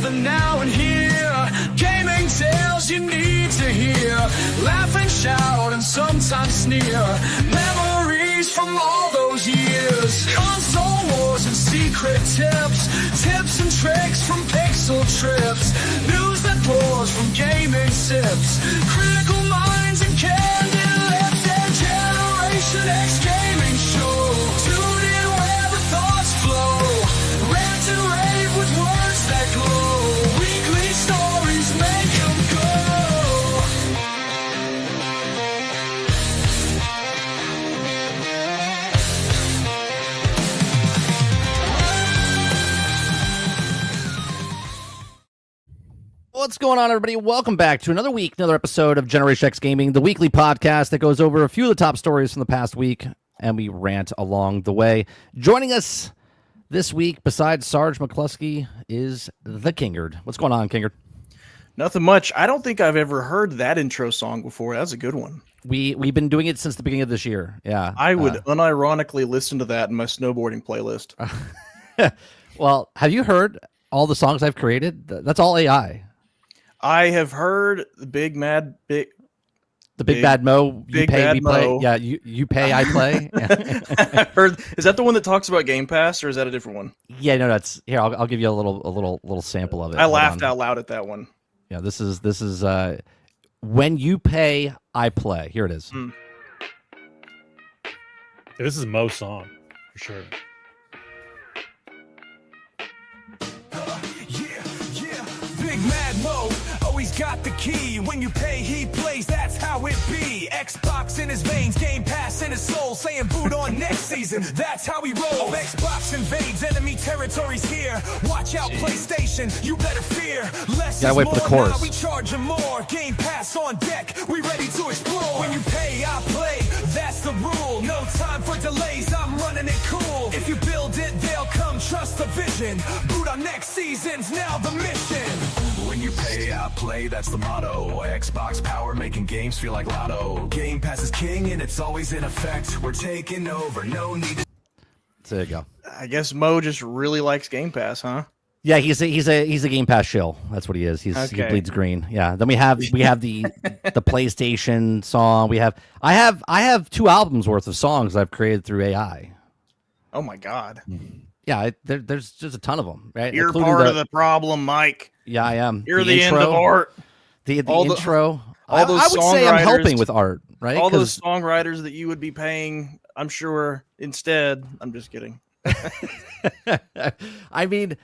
the now and here. Gaming tales you need to hear. Laugh and shout and sometimes sneer. Memories from all those years. Console wars and secret tips. Tips and tricks from pixel trips. News that pours from gaming sips. Critical minds and candid lips. And Generation X gaming show. Tune in where the thoughts flow. Rant and rave with words that glow. Weekly stories make them go. What's going on, everybody? Welcome back to another week, another episode of Generation X Gaming, the weekly podcast that goes over a few of the top stories from the past week, and we rant along the way. Joining us this week, besides Sgt Mclusky, is the Kingerd. What's going on, Kingerd? Nothing much. I don't think I've ever heard that intro song before. That's a good one. We've been doing it since the beginning of this year. Yeah, I would unironically listen to that in my snowboarding playlist. Well, have you heard all the songs I've created? That's all AI. I have heard the Big Bad Mo. You Big pay, Bad we play. Mo. Yeah, you pay, I play. I heard. Is that the one that talks about Game Pass, or is that a different one? Yeah, no, that's here. I'll give you a little sample of it. I Hold laughed on. out loud at that one. Yeah, this is when you pay, I play. Here it is. Yeah, this is Mo's song for sure. Big Mad Mo, always got the key. When you pay, he plays, that's how it be. Xbox in his veins, Game Pass in his soul. Saying boot on next season, that's how he rolls. Xbox invades enemy territories here. Watch out, PlayStation, you better fear. Less Gotta is wait more, for the chorus. now we charging more. Game Pass on deck, we ready to explore. When you pay, I play, that's the rule. No time for delays, I'm running it cool. If you build it, they'll come, trust the vision. Boot on next season's now the mission. When you pay, I play, that's the motto. Xbox power, making games feel like lotto. Game Pass is king and it's always in effect. We're taking over, no need to... There you go. I guess Mo just really likes Game Pass, huh? Yeah, he's a Game Pass shill. That's what he is. He bleeds green. Yeah. Then we have the the PlayStation song. I have 2 albums worth of songs I've created through AI. Oh my God. Yeah, there's just a ton of them. Right? You're Including part of the problem, Mike. Yeah, I am. You're the end of art. The All intro. all those I would say I'm songwriters- helping with art, right? All those songwriters that you would be paying, I'm sure, instead. I'm just kidding. I mean,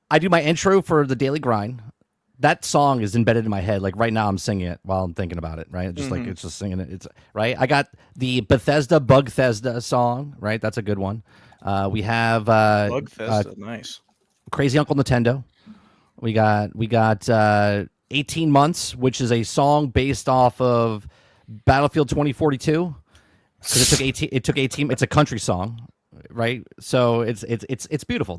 I do my intro for the Daily Grind. That song is embedded in my head. Like right now, I'm singing it while I'm thinking about it. Right, just like it's just singing it. It's right. I got the Bugthesda song. Right, that's a good one. We have Bugthesda, nice. Crazy Uncle Nintendo. We got 18 Months, which is a song based off of Battlefield 2042. Because it took 18. It's a country song, right? So it's beautiful.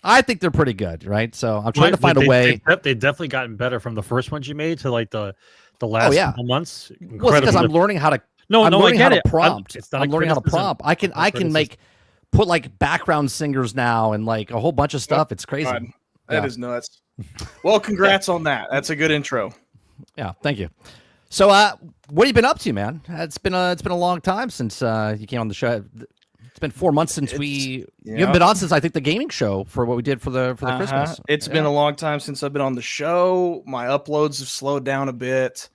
I think they're pretty good, right? So I'm trying to find a way. They've definitely gotten better from the first ones you made to like the last couple months. Well, it's because I'm learning how to. I'm learning how to prompt. I'm learning how to prompt. I can put like background singers now and like a whole bunch of stuff. It's crazy. God, that is nuts. Well, congrats on that. That's a good intro. Yeah, thank you. So, what have you been up to, man? It's been a long time since you came on the show. It's been 4 months since you haven't been on since I think the gaming show for what we did for the Christmas. It's been a long time since I've been on the show. My uploads have slowed down a bit.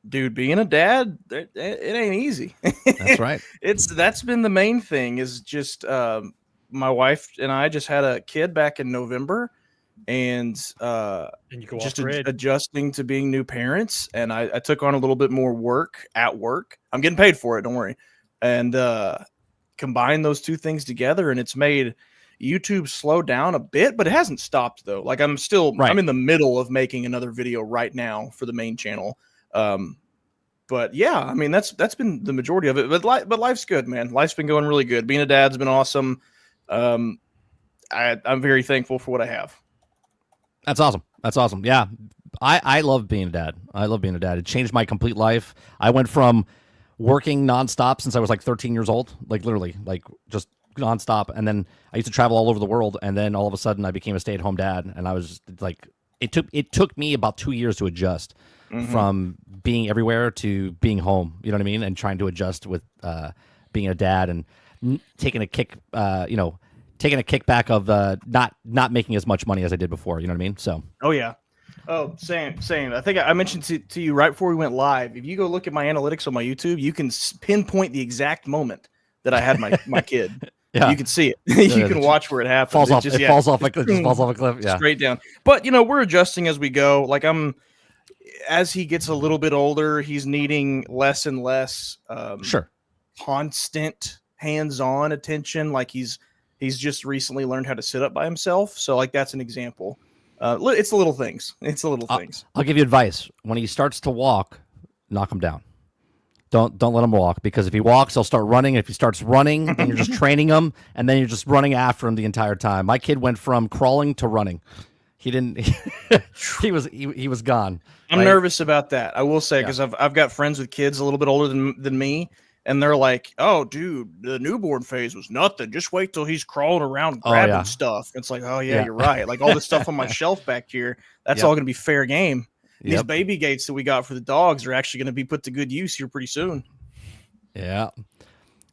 Dude, being a dad, it ain't easy. That's right. That's been the main thing. Is just my wife and I just had a kid back in November, and just adjusting to being new parents. And I took on a little bit more work at work. I'm getting paid for it. Don't worry. And combine those two things together, and it's made YouTube slow down a bit, but it hasn't stopped though. Like I'm in the middle of making another video right now for the main channel. But yeah, I mean, that's been the majority of it, but life's good, man. Life's been going really good. Being a dad's been awesome. I'm very thankful for what I have. That's awesome. Yeah. I love being a dad. It changed my complete life. I went from working nonstop since I was like 13 years old, like literally like just nonstop. And then I used to travel all over the world. And then all of a sudden I became a stay-at-home dad. And I was like, it took me about 2 years to adjust from being everywhere to being home. You know what I mean? And trying to adjust with being a dad and taking a kick, taking a kickback of not making as much money as I did before. You know what I mean? So. Oh yeah. Oh, same. I think I mentioned to you right before we went live. If you go look at my analytics on my YouTube, you can pinpoint the exact moment that I had my kid. Yeah. You can see it. You can watch where it happens. Falls off a cliff. Yeah. Straight down. But we're adjusting as we go. Like as he gets a little bit older, he's needing less and less constant hands-on attention. Like he's just recently learned how to sit up by himself. So like that's an example. It's the little things. I'll give you advice. When he starts to walk, knock him down. Don't let him walk, because if he walks, he'll start running. If he starts running, then you're just training him, and then you're just running after him the entire time. My kid went from crawling to running. He didn't. he was gone. I'm nervous about that. I will say, because I've got friends with kids a little bit older than me. And they're like, "Oh, dude, the newborn phase was nothing. Just wait till he's crawling around grabbing stuff." It's like, "Oh yeah, you're right. Like all this stuff on my shelf back here, that's all going to be fair game." These baby gates that we got for the dogs are actually going to be put to good use here pretty soon. Yeah,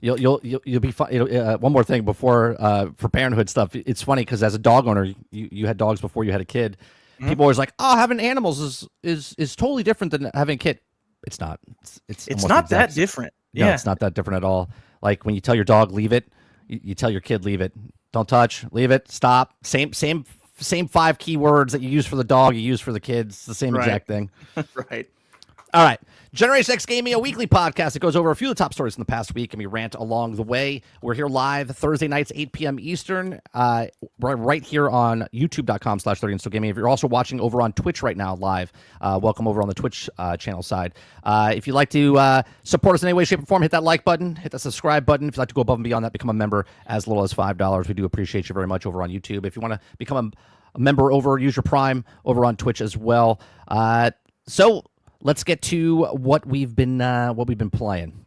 you'll be fine. One more thing before for parenthood stuff. It's funny because as a dog owner, you had dogs before you had a kid. People always like, "Oh, having animals is totally different than having a kid." It's not. It's not that different. No, it's not that different at all. Like when you tell your dog leave it, you tell your kid leave it. Don't touch, leave it, stop. Same 5 keywords that you use for the dog, you use for the kids. It's the same exact thing. Right. All right. Generation X Gaming, a weekly podcast that goes over a few of the top stories from the past week, and we rant along the way. We're here live Thursday nights, 8 p.m. Eastern, right here on youtube.com/30 and Still Gaming. If you're also watching over on Twitch right now live, welcome over on the Twitch channel side. If you'd like to support us in any way, shape, or form, hit that like button, hit that subscribe button. If you'd like to go above and beyond that, become a member as little as $5. We do appreciate you very much over on YouTube. If you want to become a member over, use your Prime over on Twitch as well. So let's get to what we've been playing.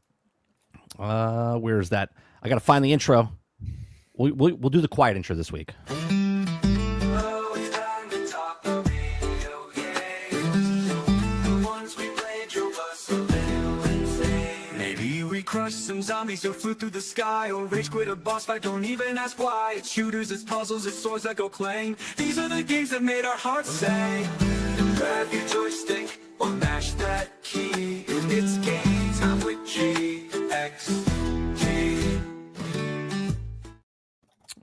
Where is that? I got to find the intro. We'll do the quiet intro this week. Maybe we crushed some zombies or flew through the sky, or rage quit a boss fight, don't even ask why. It's shooters, it's puzzles, it's swords that go clang. These are the games that made our hearts sing. Grab your joystick or mash that key. It's game time with GXG.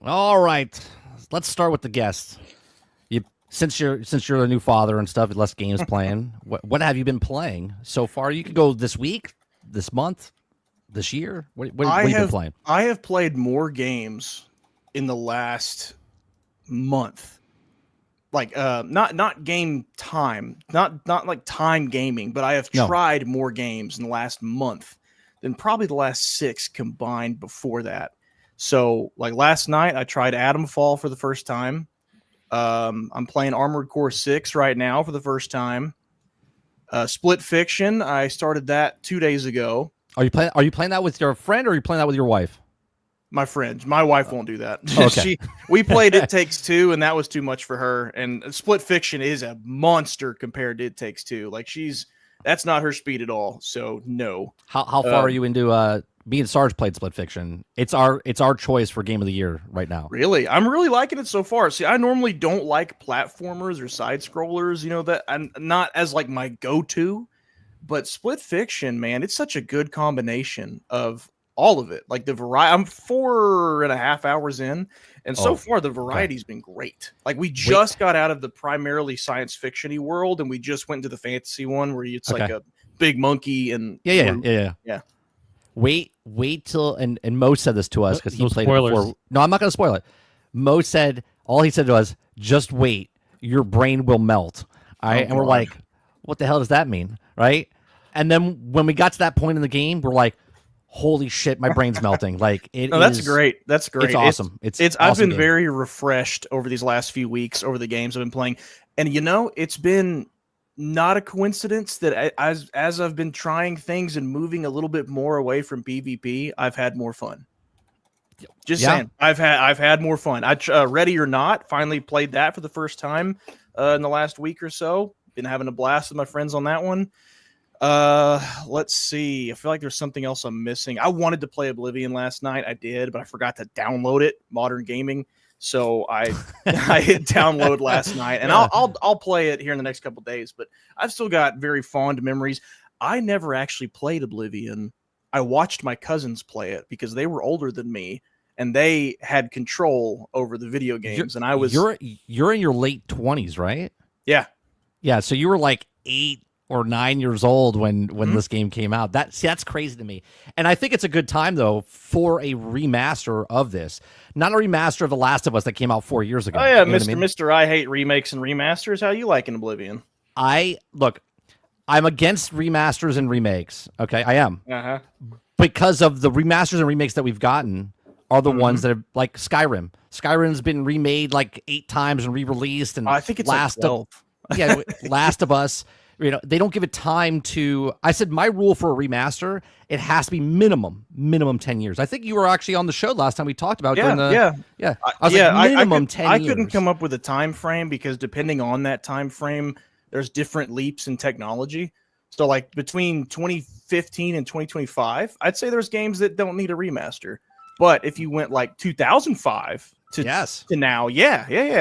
All right, let's start with the guests. Since you're a new father and stuff, less games playing. What have you been playing so far? You could go this week, this month, this year. What have you been playing? I have played more games in the last month. Like not game time, not like time gaming, but I have tried more games in the last month than probably the last 6 combined before that. So like last night I tried Atomfall for the first time. I'm playing Armored Core 6 right now for the first time. Split Fiction, I started that 2 days ago. Are you playing that with your friend, or are you playing that with your wife? My friend. My wife won't do that. Okay. We played It Takes Two, and that was too much for her. And Split Fiction is a monster compared to It Takes Two. Like that's not her speed at all. So no. How far are you into? Me and Sarge played Split Fiction. It's our choice for Game of the Year right now. Really, I'm really liking it so far. See, I normally don't like platformers or side scrollers. That I'm not as like my go-to. But Split Fiction, man, it's such a good combination of all of it. Like the variety, I'm 4.5 hours in, and so far the variety's been great. Like we just got out of the primarily science fiction-y world, and we just went into the fantasy one where it's like a big monkey and yeah. Wait till and Mo said this to us because he played it before. No, I'm not going to spoil it. Mo said all he said to us, "Just wait, your brain will melt." All right, and we're like, "What the hell does that mean?" Right? And then when we got to that point in the game, we're like, holy shit, my brain's melting. Like that's great. That's great. It's awesome. It's I've awesome been very refreshed over these last few weeks over the games I've been playing. And it's been not a coincidence that as I've been trying things and moving a little bit more away from PvP, I've had more fun. Just saying, I've had more fun. Ready or Not, finally played that for the first time in the last week or so. Been having a blast with my friends on that one. Let's see. I feel like there's something else I'm missing. I wanted to play Oblivion last night. I did, but I forgot to download it. Modern Gaming. So I hit download last night, and I'll play it here in the next couple of days. But I've still got very fond memories. I never actually played Oblivion. I watched my cousins play it because they were older than me, and they had control over the video games. And I was you're in your late 20s, right? Yeah. So you were like 8 or 9 years old when this game came out. That's crazy to me. And I think it's a good time though for a remaster of this. Not a remaster of The Last of Us that came out 4 years ago. Oh yeah, Mr. I hate remakes and remasters. How you liking Oblivion? I'm against remasters and remakes. Okay, I am. Because of the remasters and remakes that we've gotten are the ones that are like Skyrim. Skyrim's been remade like 8 times and re-released, and I think it's Last of Us. You know, they don't give it time to. I said my rule for a remaster, it has to be minimum 10 years. I think you were actually on the show last time we talked about. Yeah. I was like minimum 10 years. I couldn't come up with a time frame because depending on that time frame, there's different leaps in technology. So like between 2015 and 2025, I'd say there's games that don't need a remaster. But if you went like 2005 to now,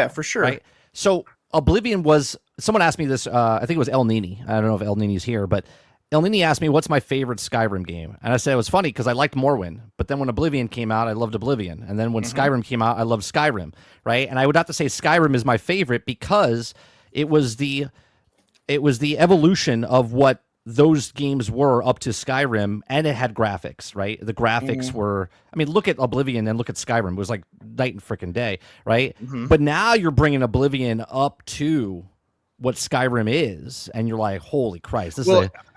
for sure. Right. So Oblivion was, someone asked me this, I think it was El Nini. I don't know if El Nini's here, but El Nini asked me, what's my favorite Skyrim game? And I said it was funny because I liked Morrowind. But then when Oblivion came out, I loved Oblivion. And then when Skyrim came out, I loved Skyrim. Right. And I would have to say Skyrim is my favorite because it was the evolution of what those games were up to Skyrim, and it had graphics, right? The graphics were, I mean, look at Oblivion and look at Skyrim. It was like night and freaking day, right? But now you're bringing Oblivion up to what Skyrim is, and you're like, holy Christ.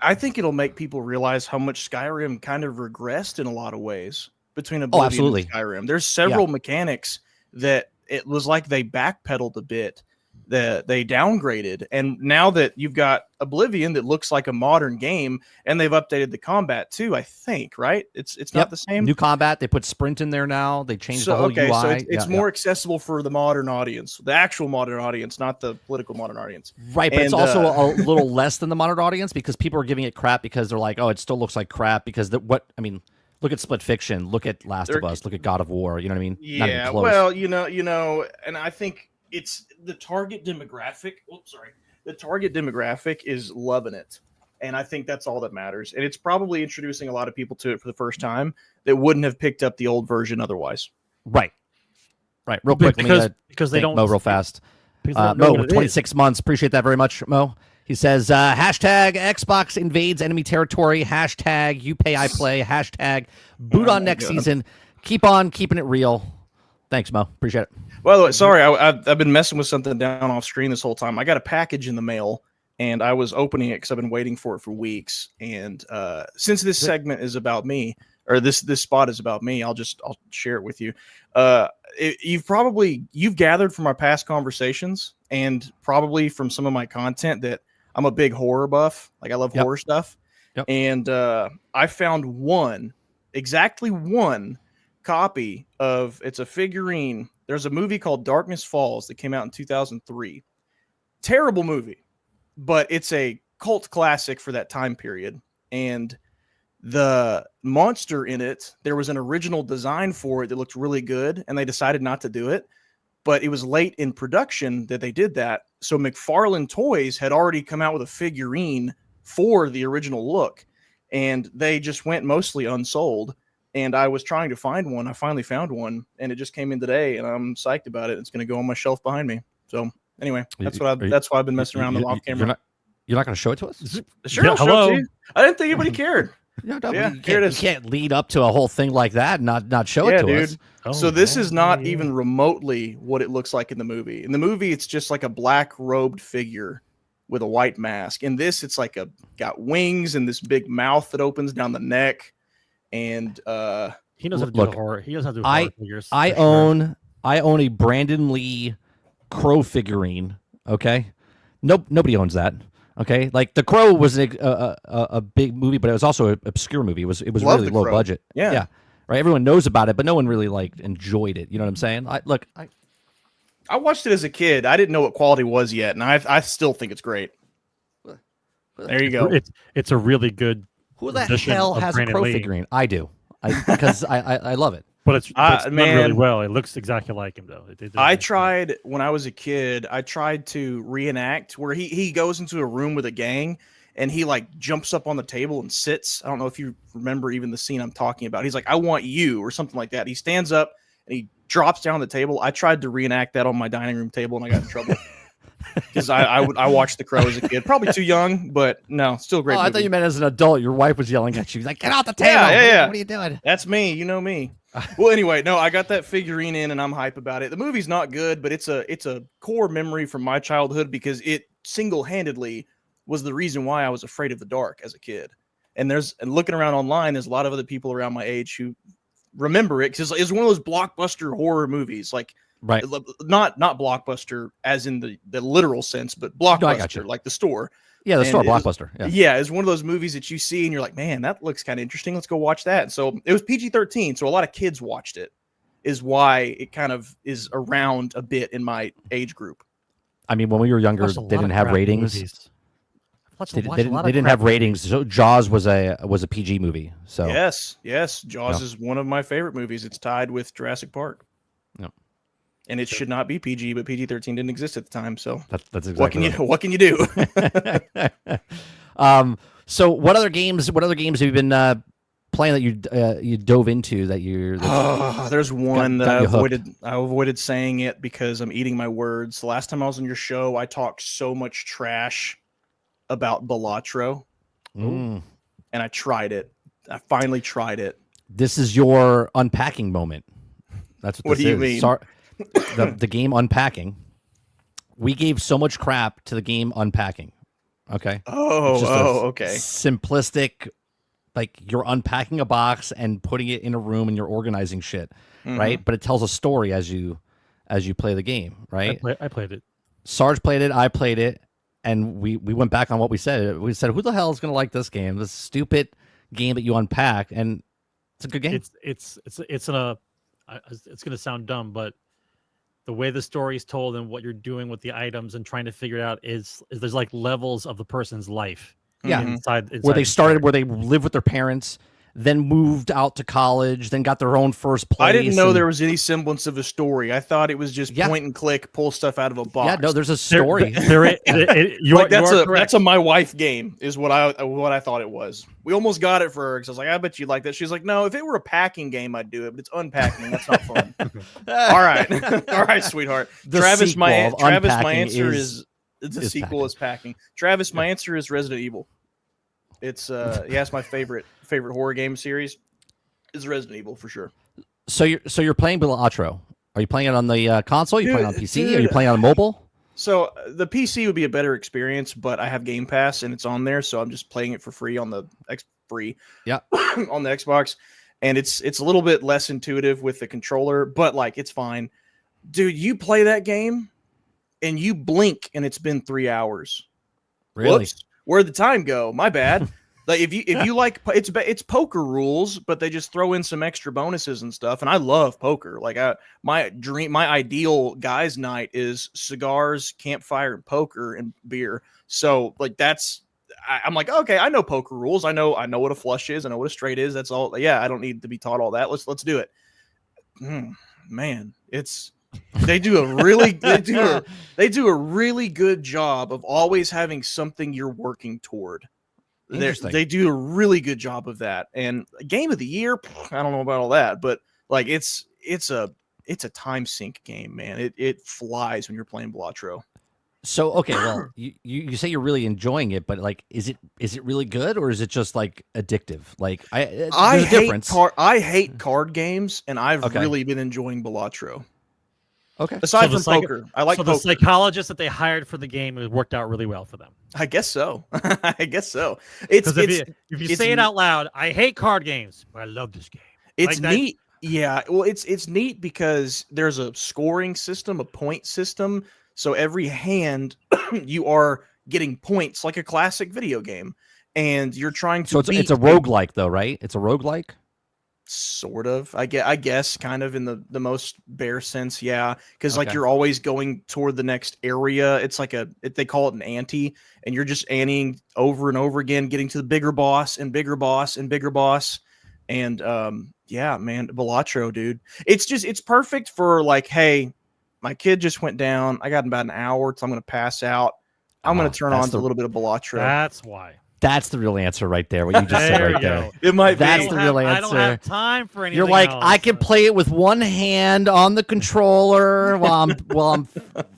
I think it'll make people realize how much Skyrim kind of regressed in a lot of ways between Oblivion and Skyrim. There's several mechanics that it was like they backpedaled a bit, that they downgraded, and now that you've got Oblivion that looks like a modern game, and they've updated the combat too, I think, right? It's not the same. New combat. They put sprint in there now. They changed the whole UI. So it's more accessible for the modern audience, the actual modern audience, not the political modern audience. Right, but it's also a little less than the modern audience because people are giving it crap because they're like, oh, it still looks like crap because look at Split Fiction, look at Last of Us, look at God of War. You know what I mean? Yeah. Well, you know, and I think it's the target demographic. The target demographic is loving it. And I think that's all that matters. And it's probably introducing a lot of people to it for the first time that wouldn't have picked up the old version otherwise. Right. Real quick. Because they don't Mo real fast. Mo, 26 months. Appreciate that very much, Mo. He says, hashtag Xbox invades enemy territory. Hashtag you pay, I play. Hashtag boot on next season. Keep on keeping it real. Thanks, Mo. Appreciate it. By the way, sorry, I've been messing with something down off screen this whole time. I got a package in the mail, and I was opening it because I've been waiting for it for weeks. And since this segment is about me, or this spot is about me, I'll share it with you. You've gathered from our past conversations, and probably from some of my content, that I'm a big horror buff. Like I love horror stuff. Yep. And I found exactly one copy of, it's a figurine. There's a movie called Darkness Falls that came out in 2003. Terrible movie, but it's a cult classic for that time period. And the monster in it, there was an original design for it that looked really good, and they decided not to do it. But it was late in production that they did that. So McFarlane Toys had already come out with a figurine for the original look, and they just went mostly unsold. And I was trying to find one. I finally found one, and it just came in today, and I'm psyched about it. It's going to go on my shelf behind me. So anyway, that's why I've been messing around off camera. You're not going to show it to us? Sure, I'll show it to you. I didn't think anybody cared. You can't lead up to a whole thing like that and not show it to us. So this is not even remotely what it looks like in the movie. In the movie, it's just like a black robed figure with a white mask. In this, it's like got wings and this big mouth that opens down the neck. And he knows how to do horror. He knows how to do horror figures. I own a Brandon Lee Crow figurine. Okay, nobody owns that. Okay, like The Crow was a big movie, but it was also an obscure movie. It was really low budget. Yeah. right? Everyone knows about it, but no one really like enjoyed it. You know what I'm saying? I watched it as a kid. I didn't know what quality was yet, and I still think it's great. There you go. It's a really good. Who the hell has a Crow figurine? I do, because I love it. But it's done really well. It looks exactly like him, though. I tried when I was a kid. I tried to reenact where he goes into a room with a gang and he like jumps up on the table and sits. I don't know if you remember even the scene I'm talking about. He's like, "I want you," or something like that. He stands up and he drops down the table. I tried to reenact that on my dining room table and I got in trouble. Because I watched The Crow as a kid, probably too young, but no, still great. I thought you meant as an adult. Your wife was yelling at you. She's like, "Get out the table!" Yeah. What are you doing? That's me. You know me. Well, anyway, no, I got that figurine in, and I'm hype about it. The movie's not good, but it's a core memory from my childhood because it single-handedly was the reason why I was afraid of the dark as a kid. And looking around online, there's a lot of other people around my age who remember it because it's one of those blockbuster horror movies, like. Right. Not blockbuster as in the literal sense, but blockbuster, like the store. Yeah, the store, Blockbuster. Yeah, it's one of those movies that you see and you're like, man, that looks kind of interesting. Let's go watch that. And so it was PG-13, so a lot of kids watched it, is why it kind of is around a bit in my age group. I mean, when we were younger, they didn't have ratings. They didn't have ratings. So Jaws was a PG movie. So yes, Jaws is one of my favorite movies. It's tied with Jurassic Park. No. And it should not be PG, but PG-13 didn't exist at the time. So that's exactly what can you do? So what other games have you been playing that you dove into that you're? There's one that I avoided saying it because I'm eating my words. The last time I was on your show, I talked so much trash about Balatro, and I tried it. I finally tried it. This is your unpacking moment. That's what do you mean? The game Unpacking. We gave so much crap to the game Unpacking. Okay. Okay. Simplistic, like you're unpacking a box and putting it in a room and you're organizing shit, right? But it tells a story as you play the game, right? I played it. Sarge played it. I played it, and we went back on what we said. We said, "Who the hell is going to like this game? This stupid game that you unpack." And it's a good game. It's going to sound dumb, but the way the story is told and what you're doing with the items and trying to figure it out is there's like levels of the person's life. Yeah. Inside where they started, where they lived with their parents, then moved out to college, then got their own first place. I didn't know there was any semblance of a story. I thought it was just point and click, pull stuff out of a box. Yeah, no, there's a story. That's a my wife game is what I thought it was. We almost got it for her because I was like, I bet you'd like that. She's like, no, if it were a packing game, I'd do it, but it's unpacking. That's not fun. All right, sweethart. Travis, my answer is the sequel is packing. Travis, my answer is Resident Evil. It's it's my favorite horror game series is Resident Evil for sure. So you're playing Balatro. Are you playing it on the console? Are you playing on PC? Are you playing on mobile? So the PC would be a better experience, but I have Game Pass and it's on there, so I'm just playing it for free on the on the Xbox, and it's a little bit less intuitive with the controller, but like it's fine. Dude, you play that game and you blink and it's been 3 hours. Really? Whoops. Where'd the time go? My bad. Like if you like it's poker rules, but they just throw in some extra bonuses and stuff. And I love poker. Like my ideal guys' night is cigars, campfire, and poker and beer. So like I'm like, okay, I know poker rules. I know what a flush is. I know what a straight is. That's all. Yeah, I don't need to be taught all that. Let's do it. Man, they do a really good job of always having something you're working toward. They do a really good job of that. And game of the year, I don't know about all that, but like it's a time sink game, man. It flies when you're playing Balatro. So okay, well, you say you're really enjoying it, but like, is it really good or is it just like addictive? Like I hate card games, and I've really been enjoying Balatro. Okay. Aside from poker, I like poker. The psychologist that they hired for the game, it worked out really well for them. I guess so. If you say it out loud, I hate card games, but I love this game. It's neat. Yeah, well, it's neat because there's a scoring system, a point system. So every hand, you are getting points like a classic video game, and you're trying to. So it's a roguelike, though, right? It's a roguelike. Sort of. I guess kind of in the most bare sense, yeah. Because like you're always going toward the next area. It's like they call it an ante, and you're just anteing over and over again, getting to the bigger boss and bigger boss and bigger boss. And yeah, man, Balatro, dude. It's perfect for like, hey, my kid just went down. I got about an hour till I'm gonna pass out. I'm gonna turn on to a little bit of Balatro. That's why. That's the real answer right there. What you just said right there. It might That's be. the real answer. I don't have time for anything. You're like, else. I can play it with one hand on the controller while I'm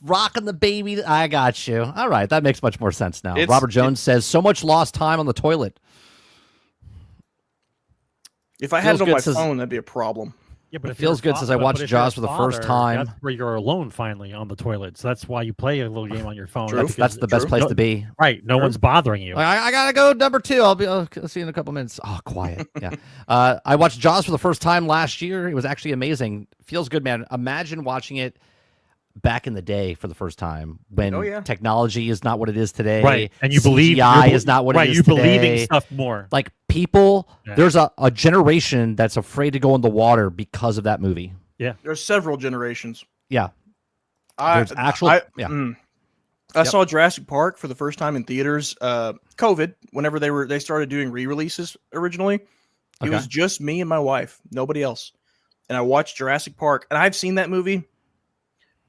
rocking the baby. I got you. All right, that makes much more sense now. Robert Jones says, so much lost time on the toilet. If I had it on my phone, that'd be a problem. Yeah, but it feels good since I watched Jaws for the first time. That's where you're alone finally on the toilet. So that's why you play a little game on your phone. That's the best place to be. Right. No one's bothering you. I gotta go number 2. I'll see you in a couple minutes. Oh, quiet. Yeah. I watched Jaws for the first time last year. It was actually amazing. Feels good, man. Imagine watching it back in the day for the first time when technology is not what it is today. Right. And you believe CGI is not what it is today. Right. You believe in stuff more. Like people, there's a generation that's afraid to go in the water because of that movie. Yeah. There's several generations. Yeah. I saw Jurassic Park for the first time in theaters. COVID, whenever they started doing re-releases originally, it was just me and my wife, nobody else. And I watched Jurassic Park, and I've seen that movie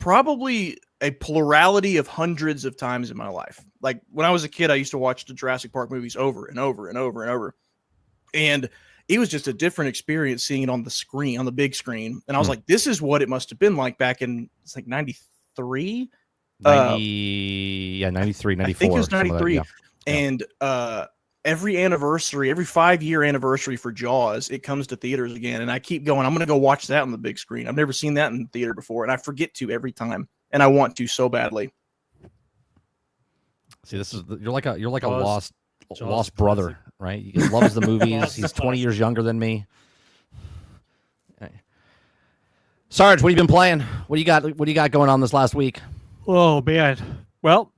probably a plurality of hundreds of times in my life. Like when I was a kid, I used to watch the Jurassic Park movies over and over and over and over. And it was just a different experience seeing it on the screen, on the big screen. And I was like, this is what it must have been like back in, it's like 93? 93, 94. I think it was 93. And every 5-year anniversary for Jaws, it comes to theaters again. And I keep going, I'm going to go watch that on the big screen. I've never seen that in the theater before. And I forget to every time. And I want to so badly. See, you're like a lost brother, right? He loves the movies. He's 20 years younger than me. Sarge, what have you been playing? What do you got going on this last week? Oh man. Well,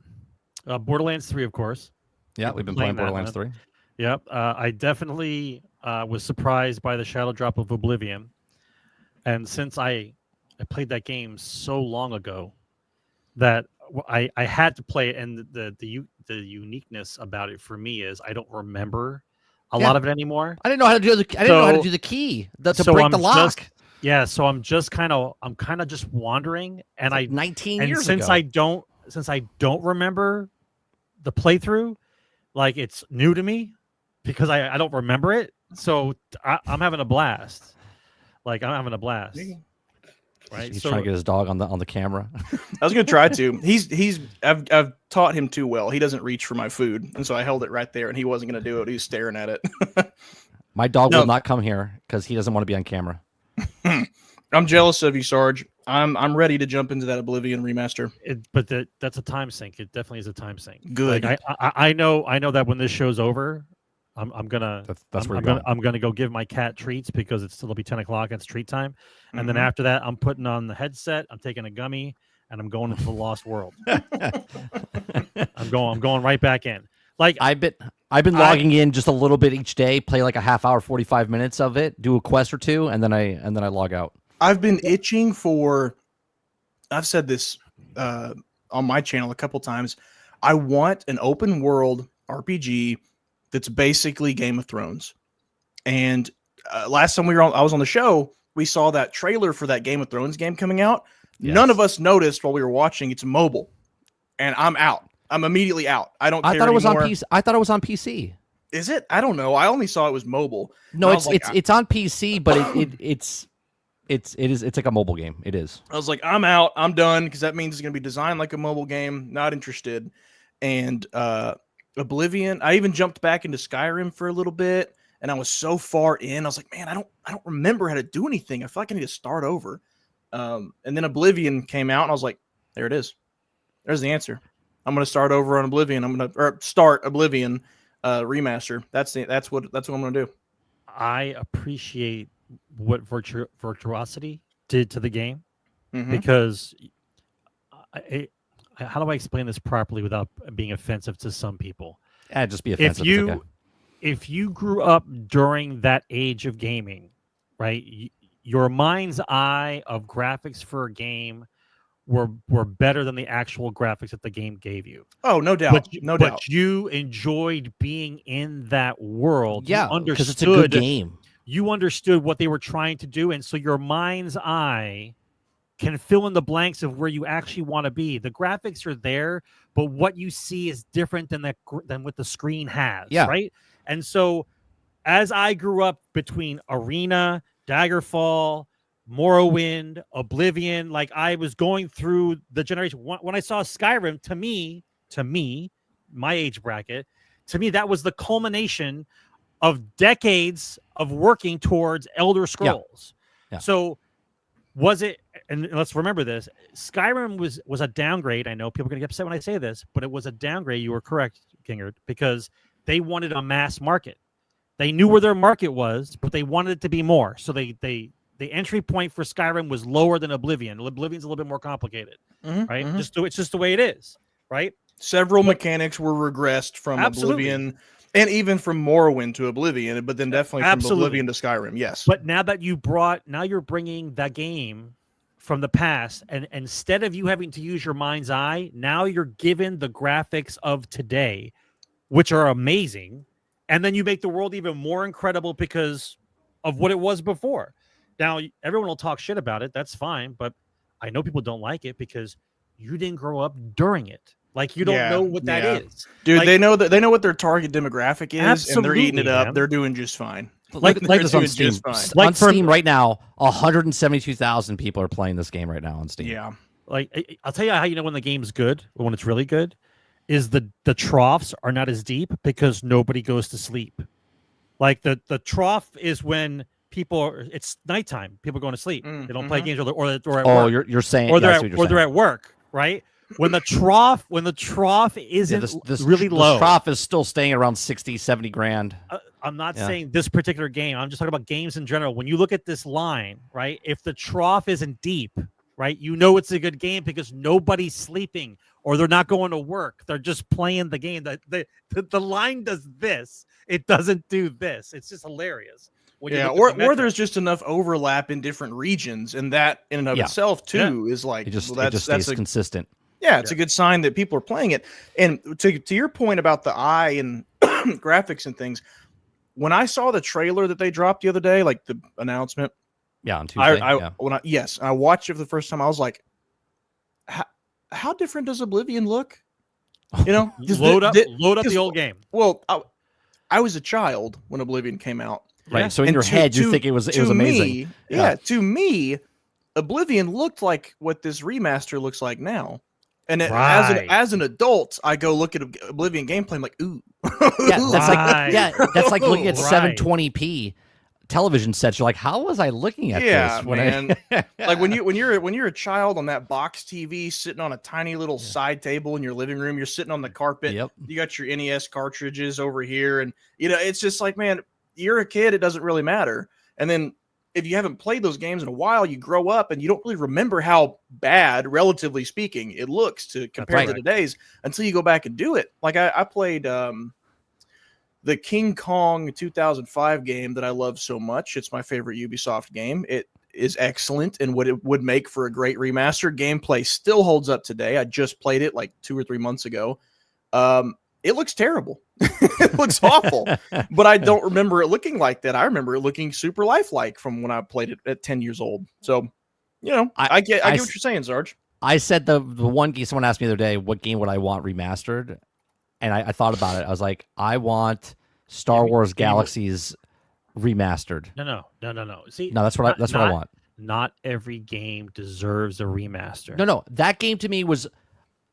Borderlands 3, of course. Yeah, we've been playing Borderlands 3. Yep. I definitely was surprised by the Shadow Drop of Oblivion. And since I played that game so long ago that I had to play it, and the uniqueness about it for me is I don't remember a lot of it anymore. I didn't know how to do the key to break the lock. So I'm kind of just wandering, and it's like 19 years since ago. Since I don't remember the playthrough, like it's new to me because I don't remember it. So I'm having a blast. Like I'm having a blast. Right. He's trying to get his dog on the camera. I was gonna try to. I've taught him too well. He doesn't reach for my food, and so I held it right there, and he wasn't gonna do it. He was staring at it. My dog will not come here because he doesn't want to be on camera. I'm jealous of you, Sarge. I'm ready to jump into that Oblivion remaster. But that's a time sink. It definitely is a time sink. Good. Like I know that when this show's over, I'm gonna go give my cat treats because it'll be 10 o'clock. It's treat time, and then after that, I'm putting on the headset. I'm taking a gummy, and I'm going into the lost world. I'm going right back in. Like I've been logging in just a little bit each day, play like a half hour, 45 minutes of it, do a quest or two, and then I log out. I've been itching for. I've said this on my channel a couple times. I want an open world RPG that's basically Game of Thrones. And last time I was on the show, we saw that trailer for that Game of Thrones game coming out. Yes. None of us noticed while we were watching. It's mobile, and I'm out. I'm immediately out. I don't care I thought it was anymore. on PC. I thought it was on PC. Is it? I don't know. I only saw it was mobile. No, it's on PC, but it's like a mobile game. It is. I was like, I'm out. I'm done because that means it's going to be designed like a mobile game. Not interested. And Oblivion. I even jumped back into Skyrim for a little bit, and I was so far in. I was like, man, I don't remember how to do anything. I feel like I need to start over. And then Oblivion came out, and I was like, there it is. There's the answer. I'm going to start over on Oblivion. Start Oblivion remaster. That's what I'm going to do. I appreciate what Virtuosity did to the game because how do I explain this properly without being offensive to some people? Just be offensive. If you grew up during that age of gaming, right? Your mind's eye of graphics for a game were better than the actual graphics that the game gave you. Oh, no doubt. No doubt. But you enjoyed being in that world. Yeah, you because it's a good game. You understood what they were trying to do, and so your mind's eye can fill in the blanks of where you actually want to be. The graphics are there, but what you see is different than what the screen has, right? And so as I grew up between Arena, Daggerfall, Morrowind, Oblivion, like I was going through the generation. When I saw Skyrim, to me, my age bracket, to me, that was the culmination of decades of working towards Elder Scrolls. Yeah. So was it, and let's remember this, Skyrim was a downgrade. I know people are going to get upset when I say this, but it was a downgrade. You were correct, Kingerd, because they wanted a mass market. They knew where their market was, but they wanted it to be more. So the entry point for Skyrim was lower than Oblivion. Oblivion's a little bit more complicated, right? It's just the way it is, right? Several mechanics were regressed from Oblivion, and even from Morrowind to Oblivion, but then definitely from Oblivion to Skyrim. Yes. But now that you're bringing that game from the past, and instead of you having to use your mind's eye, now you're given the graphics of today, which are amazing, and then you make the world even more incredible because of what it was before. Now, everyone will talk shit about it. That's fine, but I know people don't like it because you didn't grow up during it. Like, you don't know what that is. Dude, like, they know what their target demographic is, and they're eating it up. Man. They're doing just fine. Like this on Steam. On Steam right now, 172,000 people are playing this game right now on Steam. Yeah. Like, I'll tell you how you know when the game's good, or when it's really good, is the troughs are not as deep because nobody goes to sleep. Like, the trough is when it's nighttime. People are going to sleep. They don't play games, or at work. You're saying, or they're at work, right? When the trough isn't really low. The trough is still staying around 60, 70 grand. I'm not saying this particular game. I'm just talking about games in general. When you look at this line, right? If the trough isn't deep, right, you know it's a good game because nobody's sleeping or they're not going to work. They're just playing the game. The line does this. It doesn't do this. It's just hilarious. Or there's just enough overlap in different regions, and that in and of itself too is like it just stays consistent. Yeah, it's a good sign that people are playing it. And to your point about the eye and graphics and things, when I saw the trailer that they dropped the other day, like the announcement, on Tuesday, I watched it for the first time, I was like, how different does Oblivion look? You know, load up the old game. Well, I was a child when Oblivion came out. Right. So in your head, you think it was amazing. To me, Oblivion looked like what this remaster looks like now. And as an adult, I go look at Oblivion gameplay. I'm like, ooh. That's like looking at 720p television sets. You're like, how was I looking at this? Man. Like when you're a child on that box TV, sitting on a tiny little side table in your living room, you're sitting on the carpet. Yep. You got your NES cartridges over here, and it's just like, man, you're a kid. It doesn't really matter. And then if you haven't played those games in a while, you grow up and you don't really remember how bad, relatively speaking, it looks to compare to today's until you go back and do it. Like I played the King Kong 2005 game that I love so much. It's my favorite Ubisoft game. It is excellent and what it would make for a great remaster. Gameplay still holds up today. I just played it like 2 or 3 months ago. It looks terrible. It looks awful, but I don't remember it looking like that. I remember it looking super lifelike from when I played it at 10 years old. So, I get what you're saying, Sarge. I said the one game, someone asked me the other day, what game would I want remastered? And I thought about it. I was like, I want Star Wars Galaxies remastered. No. See, no, that's what I want. Not every game deserves a remaster. No. That game to me was,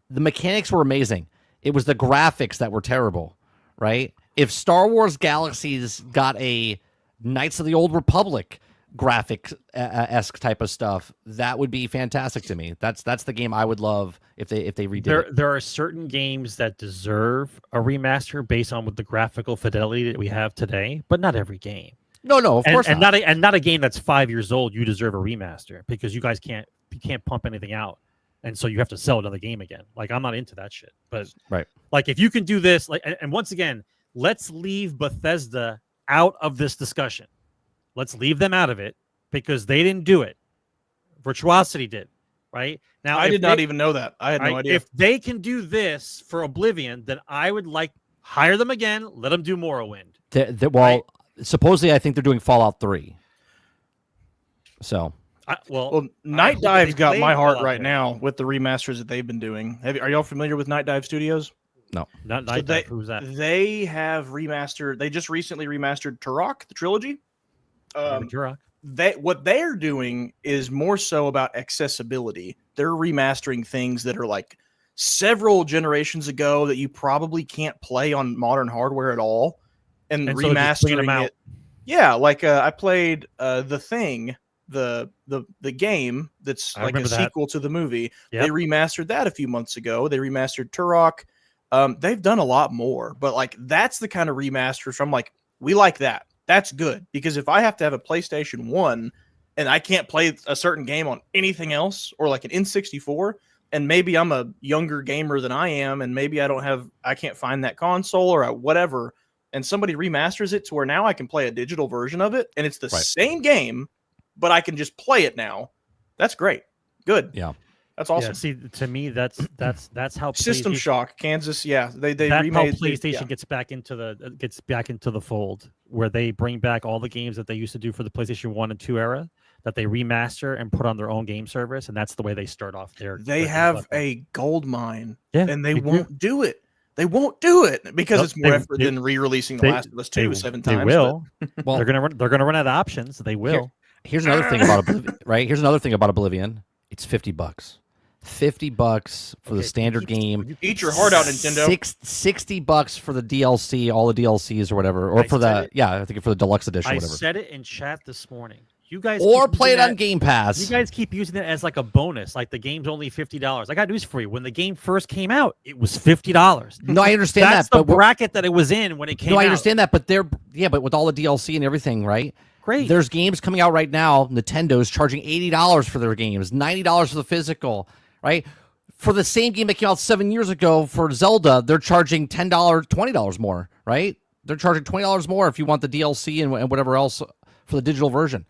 the mechanics were amazing. It was the graphics that were terrible, right? If Star Wars Galaxies got a Knights of the Old Republic graphic-esque type of stuff, that would be fantastic to me. That's the game I would love if they redid it. There are certain games that deserve a remaster based on with the graphical fidelity that we have today, but not every game. No, of course not. And not a game that's 5 years old. You deserve a remaster because you guys can't pump anything out. And so you have to sell another game again. Like, I'm not into that shit. But like, if you can do this, like, and once again, let's leave Bethesda out of this discussion. Let's leave them out of it because they didn't do it. Virtuosity did, right? Now, I did not even know that. I had no idea. If they can do this for Oblivion, then I would hire them again. Let them do Morrowind. Supposedly, I think they're doing Fallout 3. So, Night Dive's got my heart right now with the remasters that they've been doing. Are y'all familiar with Night Dive Studios? No, not Night Dive. Who's that? They have remastered. They just recently remastered Turok, the trilogy. Turok. What they're doing is more so about accessibility. They're remastering things that are like several generations ago that you probably can't play on modern hardware at all, and remastering them out. Yeah, like I played The Thing, the game that's like a sequel to the movie. Yep. They remastered that a few months ago. They remastered Turok. They've done a lot more, but like that's the kind of remasters I'm like, we like that. That's good, because if I have to have a PlayStation 1 and I can't play a certain game on anything else, or like an N64, and maybe I'm a younger gamer than I am, and maybe I can't find that console or whatever, and somebody remasters it to where now I can play a digital version of it, and it's the same game, but I can just play it now. That's great. Good. Yeah. That's awesome. Yeah, see, to me, that's how System Shock, Kansas. Yeah, they that's remade. How PlayStation gets back into the fold, where they bring back all the games that they used to do for the PlayStation 1 and 2 era, that they remaster and put on their own game service, and that's the way they start off there. They have a gold mine, and they won't do it. They won't do it because it's more effort than re-releasing The Last of Us 2 7 times. They will. Well, they're gonna run out of options. They will. Here's another thing about Oblivion. Right? Here's another thing about Oblivion. It's $50. $50 for the standard game. Eat your heart out, Nintendo. $60 for the DLC, all the DLCs or whatever, or I think for the deluxe edition. I whatever. said it in chat this morning. You guys play it on Game Pass. You guys keep using it as like a bonus, like the game's only $50. I got news for you. When the game first came out, it was $50. No, I understand That's that. the bracket that it was in when it came out. No, I understand that, but but with all the DLC and everything, right? Great. There's games coming out right now. Nintendo's charging $80 for their games, $90 for the physical, right? For the same game that came out 7 years ago for Zelda, they're charging $10, $20 more, right? They're charging $20 more if you want the DLC and whatever else for the digital version.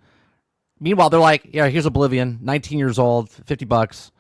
Meanwhile, they're like, yeah, here's Oblivion, 19 years old, $50.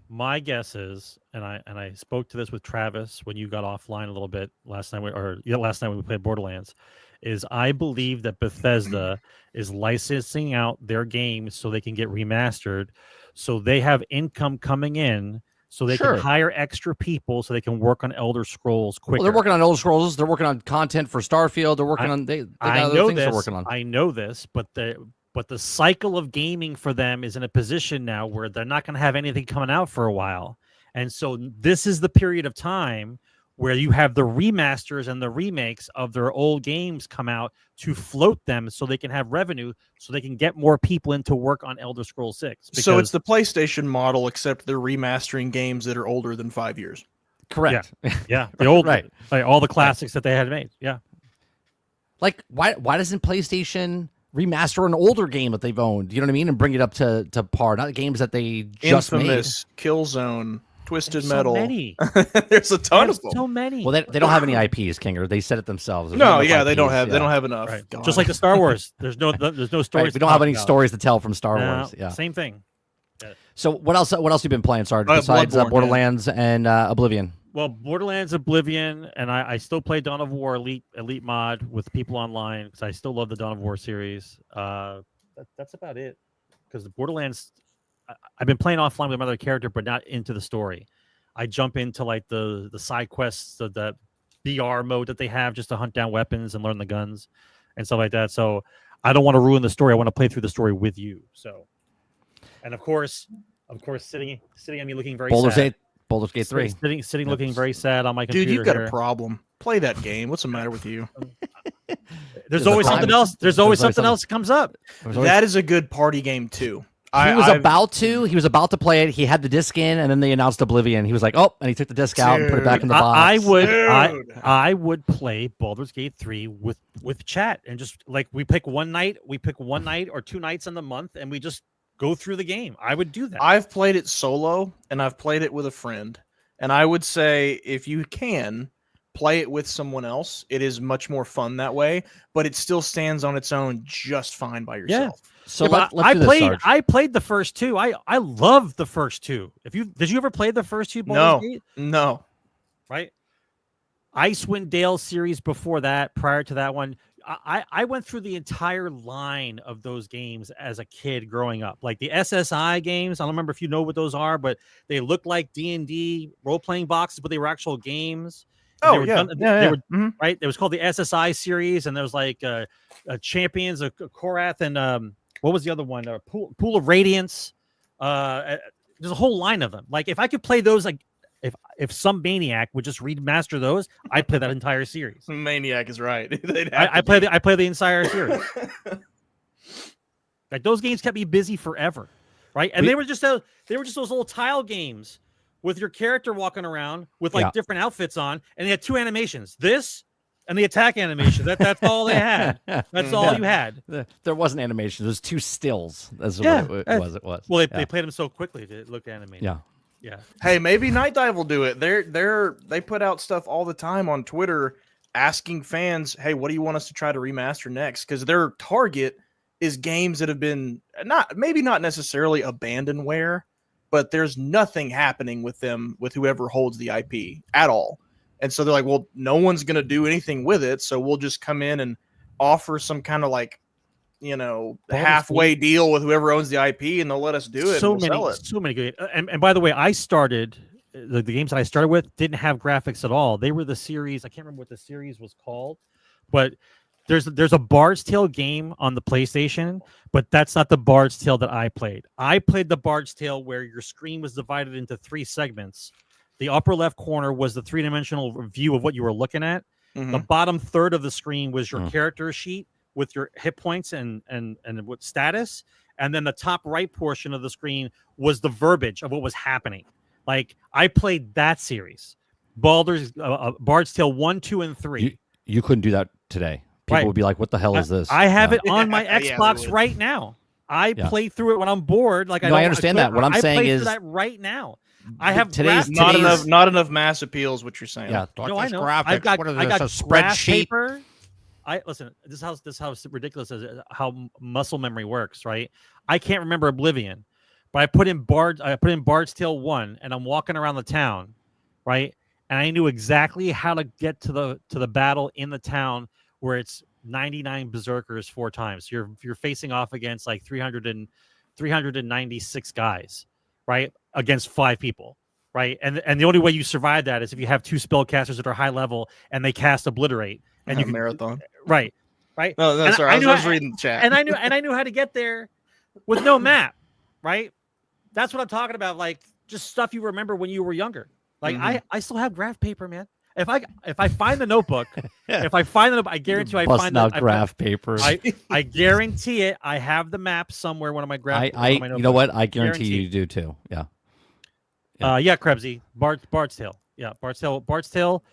My guess is, and I spoke to this with Travis when you got offline a little bit last night, last night when we played Borderlands, is I believe that Bethesda is licensing out their games so they can get remastered, so they have income coming in, so they can hire extra people, so they can work on Elder Scrolls quicker. Well, they're working on Elder Scrolls. They're working on content for Starfield. They're working on they got other things they're working on. I know this, but the cycle of gaming for them is in a position now where they're not going to have anything coming out for a while, and so this is the period of time where you have the remasters and the remakes of their old games come out to float them so they can have revenue, so they can get more people into work on Elder Scrolls 6. So it's the PlayStation model, except they're remastering games that are older than 5 years. Correct. Yeah. The old, like all the classics that they had made. Yeah. Like, why doesn't PlayStation remaster an older game that they've owned? You know what I mean? And bring it up to par, not games that they just Infamous, made. Killzone, Twisted Metal. So many. There's a ton of them. So many. Well, they don't have any IPs, Kingerd. They said it themselves. They don't have. They don't have enough. Right. Just like the Star Wars. There's no stories. Right. We don't have any stories to tell from Star Wars. Yeah. Same thing. So what else? What else have you been playing, Sarge? Besides Borderlands and Oblivion. Well, Borderlands, Oblivion, and I still play Dawn of War Elite mod with people online because I still love the Dawn of War series. That's about it. Because the Borderlands, I've been playing offline with another character, but not into the story. I jump into like the side quests, the BR mode that they have just to hunt down weapons and learn the guns and stuff like that. So I don't want to ruin the story. I want to play through the story with you. So, and of course, sitting on me looking very sad. Baldur's Gate 3. Sitting looking very sad on my computer. Dude, you've got a problem. Play that game. What's the matter with you? There's always something else. There's always something else that comes up. That is a good party game too. He was about to play it. He had the disc in, and then they announced Oblivion. He was like, "Oh!" and he took the disc out and put it back in the box. I would play Baldur's Gate 3 with chat and just like we pick one night or 2 nights in the month, and we just go through the game. I would do that. I've played it solo, and I've played it with a friend. And I would say, if you can, play it with someone else, it is much more fun that way, but it still stands on its own just fine by yourself. So let's do this, Sarge. I played the first two. I loved the first two. Did you ever play the first two? Baldur's Gate? No. Right. Icewind Dale series before that. Prior to that one, I went through the entire line of those games as a kid growing up. Like the SSI games. I don't remember if you know what those are, but they looked like D&D role playing boxes, but they were actual games. Oh, right. It was called the SSI series, and there was like Champions of Korath, and what was the other one? Pool of Radiance. There's a whole line of them. Like if I could play those, like if some maniac would just remaster those, I'd play that entire series. Maniac is right. I play the entire series. Like those games kept me busy forever, right? And they were just those little tile games with your character walking around with like different outfits on, and they had two animations. This and the attack animation. That's all they had. That's all you had. There wasn't animation. There was two stills. That's what it was. Well, they played them so quickly that it looked animated. Yeah. Hey, maybe Night Dive will do it. They put out stuff all the time on Twitter asking fans, hey, what do you want us to try to remaster next? Because their target is games that have been not necessarily abandonware, but there's nothing happening with them, with whoever holds the IP at all. And so they're like, well, no one's going to do anything with it. So we'll just come in and offer some kind of like, halfway deal with whoever owns the IP, and they'll let us do it. So many good. And by the way, the games that I started with didn't have graphics at all. They were the series. I can't remember what the series was called, but there's a Bard's Tale game on the PlayStation, but that's not the Bard's Tale that I played. I played the Bard's Tale where your screen was divided into 3 segments. The upper left corner was the 3-dimensional view of what you were looking at. Mm-hmm. The bottom third of the screen was your character sheet with your hit points and what status. And then the top right portion of the screen was the verbiage of what was happening. Like I played that series, Bard's Tale 1, 2, and 3. You couldn't do that today. People would be like, what the hell is this? I have it on my Xbox right now. I play through it when I'm bored. Like I understand that. What I'm saying is that right now. I have not enough mass appeal is what you're saying. Yeah, no, I know. Graphics. I got a spreadsheet. Paper. Listen. This is how ridiculous is how muscle memory works, right? I can't remember Oblivion, but I put in Bard's Tale 1, and I'm walking around the town, right? And I knew exactly how to get to the battle in the town where it's 99 berserkers 4 times. You're facing off against like 396 guys, right? Against 5 people, right? And the only way you survive that is if you have 2 spellcasters that are high level and they cast Obliterate, and you can marathon, right? No, sorry, I was reading the chat, and I knew how to get there with no map, right? That's what I'm talking about, like just stuff you remember when you were younger. Like I still have graph paper, man. If I find the notebook, I guarantee you I find the graph paper. I guarantee it. I have the map somewhere. One of my graph. You know what? I guarantee you do too. Yeah. Krebsy. Bard's Tale. Yeah, Bard's Tale.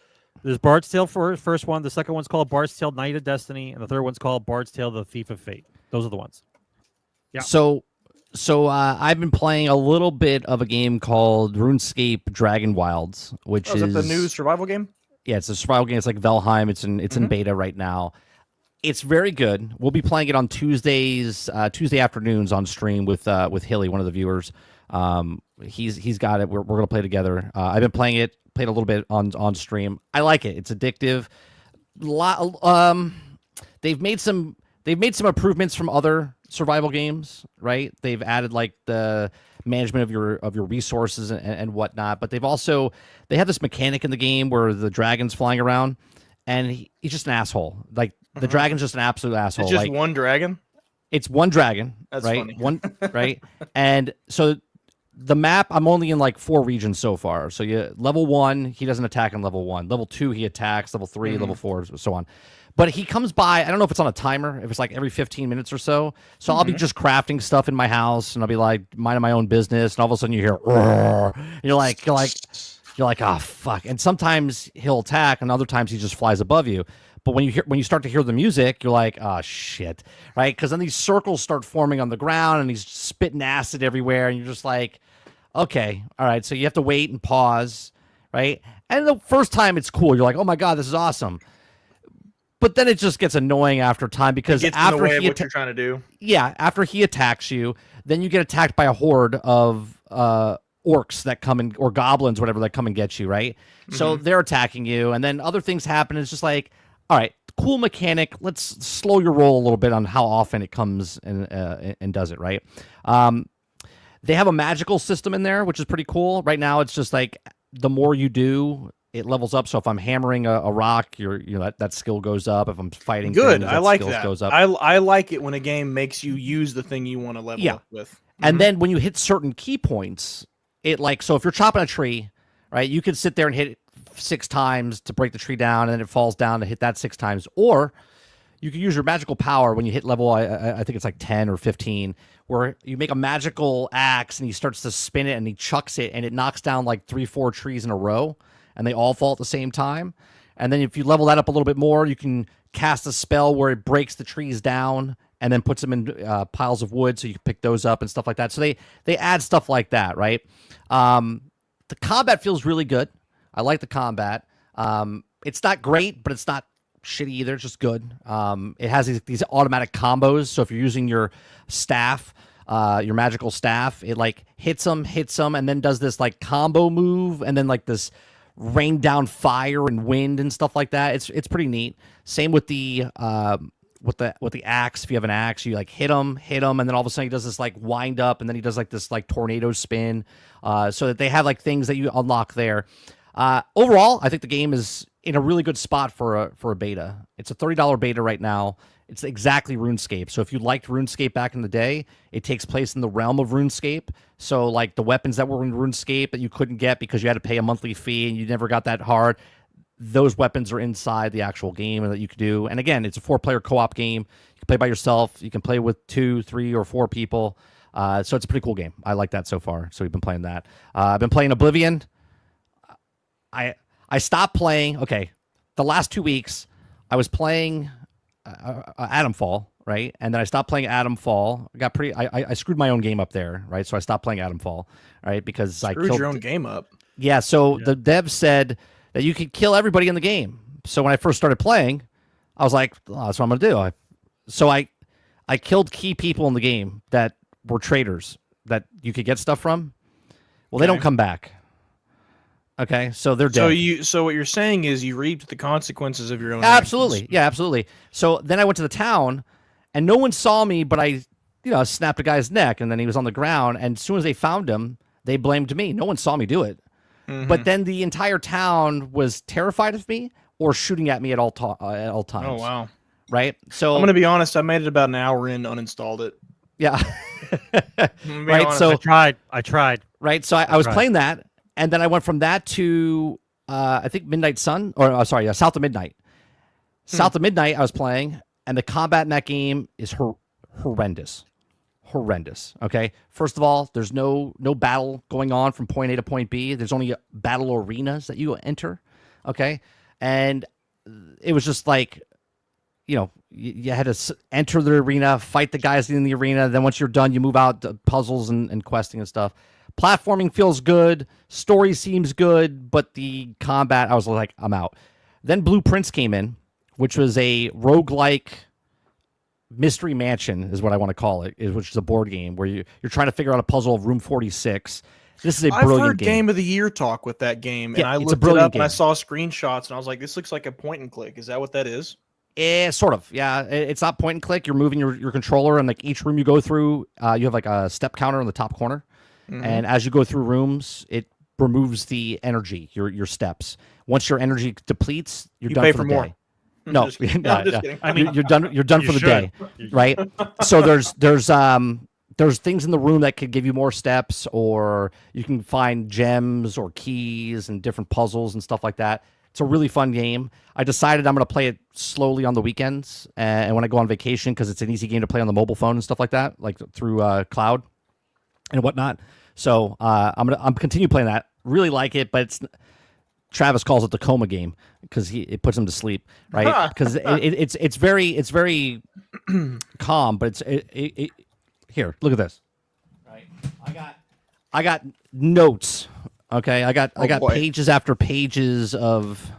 There's Bard's Tale for first one. The second one's called Bard's Tale Knight of Destiny, and the third one's called Bard's Tale The Thief of Fate. Those are the ones. Yeah. So I've been playing a little bit of a game called RuneScape Dragon Wilds, which is that the new survival game? Yeah, it's a survival game. It's like Valheim. It's in beta right now. It's very good. We'll be playing it on Tuesday afternoons on stream with Hilly, one of the viewers. He's got it. We're gonna play together. I've been played a little bit on stream. I like it. It's addictive. They've made some improvements from other survival games, right? They've added like the management of your resources and whatnot, but they have this mechanic in the game where the dragon's flying around, and he's just an asshole. Like the dragon's just an absolute asshole. It's just one dragon. It's one dragon. That's right. Funny. One right, and so the map, I'm only in like 4 regions so far. So level 1, he doesn't attack in level 1. Level 2, he attacks. Level 3, level 4, so on. But he comes by, I don't know if it's on a timer, if it's like every 15 minutes or so. So I'll be just crafting stuff in my house, and I'll be like minding my own business, and all of a sudden you hear, and you're like, oh fuck. And sometimes he'll attack, and other times he just flies above you. But when you start to hear the music, you're like, oh shit, right? Because then these circles start forming on the ground, and he's spitting acid everywhere, and you're just like, okay, all right. So you have to wait and pause, right? And the first time it's cool. You're like, oh my God, this is awesome. But then it just gets annoying after time because it gets after in the way of what you're trying to do. Yeah, after he attacks you, then you get attacked by a horde of orcs that come in, or goblins, whatever, that come and get you, right? So they're attacking you, and then other things happen. It's just like, all right, cool mechanic. Let's slow your roll a little bit on how often it comes and does it, right? They have a magical system in there, which is pretty cool. Right now, it's just like the more you do, it levels up. So if I'm hammering a rock, that skill goes up. If I'm fighting, good, things, I like skill that. Goes up. I like it when a game makes you use the thing you want to level up with. And then when you hit certain key points, so if you're chopping a tree, right, you can sit there and hit it 6 times to break the tree down, and then it falls down to hit that 6 times, or you can use your magical power when you hit level, I think it's like 10 or 15, where you make a magical axe and he starts to spin it and he chucks it and it knocks down like 3-4 trees in a row and they all fall at the same time. And then if you level that up a little bit more, you can cast a spell where it breaks the trees down and then puts them in piles of wood, so you can pick those up and stuff like that. So they add stuff like that, right? The combat feels really good. I like the combat. It's not great, but it's not shitty either. It's just good. It has these automatic combos. So if you're using your staff, your magical staff, it like hits them, and then does this like combo move, and then like this rain down fire and wind and stuff like that. It's pretty neat. Same with the axe. If you have an axe, you like hit him, and then all of a sudden he does this like wind up, and then he does like this like tornado spin. So that they have like things that you unlock there. Overall, I think the game is in a really good spot for a beta. It's a $30 beta right now. It's exactly RuneScape. So if you liked RuneScape back in the day, it takes place in the realm of RuneScape. So like the weapons that were in RuneScape that you couldn't get because you had to pay a monthly fee and you never got that hard, those weapons are inside the actual game that you could do. And again, it's a 4-player co-op game. You can play by yourself. You can play with 2, 3, or 4 people. So it's a pretty cool game. I like that so far. So we've been playing that. I've been playing Oblivion. I stopped playing. Okay, the last 2 weeks I was playing Atomfall, right? And then I stopped playing Atomfall. I screwed my own game up there, right? So I stopped playing Atomfall, right? Because I killed your own game up. Yeah. So the dev said that you could kill everybody in the game. So when I first started playing, I was like, oh, that's what I'm gonna do. So I killed key people in the game that were traders that you could get stuff from. Well, they don't come back. Okay, so they're dead. So what you're saying is you reaped the consequences of your own Absolutely. actions. Yeah, absolutely. So then I went to the town, and no one saw me, but I snapped a guy's neck, and then he was on the ground, and as soon as they found him, they blamed me. No one saw me do it. But then the entire town was terrified of me or shooting at me at all times. Oh, wow. Right? So I'm going to be honest, I made it about an hour in, uninstalled it. Yeah. Right, honest. So I tried. Right, so I was playing that, and then I went from that to I think Midnight Sun, or South of Midnight. South of Midnight I was playing, and the combat in that game is horrendous. Okay, first of all, there's no battle going on from point A to point B. There's only battle arenas that you enter. Okay, and it was just like, you had to enter the arena, fight the guys in the arena. Then once you're done, you move out to puzzles and questing and stuff. Platforming feels good. Story seems good, but the combat, I was like, I'm out. Then Blueprints came in, which was a roguelike mystery mansion, is what I want to call it, which is a board game where you're trying to figure out a puzzle of Room 46. This is a brilliant I've heard game. Game of the Year talk with that game, and Yeah, I it's a looked it brilliant up game. and I saw screenshots, and I was like, this looks like a point and click. Is that what that is? Sort of, yeah. It's not point and click. You're moving your controller, and like each room you go through, you have like a step counter in the top corner, and as you go through rooms, it removes the energy, your steps. Once your energy depletes, you're done pay for for the more. day. No, I'm just kidding. I mean, you're done. You're done for the day, right? So there's things in the room that could give you more steps, or you can find gems or keys and different puzzles and stuff like that. It's a really fun game. I decided I'm going to play it slowly on the weekends and when I go on vacation, because it's an easy game to play on the mobile phone and stuff like that, like through cloud and whatnot. So I'm continue playing that. Really like it, but Travis calls it the coma game because it puts him to sleep, right? Because it's very calm, but here, look at this. Right, I got notes Okay, I got boy. pages after pages of.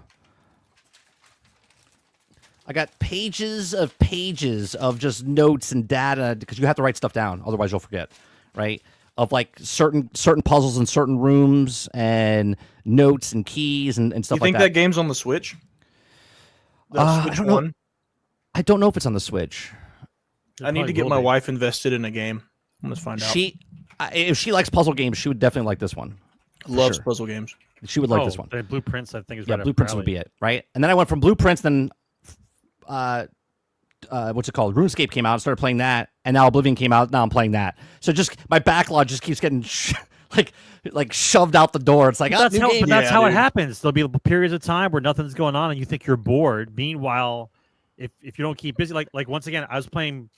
I got pages of just notes and data because you have to write stuff down, otherwise you'll forget, right? Of like certain puzzles in certain rooms and notes and keys and stuff You think like that. that game's on the Switch? The I Switch don't 1? know. I don't know if it's on the Switch. I need to get my wife invested in a game. Let's find out. If she likes puzzle games, she would definitely like this one. Loves sure. puzzle games. She would like this one. The Blueprints, I think, is Yeah, right Blueprints would be it, right? And then I went from Blueprints, then what's it called? RuneScape came out, started playing that, and now Oblivion came out. Now I'm playing that. So just my backlog just keeps getting like shoved out the door. It's like that's new how, game. but that's how it dude. happens. There'll be periods of time where nothing's going on, and you think you're bored. Meanwhile, if you don't keep busy, like once again, I was playing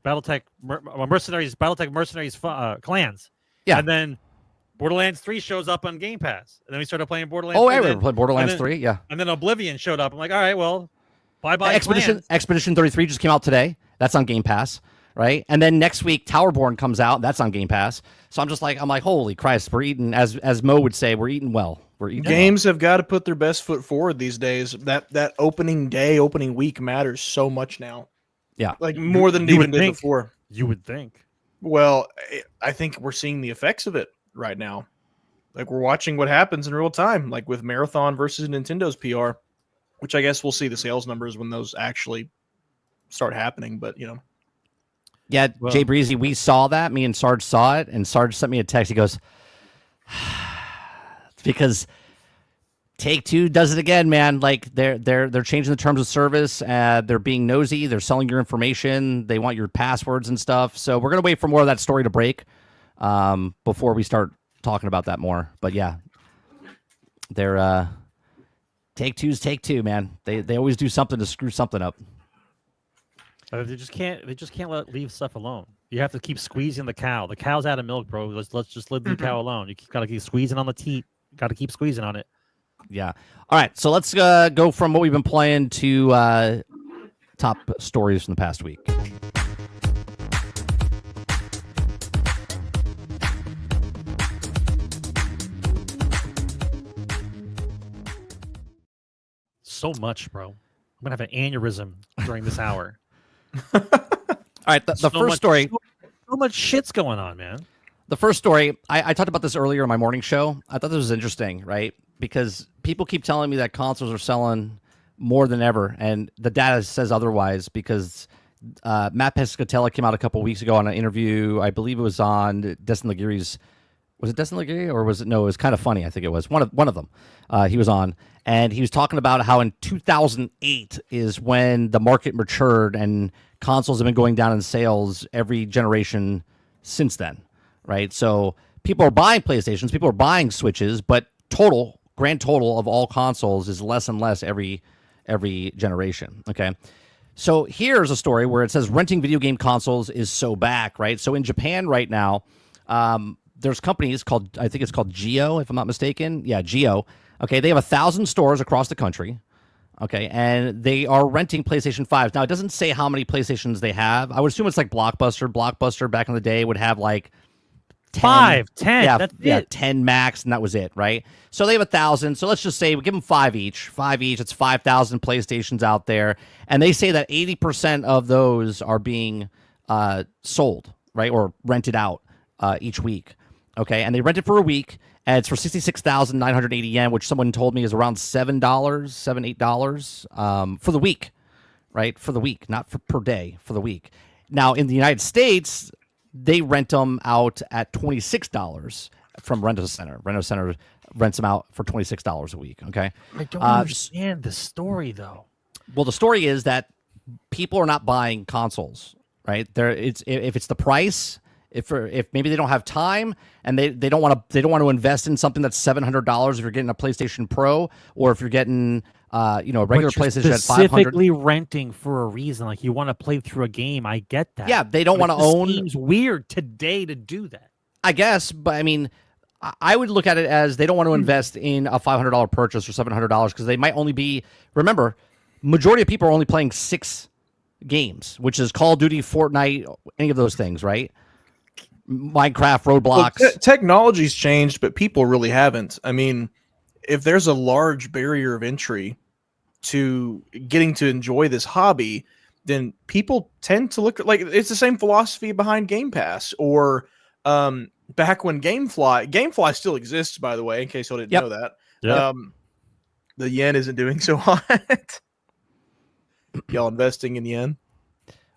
BattleTech Mercenaries Clans. Yeah. And then Borderlands 3 shows up on Game Pass. And then we started playing Borderlands 3. Oh, I played Borderlands 3, yeah. And then Oblivion showed up. I'm like, all right, well, bye-bye Expedition 33 just came out today. That's on Game Pass, right? And then next week, Towerborn comes out. That's on Game Pass. So I'm like, holy Christ, we're eating, as Mo would say, we're eating well. Games have got to put their best foot forward these days. That opening week matters so much now. Yeah. Like more than it even did before. You would think. Well, I think we're seeing the effects of it right now. Like we're watching what happens in real time, like with Marathon versus Nintendo's PR, which I guess we'll see the sales numbers when those actually start happening. But, Yeah, well, Jay Breezy, we saw that. Me and Sarge saw it, and Sarge sent me a text. He goes, it's because Take-Two does it again, man. Like they're changing the terms of service. They're being nosy. They're selling your information. They want your passwords and stuff. So we're gonna wait for more of that story to break before we start talking about that more. But yeah, they're Take-Two's Take-Two, man. They always do something to screw something up. They just can't leave stuff alone. You have to keep squeezing the cow. The cow's out of milk, bro. Let's just leave the cow alone. You got to keep squeezing on the teat. Got to keep squeezing on it. Yeah. All right. So let's go from what we've been playing to top stories from the past week. So much, bro. I'm gonna have an aneurysm during this hour. All right. The first story. So much shit's going on, man. The first story, I talked about this earlier in my morning show. I thought this was interesting, right? Because people keep telling me that consoles are selling more than ever, and the data says otherwise. Because Matt Pescatella came out a couple weeks ago on an interview. I believe it was on Destin Laguerre's. Was it Destin Laguerre or was it? No, it was Kind of Funny. I think it was one of them. He was on, and he was talking about how in 2008 is when the market matured, and consoles have been going down in sales every generation since then. Right, so people are buying PlayStations, people are buying Switches, but grand total of all consoles is less and less every generation. Okay, so here's a story where it says renting video game consoles is so back. Right, so in Japan right now, there's companies called, I think it's called Geo, if I'm not mistaken. Yeah, Geo. Okay, they have 1,000 stores across the country. Okay, and they are renting PlayStation 5s. Now it doesn't say how many PlayStations they have. I would assume it's like Blockbuster. Blockbuster back in the day would have like 10, that's it. 10 max, and that was it, right? So they have 1,000. So let's just say we give them 5 each. It's 5,000 PlayStations out there, and they say that 80% of those are being sold, right, or rented out each week. Okay, and they rent it for a week, and it's for 66,980 yen, which someone told me is around $8 for the week, right? For the week, not per day, for the week. Now in the United States, they rent them out at $26 from Rent-A-Center. Rent-A-Center rents them out for $26 a week. Okay, I don't understand the story though. Well, the story is that people are not buying consoles, right? If it's the price, if maybe they don't have time and they don't want to invest in something that's $700 if you're getting a PlayStation Pro, or if you're getting a regular PlayStation at $500. Specifically renting for a reason, like you want to play through a game. I get that. Yeah, they don't want to own. Seems weird today to do that. I guess, but I mean, I would look at it as they don't want to invest in a $500 purchase or $700 because they might only be. Remember, majority of people are only playing 6 games, which is Call of Duty, Fortnite, any of those things, right? Minecraft, Roblox. Well, technology's changed, but people really haven't. I mean, if there's a large barrier of entry to getting to enjoy this hobby, then people tend to look like it's the same philosophy behind Game Pass or back when GameFly still exists, by the way, in case you didn't know that. Yep. The yen isn't doing so hot. Y'all investing in yen?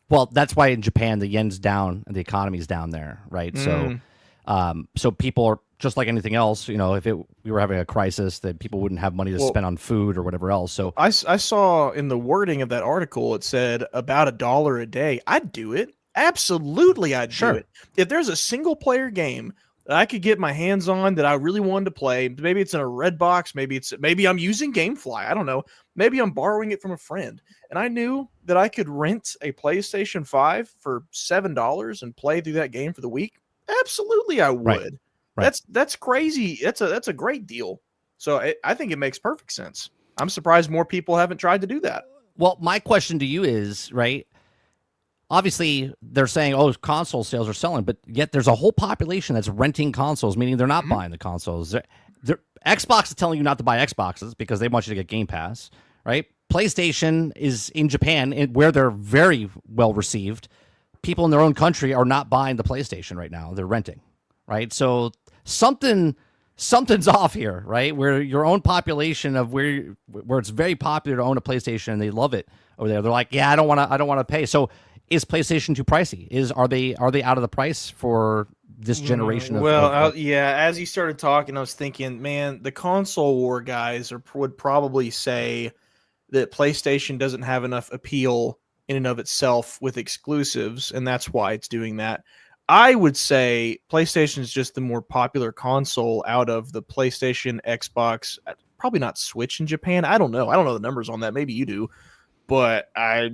Well, that's why in Japan the yen's down and the economy's down there, right? So people are just like anything else. You know, if we were having a crisis, that people wouldn't have money to spend on food or whatever else. So I saw in the wording of that article, it said about $1 a day. I'd do it. Absolutely, I'd do it. If there's a single player game that I could get my hands on that I really wanted to play, maybe it's in a red box, maybe I'm using GameFly. I don't know. Maybe I'm borrowing it from a friend. And I knew that I could rent a PlayStation 5 for $7 and play through that game for the week. Absolutely, I would. Right. That's crazy. That's a great deal. So I think it makes perfect sense. I'm surprised more people haven't tried to do that. Well, my question to you is, right, obviously they're saying, oh, console sales are selling, but yet there's a whole population that's renting consoles, meaning they're not buying the consoles. Xbox is telling you not to buy Xboxes because they want you to get Game Pass, right? PlayStation is in Japan, where they're very well received. People in their own country are not buying the PlayStation right now. They're renting, right? So something's off here, right? Where your own population of where it's very popular to own a PlayStation and they love it over there. They're like, yeah, I don't want to pay. So is PlayStation too pricey? Are they out of the price for this generation? Yeah. As you started talking, I was thinking, man, the console war guys would probably say that PlayStation doesn't have enough appeal in and of itself with exclusives, and that's why it's doing that. I would say PlayStation is just the more popular console out of the PlayStation, Xbox, probably not Switch in Japan. I don't know. I don't know the numbers on that. Maybe you do, but I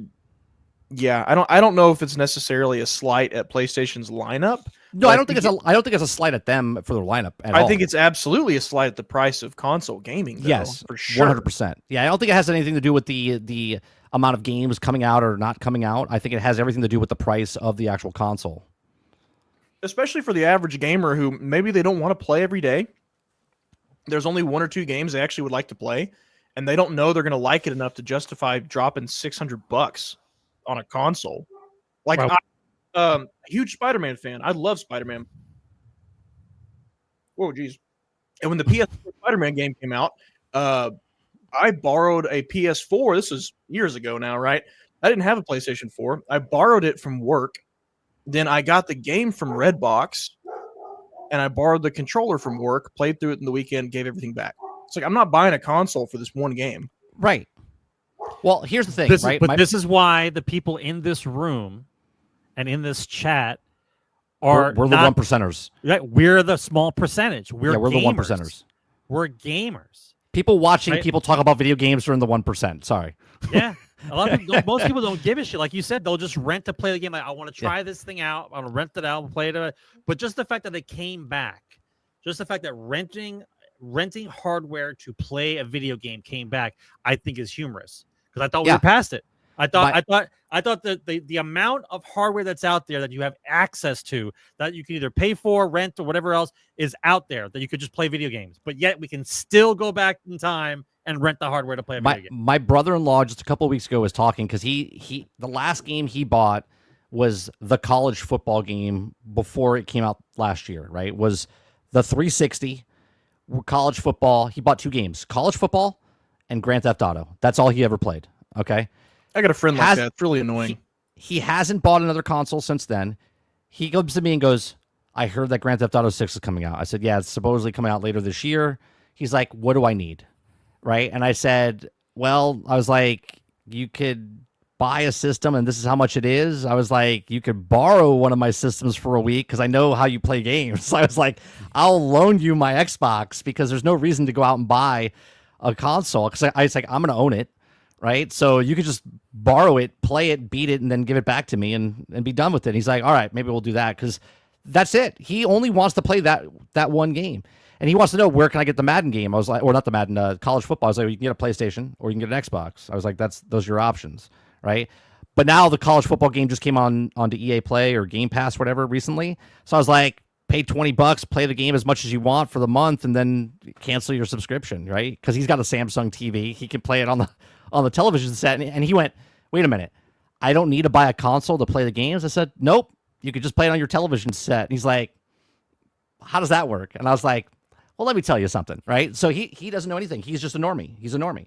don't know if it's necessarily a slight at PlayStation's lineup. No, I don't think it's a slight at them for their lineup at all. I think it's absolutely a slight at the price of console gaming, though, yes, for sure. 100%. Yeah, I don't think it has anything to do with the amount of games coming out or not coming out. I think it has everything to do with the price of the actual console. Especially for the average gamer who maybe they don't want to play every day. There's only one or two games they actually would like to play, and they don't know they're going to like it enough to justify dropping $600 on a console. Like, wow. I'm a huge Spider-Man fan. I love Spider-Man. Whoa, geez. And when the PS4 Spider-Man game came out, I borrowed a PS4. This was years ago now, right? I didn't have a PlayStation 4. I borrowed it from work. Then I got the game from Redbox, and I borrowed the controller from work, played through it in the weekend, gave everything back. It's like, I'm not buying a console for this one game. Right. Well, here's the thing, right? This is why the people in this room and in this chat are we're the 1%ers. Right? We're the small percentage. We're the 1%ers. We're gamers. People watching people talk about video games are in the 1%. Sorry. Yeah. A lot of people most people don't give a shit. Like you said, they'll just rent to play the game. Like, I want to try this thing out. I want to rent it out and play it. But just the fact that they came back, just the fact that renting hardware to play a video game came back, I think is humorous. Because I thought we were past it. I thought that the amount of hardware that's out there that you have access to, that you can either pay for, rent, or whatever else is out there, that you could just play video games. But yet we can still go back in time and rent the hardware to play a video game. My brother-in-law just a couple of weeks ago was talking because the last game he bought was the college football game before it came out last year, right? Was the 360 college football. He bought two games, college football and Grand Theft Auto. That's all he ever played. Okay. I got a friend like that. It's really annoying. He hasn't bought another console since then. He comes to me and goes, I heard that Grand Theft Auto 6 is coming out. I said, yeah, it's supposedly coming out later this year. He's like, what do I need? Right. And I said, well, I was like, you could buy a system and this is how much it is. I was like, you could borrow one of my systems for a week because I know how you play games. So I was like, I'll loan you my Xbox because there's no reason to go out and buy a console because I was like, I'm going to own it. Right. So you could just borrow it, play it, beat it, and then give it back to me and be done with it. And he's like, all right, maybe we'll do that because that's it. He only wants to play that one game. And he wants to know, where can I get the Madden game? I was like, or not the Madden, college football. I was like, well, you can get a PlayStation or you can get an Xbox. I was like, those are your options. Right. But now the college football game just came onto EA Play or Game Pass, whatever, recently. So I was like, pay $20, play the game as much as you want for the month, and then cancel your subscription, right? Because he's got a Samsung TV, he can play it on the television set. And he went, wait a minute, I don't need to buy a console to play the games. I said, nope, you could just play it on your television set. And he's like, how does that work? And I was like, well, let me tell you something, right? So he doesn't know anything. He's just a normie. He's a normie.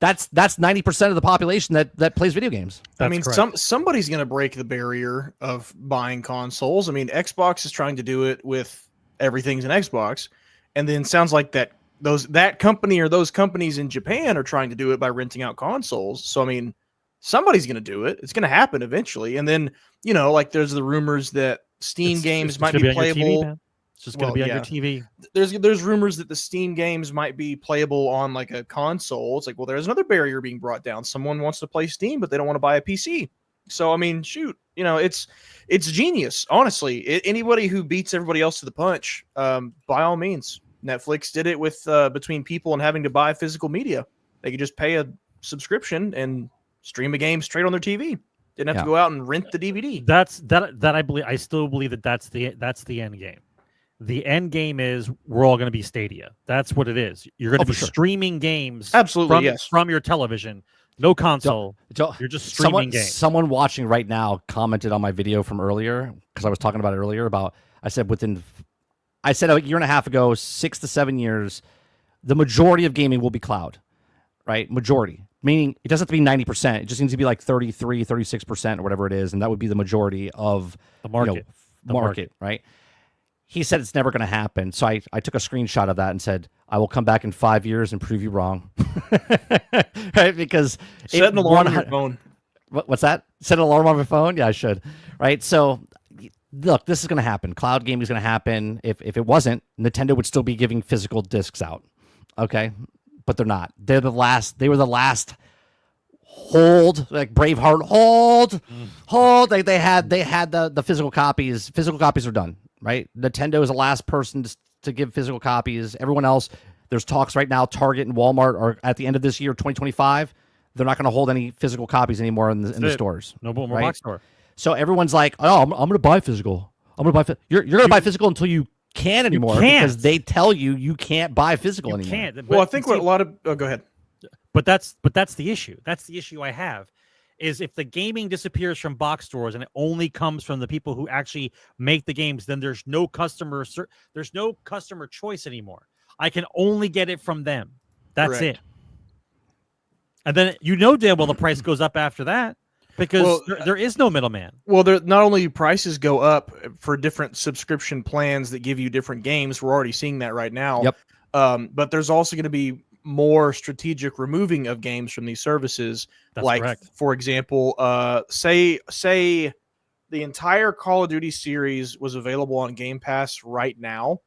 That's 90% of the population that plays video games. I mean, somebody's going to break the barrier of buying consoles. I mean, Xbox is trying to do it with everything's an Xbox, and then sounds like that company or those companies in Japan are trying to do it by renting out consoles. So I mean, somebody's going to do it. It's going to happen eventually. And then like there's the rumors that Steam games might be playable. It's just going to be on your TV. There's rumors that the Steam games might be playable on like a console. It's like, well, there's another barrier being brought down. Someone wants to play Steam, but they don't want to buy a PC. So I mean, shoot, it's genius. Honestly, anybody who beats everybody else to the punch, by all means. Netflix did it with between people and having to buy physical media. They could just pay a subscription and stream a game straight on their TV. Didn't have to go out and rent the DVD. That I believe. I still believe that's the end game. The end game is we're all going to be Stadia. That's what it is. You're going to be streaming games from your television. No console. You're just streaming games. Someone watching right now commented on my video from earlier, because I was talking about it earlier, about I said a year and a half ago, 6 to 7 years, the majority of gaming will be cloud, right? Majority. Meaning it doesn't have to be 90%. It just needs to be like 33, 36% or whatever it is. And that would be the majority of the market. Market, right? He said it's never going to happen. So I took a screenshot of that and said, I will come back in 5 years and prove you wrong. Right? Because set an alarm on your phone. What's that? Set an alarm on my phone? Yeah, I should. Right? So look, this is going to happen. Cloud gaming is going to happen. If it wasn't, Nintendo would still be giving physical discs out. Okay? But they're not. They were the last hold, like Braveheart, hold. They had the physical copies. Physical copies are done. Right? Nintendo is the last person to give physical copies. Everyone else, there's talks right now, Target and Walmart are at the end of this year, 2025, they're not going to hold any physical copies anymore in the stores. No more box store. So everyone's like, oh, I'm going to buy physical. You're going to buy physical until you can't anymore because they tell you can't buy physical anymore. Can't. Well, I think what a lot of... Oh, go ahead. But that's the issue. That's the issue I have. Is if the gaming disappears from box stores and it only comes from the people who actually make the games, then there's no customer choice anymore. I can only get it from them. That's it. And then damn well the price goes up after that because there is no middleman. Well, not only prices go up for different subscription plans that give you different games. We're already seeing that right now. Yep. But there's also going to be more strategic removing of games from these services. That's like correct. For example, say the entire Call of Duty series was available on Game Pass right now.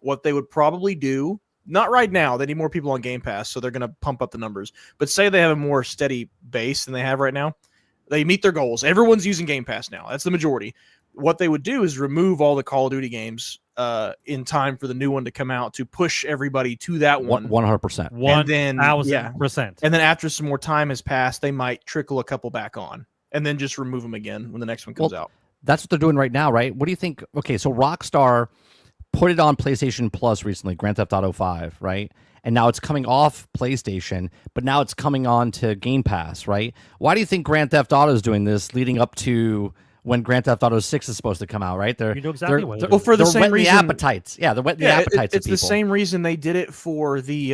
What they would probably do, not right now, they need more people on Game Pass, so they're going to pump up the numbers. But say they have a more steady base than they have right now. They meet their goals. Everyone's using Game Pass now. That's the majority. What they would do is remove all the Call of Duty games in time for the new one to come out to push everybody to that one. 100%. 1,000%. And then after some more time has passed, they might trickle a couple back on and then just remove them again when the next one comes out. That's what they're doing right now, right? What do you think? Okay, so Rockstar put it on PlayStation Plus recently, Grand Theft Auto 5, right? And now it's coming off PlayStation, but now it's coming on to Game Pass, right? Why do you think Grand Theft Auto is doing this leading up to when Grand Theft Auto 6 is supposed to come out, right? You know exactly what it is. Well, for the same reason, the appetites. Yeah, they're whetting the appetites it's of the people. same reason they did it for the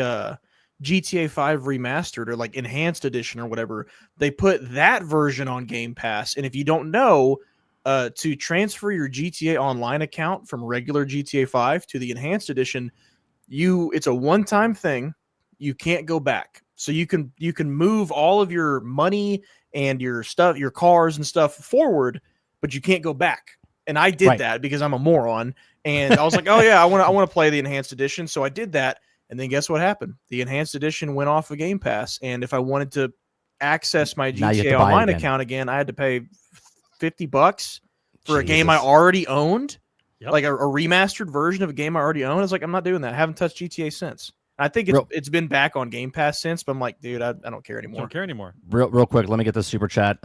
GTA 5 remastered or like enhanced edition or whatever. They put that version on Game Pass, and if you don't know, to transfer your GTA Online account from regular GTA 5 to the enhanced edition, it's a one-time thing. You can't go back. So you can move all of your money and your stuff, your cars and stuff forward, but you can't go back. And I did that because I'm a moron. And I was like, oh yeah, I want to play the enhanced edition. So I did that. And then guess what happened? The enhanced edition went off of Game Pass. And if I wanted to access my GTA Online account again, I had to pay $50 for a game I already owned. Yep. Like a remastered version of a game I already own. I was like, I'm not doing that. I haven't touched GTA since. I think it's been back on Game Pass since, but I'm like, dude, I don't care anymore. Don't care anymore. Real quick, let me get this super chat.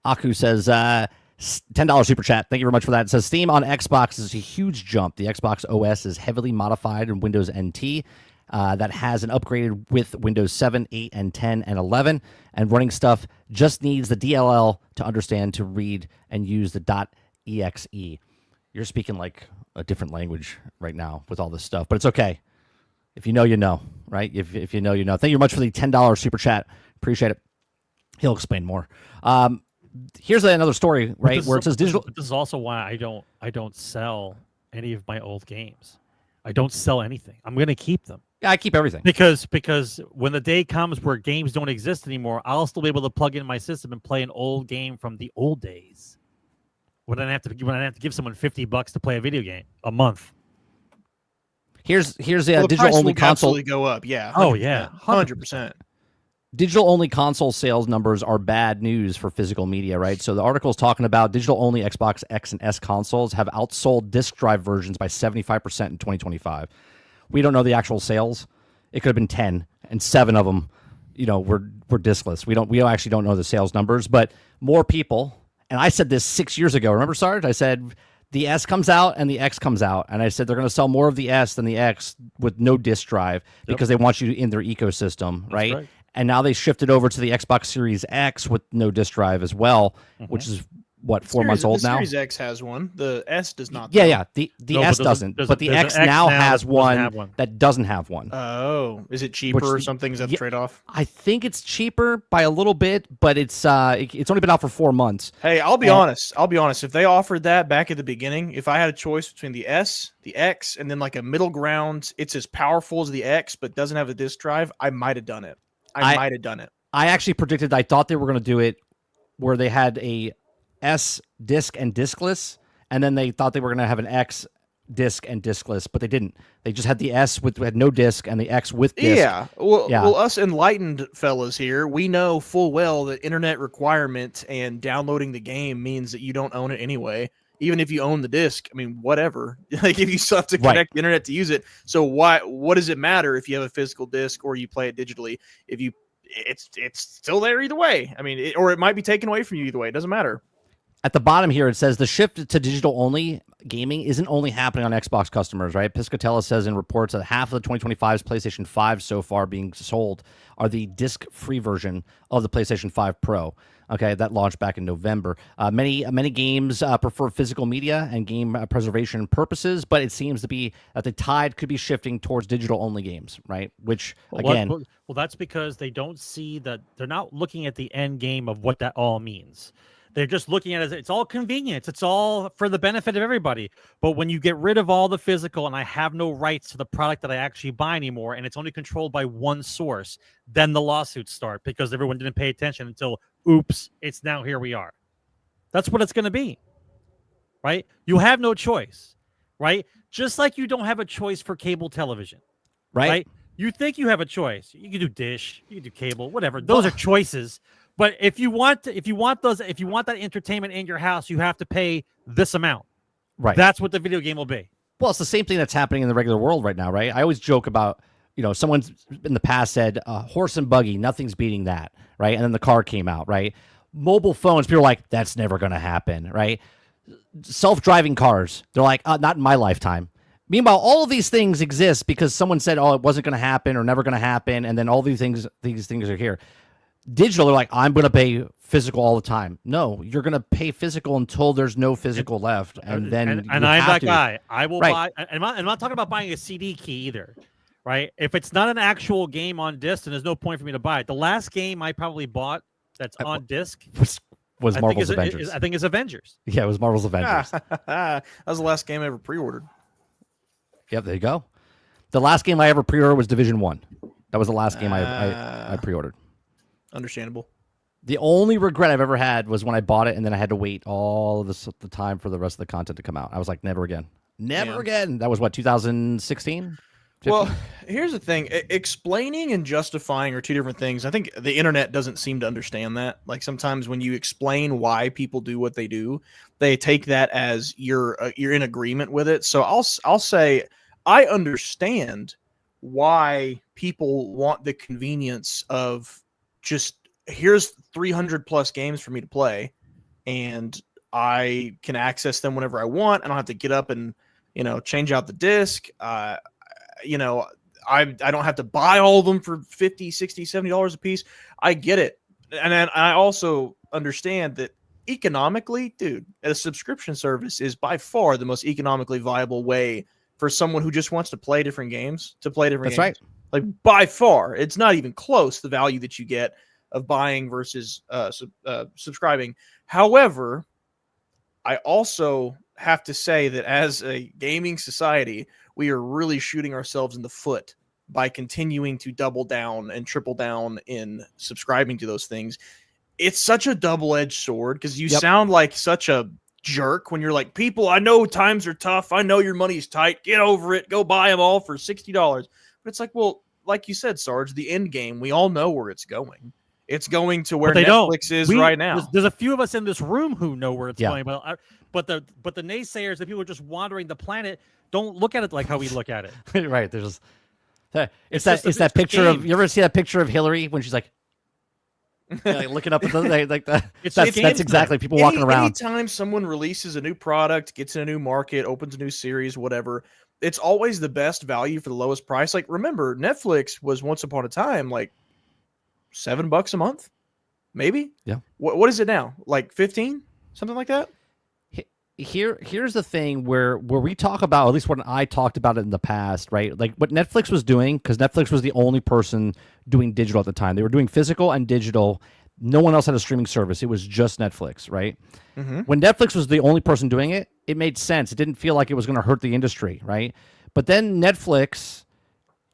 Aku says $10 super chat. Thank you very much for that. It says Steam on Xbox is a huge jump. The Xbox OS is heavily modified in Windows NT. That has an upgraded with Windows 7, 8, and 10, and 11, and running stuff just needs the DLL to understand, to read, and use the .exe. You're speaking like a different language right now with all this stuff, but it's okay. If you know, you know, right? If you know, you know. Thank you very much for the $10 super chat. Appreciate it. He'll explain more. Here's another story, right, where it says digital. This is also why I don't sell any of my old games. I don't sell anything. I'm going to keep them. Yeah, I keep everything. Because when the day comes where games don't exist anymore, I'll still be able to plug in my system and play an old game from the old days. When I have to give someone $50 to play a video game a month. Here's a digital only console. Go up, yeah. Oh yeah, 100%. Digital only console sales numbers are bad news for physical media, right? So the article is talking about digital only Xbox X and S consoles have outsold disk drive versions by 75% in 2025. We don't know the actual sales. It could have been 10, and 7 of them, were diskless. We actually don't know the sales numbers, but more people. And I said this 6 years ago. Remember, Sarge? I said the S comes out and the X comes out, and I said they're going to sell more of the S than the X with no disk drive because they want you in their ecosystem, right? And now they shifted over to the Xbox Series X with no disk drive as well, which is what, 4 months old now? The Series X has one. The S does not. Yeah. The S doesn't, but the X now has one that doesn't have one. Oh, is it cheaper or something? Is that the trade-off? I think it's cheaper by a little bit, but it's only been out for 4 months. Hey, I'll be honest. If they offered that back at the beginning, if I had a choice between the S, the X, and then like a middle ground, it's as powerful as the X but doesn't have a disk drive, I might have done it. I might have done it. I actually predicted. I thought they were going to do it where they had a S disc and diskless, and then they thought they were going to have an X disc and diskless, but they didn't. They just had the S had no disc and the X with disc. Yeah. Well, us enlightened fellas here, we know full well that internet requirement and downloading the game means that you don't own it anyway. Even if you own the disc, I mean, whatever. Like if you still have to connect the internet to use it. So what does it matter if you have a physical disc or you play it digitally? It's still there either way. I mean, or it might be taken away from you either way. It doesn't matter. At the bottom here, it says the shift to digital-only gaming isn't only happening on Xbox customers, right? Piscatella says in reports that half of the 2025's PlayStation 5 so far being sold are the disc-free version of the PlayStation 5 Pro. Okay, that launched back in November. Many games prefer physical media and game preservation purposes, but it seems to be that the tide could be shifting towards digital-only games, right? Which, again... Well, that's because they don't see that... They're not looking at the end game of what that all means. They're just looking at it as it's all convenience. It's all for the benefit of everybody. But when you get rid of all the physical and I have no rights to the product that I actually buy anymore, and it's only controlled by one source, then the lawsuits start because everyone didn't pay attention until, oops, it's now here we are. That's what it's going to be, right? You have no choice, right? Just like you don't have a choice for cable television, right? You think you have a choice. You can do dish, you can do cable, whatever. Those are choices. But if you want that entertainment in your house, you have to pay this amount. Right. That's what the video game will be. Well, it's the same thing that's happening in the regular world right now, right? I always joke about, someone's in the past said, horse and buggy, nothing's beating that, right? And then the car came out, right? Mobile phones, people are like, that's never going to happen, right? Self-driving cars, they're like, not in my lifetime. Meanwhile, all of these things exist because someone said, it wasn't going to happen or never going to happen, and then all these things are here. Digital, they're like, I'm going to pay physical all the time. No, you're going to pay physical until there's no physical left, and then I'm that guy. I will buy. I'm not talking about buying a CD key either, right? If it's not an actual game on disc, then there's no point for me to buy it. The last game I probably bought that's on disc was Marvel's Avengers. I think it's Avengers. Yeah, it was Marvel's Avengers. That was the last game I ever pre-ordered. Yep, there you go. The last game I ever pre-ordered was Division 1. That was the last game I pre-ordered. Understandable. The only regret I've ever had was when I bought it and then I had to wait all of the time for the rest of the content to come out. I was like, never again. Never again. That was what, 2016? Well, here's the thing. Explaining and justifying are two different things. I think the internet doesn't seem to understand that. Like sometimes when you explain why people do what they do, they take that as you're in agreement with it. So I'll say I understand why people want the convenience of just, here's 300 plus games for me to play, and I can access them whenever I want. I don't have to get up and, change out the disc. I don't have to buy all of them for $50, $60, $70 a piece. I get it. And then I also understand that economically, dude, a subscription service is by far the most economically viable way for someone who just wants to play different games to play different games. That's right. Like, by far, it's not even close, the value that you get of buying versus subscribing. However, I also have to say that as a gaming society, we are really shooting ourselves in the foot by continuing to double down and triple down in subscribing to those things. It's such a double-edged sword, because you sound like such a jerk when you're like, people, I know times are tough. I know your money's tight. Get over it. Go buy them all for $60. But it's like, well, like you said, Sarge, the end game, we all know where it's going. It's going to where Netflix is right now. There's a few of us in this room who know where it's going, but the naysayers, the people just wandering the planet, don't look at it like how we look at it. Right. There's it's that picture of, you ever see that picture of Hillary when she's like, looking up at the that's exactly people walking around. Anytime someone releases a new product, gets in a new market, opens a new series, whatever, it's always the best value for the lowest price. Like, remember, Netflix was once upon a time like $7 a month, maybe. Yeah. What is it now? Like 15, something like that. Here's the thing where we talk about, at least when I talked about it in the past, right? Like what Netflix was doing, because Netflix was the only person doing digital at the time. They were doing physical and digital. No one else had a streaming service. It was just Netflix, right? Mm-hmm. When Netflix was the only person doing it, it made sense. It didn't feel like it was going to hurt the industry, right? But then Netflix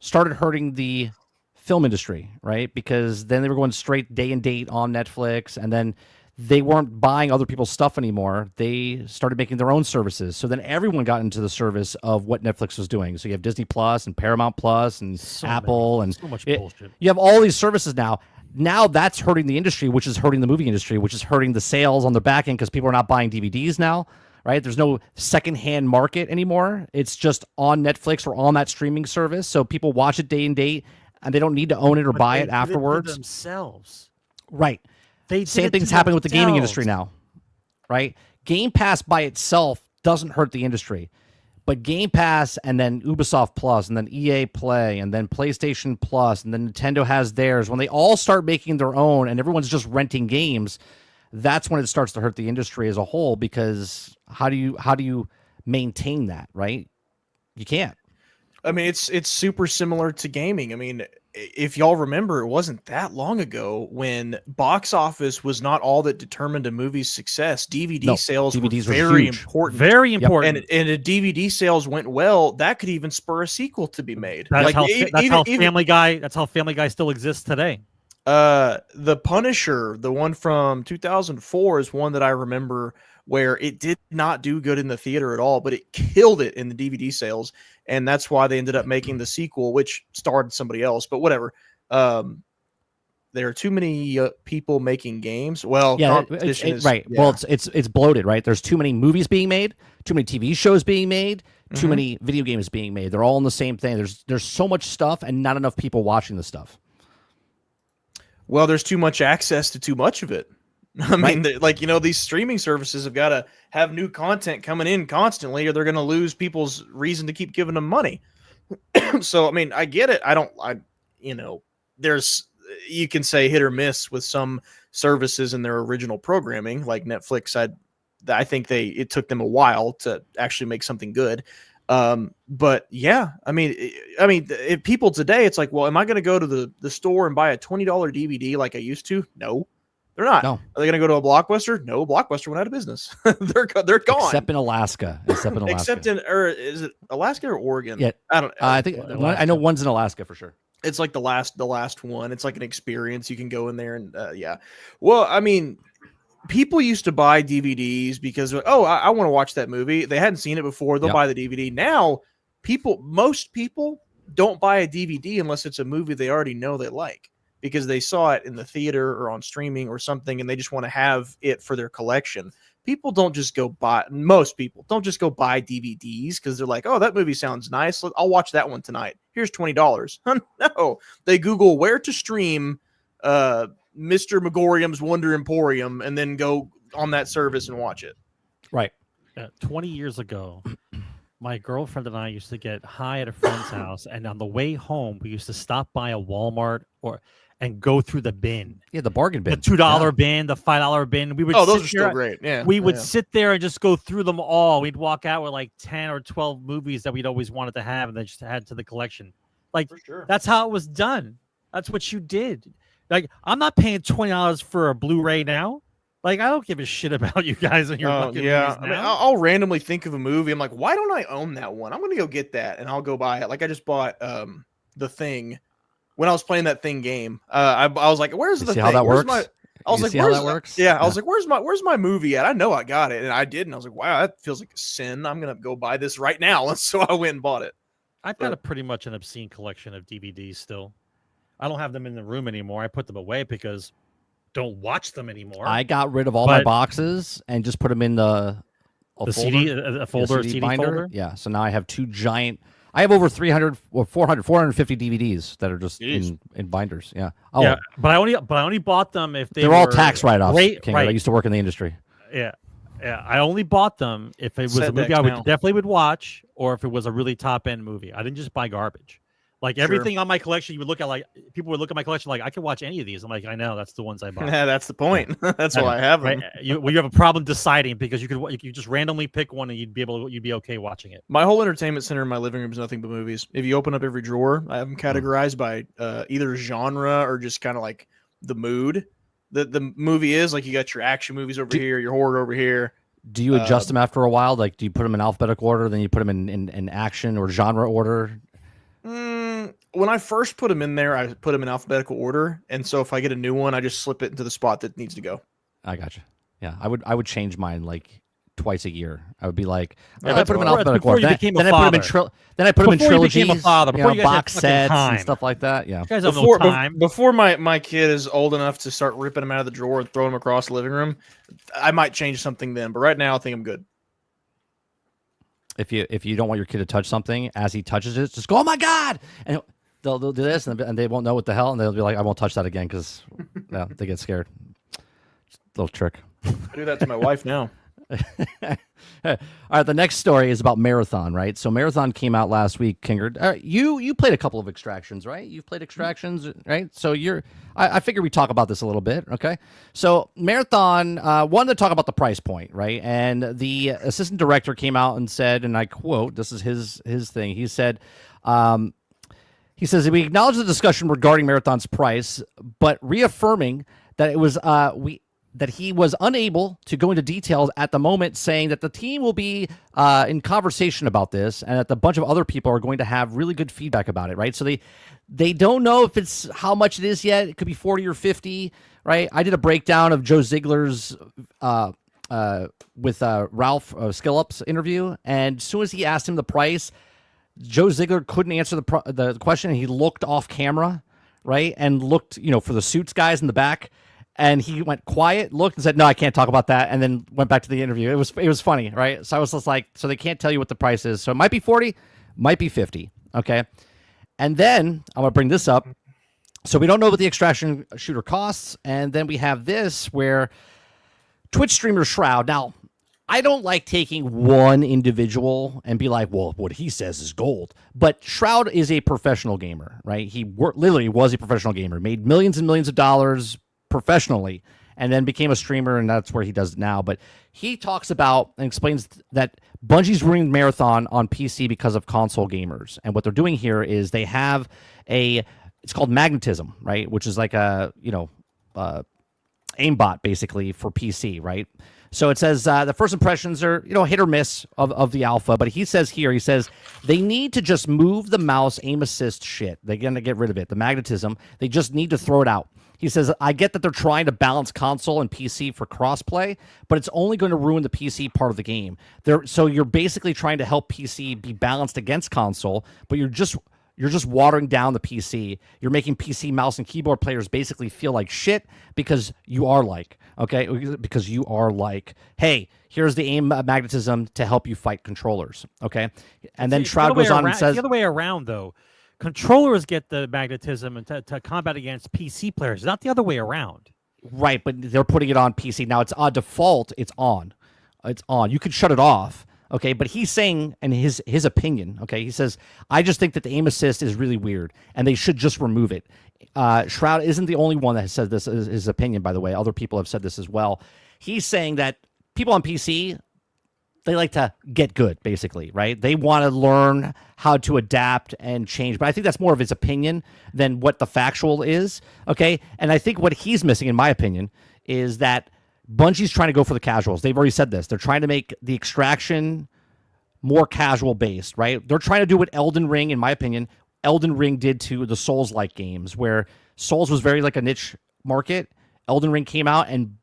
started hurting the film industry, right? Because then they were going straight day and date on Netflix, and then they weren't buying other people's stuff anymore. They started making their own services. So then everyone got into the service of what Netflix was doing. So you have Disney Plus and Paramount Plus and Apple and so much bullshit. You have all these services now. Now that's hurting the industry, which is hurting the movie industry, which is hurting the sales on the back end because people are not buying DVDs now, right? There's no secondhand market anymore. It's just on Netflix or on that streaming service. So people watch it day and date, and they don't need to own it or buy it afterwards. Themselves. Right. Same thing's happening with the gaming industry now, right? Game Pass by itself doesn't hurt the industry, but Game Pass and then Ubisoft Plus and then EA Play and then PlayStation Plus and then Nintendo has theirs, when they all start making their own and everyone's just renting games, that's when it starts to hurt the industry as a whole, because how do you maintain that, right? You can't. I mean, it's super similar to gaming. I mean, if y'all remember, it wasn't that long ago when box office was not all that determined a movie's success. DVD sales were very important. Very important. And if DVD sales went well, that could even spur a sequel to be made. That's how Family Guy still exists today. The Punisher, the one from 2004, is one that I remember where it did not do good in the theater at all, but it killed it in the DVD sales. And that's why they ended up making the sequel, which starred somebody else, but whatever. There are too many people making games. Well, yeah, right. Yeah. Well, it's bloated, right? There's too many movies being made, too many TV shows being made, too many video games being made. They're all in the same thing. There's so much stuff and not enough people watching the stuff. Well, there's too much access to too much of it. I mean, these streaming services have got to have new content coming in constantly, or they're going to lose people's reason to keep giving them money. So, I mean, I get it. You can say hit or miss with some services in their original programming, like Netflix. I think it took them a while to actually make something good. But yeah, I mean, if people today, it's like, well, am I going to go to the store and buy a $20 DVD like I used to? No. They're not. No. Are they going to go to a Blockbuster? No, Blockbuster went out of business. They're gone. Except in Alaska. Is it Alaska or Oregon? Yeah, I don't. I think I know one's in Alaska for sure. It's like the last one. It's like an experience. You can go in there and yeah. Well, I mean, people used to buy DVDs because I want to watch that movie. They hadn't seen it before. They'll buy the DVD. Now, most people don't buy a DVD unless it's a movie they already know they like, because they saw it in the theater or on streaming or something, and they just want to have it for their collection. Most people don't just go buy DVDs because they're like, oh, that movie sounds nice. I'll watch that one tonight. here's $20. No, they Google where to stream Mr. Megorium's Wonder Emporium and then go on that service and watch it. Right. 20 years ago, my girlfriend and I used to get high at a friend's house, and on the way home, we used to stop by a Walmart and go through the bin. Yeah, the bargain bin. The $2 bin, the $5 bin. We would those are still great. Yeah. We would sit there and just go through them all. We'd walk out with like 10 or 12 movies that we'd always wanted to have and then just add to the collection. Like, that's how it was done. That's what you did. Like, I'm not paying $20 for a Blu-ray now. Like, I don't give a shit about you guys and your fucking movies now. I mean, I'll randomly think of a movie. I'm like, why don't I own that one? I'm going to go get that, and I'll go buy it. Like, I just bought The Thing when I was playing that Thing game. I was like, where's the Thing? How that works? I was like, how that works? Yeah, I was like, where's my movie at? I know I got it, and I did, and I was like, wow, that feels like a sin. I'm going to go buy this right now. And so I went and bought it. I've got a pretty much an obscene collection of DVDs still. I don't have them in the room anymore. I put them away because don't watch them anymore. I got rid of all my boxes and just put them in the CD binder. folder. Yeah. So now I have two giant. I have over 300 or 450 DVDs that are just in binders. Yeah. Oh, yeah. But I only bought them if they're all tax write-offs. Right. I used to work in the industry. Yeah. Yeah. I only bought them if it was a movie I definitely would watch, or if it was a really top end movie. I didn't just buy garbage. Like everything on my collection, you would look at people would look at my collection like I could watch any of these. I'm like, I know that's the ones I bought. Yeah, that's the point. That's why I have them. Right? You have a problem deciding because you just randomly pick one and you'd be okay watching it. My whole entertainment center in my living room is nothing but movies. If you open up every drawer, I have them categorized by either genre or just kind of like the mood that the movie is. Like you got your action movies over here, your horror over here. Do you adjust them after a while? Like, do you put them in alphabetical order, then you put them in action or genre order? When I first put them in there, I put them in alphabetical order, and so if I get a new one, I just slip it into the spot that needs to go. I gotcha. Yeah, I would change mine like twice a year. I would be like, I put them in alphabetical order. Then I put them in trilogies, box sets and stuff like that. Yeah. You guys have no time. Before my kid is old enough to start ripping them out of the drawer and throwing them across the living room, I might change something then. But right now, I think I'm good. If you don't want your kid to touch something, as he touches it, just go, oh my God! And they'll do this, and they won't know what the hell, and they'll be like, I won't touch that again, because they get scared. Little trick. I do that to my wife now. All right, the next story is about Marathon, right? So Marathon came out last week, Kingerd. You played a couple of extractions, right? You've played extractions, right? So I figure we talk about this a little bit, okay? So Marathon wanted to talk about the price point, right? And the assistant director came out and said, and I quote, this is his thing. He said, we acknowledge the discussion regarding Marathon's price, but reaffirming that it was that he was unable to go into details at the moment, saying that the team will be in conversation about this and that a bunch of other people are going to have really good feedback about it, right? So they don't know if it's how much it is yet. It could be 40 or 50, right? I did a breakdown of Joe Ziegler's with Ralph Skillup's interview, and as soon as he asked him the price, Joe Ziegler couldn't answer the question. He looked off camera, right, and looked, for the suits guys in the back. And he went quiet, looked, and said, "No, I can't talk about that," and then went back to the interview. It was funny, right? So I was just like, so they can't tell you what the price is. So it might be 40, might be 50, okay? And then I'm going to bring this up. So we don't know what the extraction shooter costs, and then we have this where Twitch streamer Shroud. Now, I don't like taking one individual and be like, well, what he says is gold. But Shroud is a professional gamer, right? He literally was a professional gamer, made millions and millions of dollars professionally, and then became a streamer, and that's where he does it now. But he talks about and explains that Bungie's ruining Marathon on PC because of console gamers. And what they're doing here is they have it's called magnetism, right? Which is like a, aimbot basically for PC, right? So it says the first impressions are, hit or miss of the alpha. But he says they need to just move the mouse aim assist shit. They're going to get rid of it. The magnetism, they just need to throw it out. He says, I get that they're trying to balance console and PC for crossplay, but it's only going to ruin the PC part of the game. So you're basically trying to help PC be balanced against console, but you're just watering down the PC. You're making PC mouse and keyboard players basically feel like shit because you are like, hey, here's the aim magnetism to help you fight controllers, okay? And then Shroud goes on and says... the other way around, though. controllers get the magnetism and to combat against PC players, not the other way around. Right, but they're putting it on PC now. It's on default. It's on. It's on. You could shut it off. Okay, but he's saying, and his opinion. Okay, he says, I just think that the aim assist is really weird, and they should just remove it. Shroud isn't the only one that has said this is his opinion. By the way, other people have said this as well. He's saying that people on PC, they like to get good, basically, right? They want to learn how to adapt and change. But I think that's more of his opinion than what the factual is, okay? And I think what he's missing, in my opinion, is that Bungie's trying to go for the casuals. They've already said this. They're trying to make the extraction more casual-based, right? They're trying to do what Elden Ring, in my opinion, Elden Ring did to the Souls-like games, where Souls was very like a niche market. Elden Ring came out and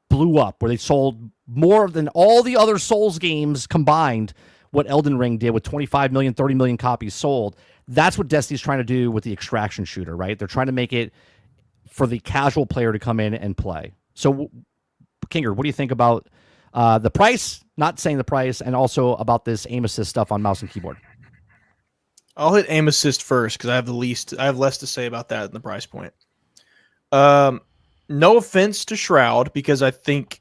blew up, where they sold more than all the other Souls games combined. What Elden Ring did with 25 million, 30 million copies sold. That's what Destiny's trying to do with the extraction shooter, right? They're trying to make it for the casual player to come in and play. So, Kingerd, what do you think about the price, not saying the price, and also about this aim assist stuff on mouse and keyboard? I'll hit aim assist first because I have less to say about that than the price point. No offense to Shroud, because I think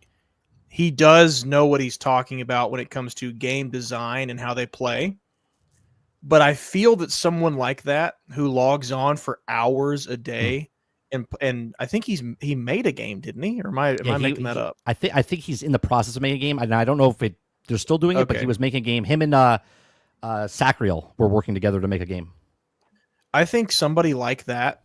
he does know what he's talking about when it comes to game design and how they play. But I feel that someone like that who logs on for hours a day, and I think he made a game, didn't he? Or am I making that up? I think he's in the process of making a game, and I don't know if they're still doing it, but he was making a game. Him and Sacriel were working together to make a game. I think somebody like that,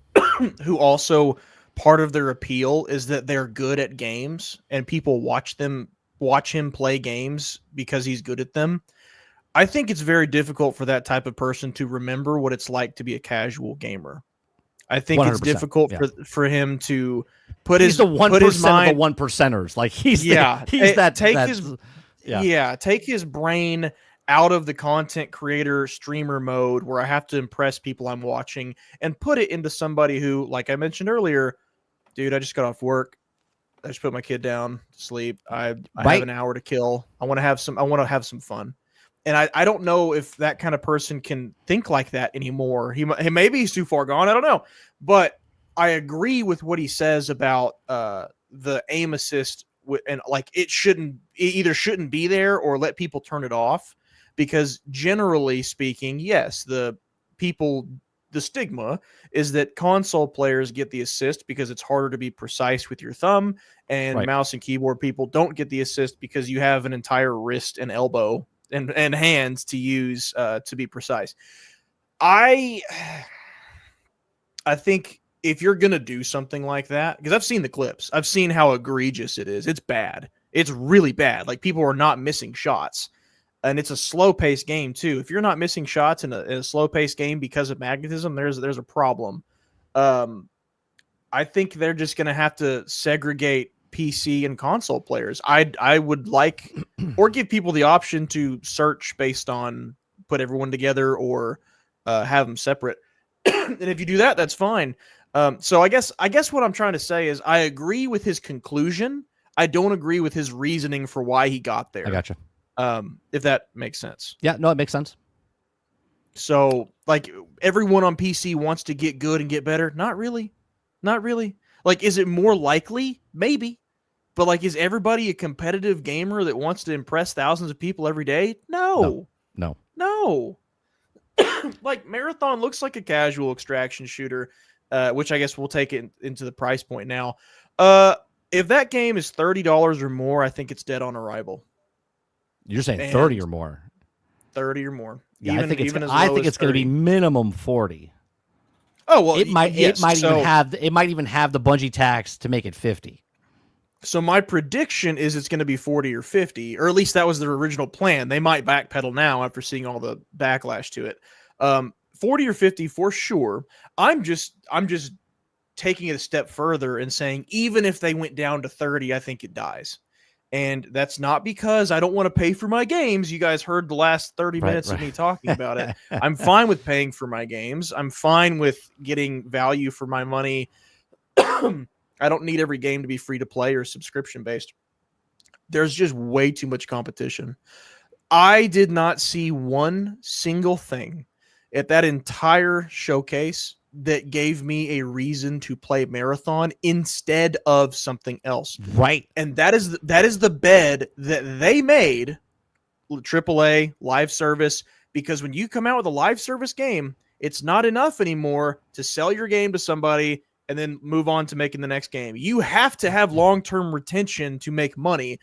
who also part of their appeal is that they're good at games and people watch him play games because he's good at them. I think it's very difficult for that type of person to remember what it's like to be a casual gamer. I think it's difficult for him to put his mind of the 1%ers. Like take his brain out of the content creator streamer mode where I have to impress people I'm watching and put it into somebody who, like I mentioned earlier, dude, I just got off work. I just put my kid down to sleep. I have an hour to kill. I want to have some fun. And I don't know if that kind of person can think like that anymore. Maybe he's too far gone. I don't know. But I agree with what he says about the aim assist, and like it either shouldn't be there or let people turn it off. Because generally speaking, yes, the stigma is that console players get the assist because it's harder to be precise with your thumb, and mouse and keyboard people don't get the assist because you have an entire wrist and elbow and hands to use to be precise. I think if you're going to do something like that, because I've seen the clips, I've seen how egregious it is. It's bad. It's really bad. Like, people are not missing shots. And it's a slow-paced game, too. If you're not missing shots in a slow-paced game because of magnetism, there's a problem. I think they're just going to have to segregate PC and console players. I would like, or give people the option to search based on put everyone together or have them separate. And if you do that, that's fine. So I guess what I'm trying to say is I agree with his conclusion. I don't agree with his reasoning for why he got there. I gotcha. If that makes sense. Yeah, no, it makes sense. So, like, everyone on PC wants to get good and get better? Not really. Not really. Like, is it more likely? Maybe. But, like, is everybody a competitive gamer that wants to impress thousands of people every day? No. Like, Marathon looks like a casual extraction shooter, which I guess we'll take it into the price point now. If that game is $30 or more, I think it's dead on arrival. You're saying 30 or more. 30 or more. Yeah, I think it's going to be minimum 40. Oh, well, it might even have the Bungie tax to make it 50. So my prediction is it's going to be 40 or 50, or at least that was their original plan. They might backpedal now after seeing all the backlash to it. 40 or 50 for sure. I'm just taking it a step further and saying even if they went down to 30, I think it dies. And that's not because I don't want to pay for my games. You guys heard the last 30 minutes of me talking about it. I'm fine with paying for my games. I'm fine with getting value for my money. I don't need every game to be free to play or subscription based. There's just way too much competition. I did not see one single thing at that entire showcase that gave me a reason to play Marathon instead of something else. Right. And that is the bed that they made, AAA live service, because when you come out with a live service game, it's not enough anymore to sell your game to somebody and then move on to making the next game. You have to have long-term retention to make money.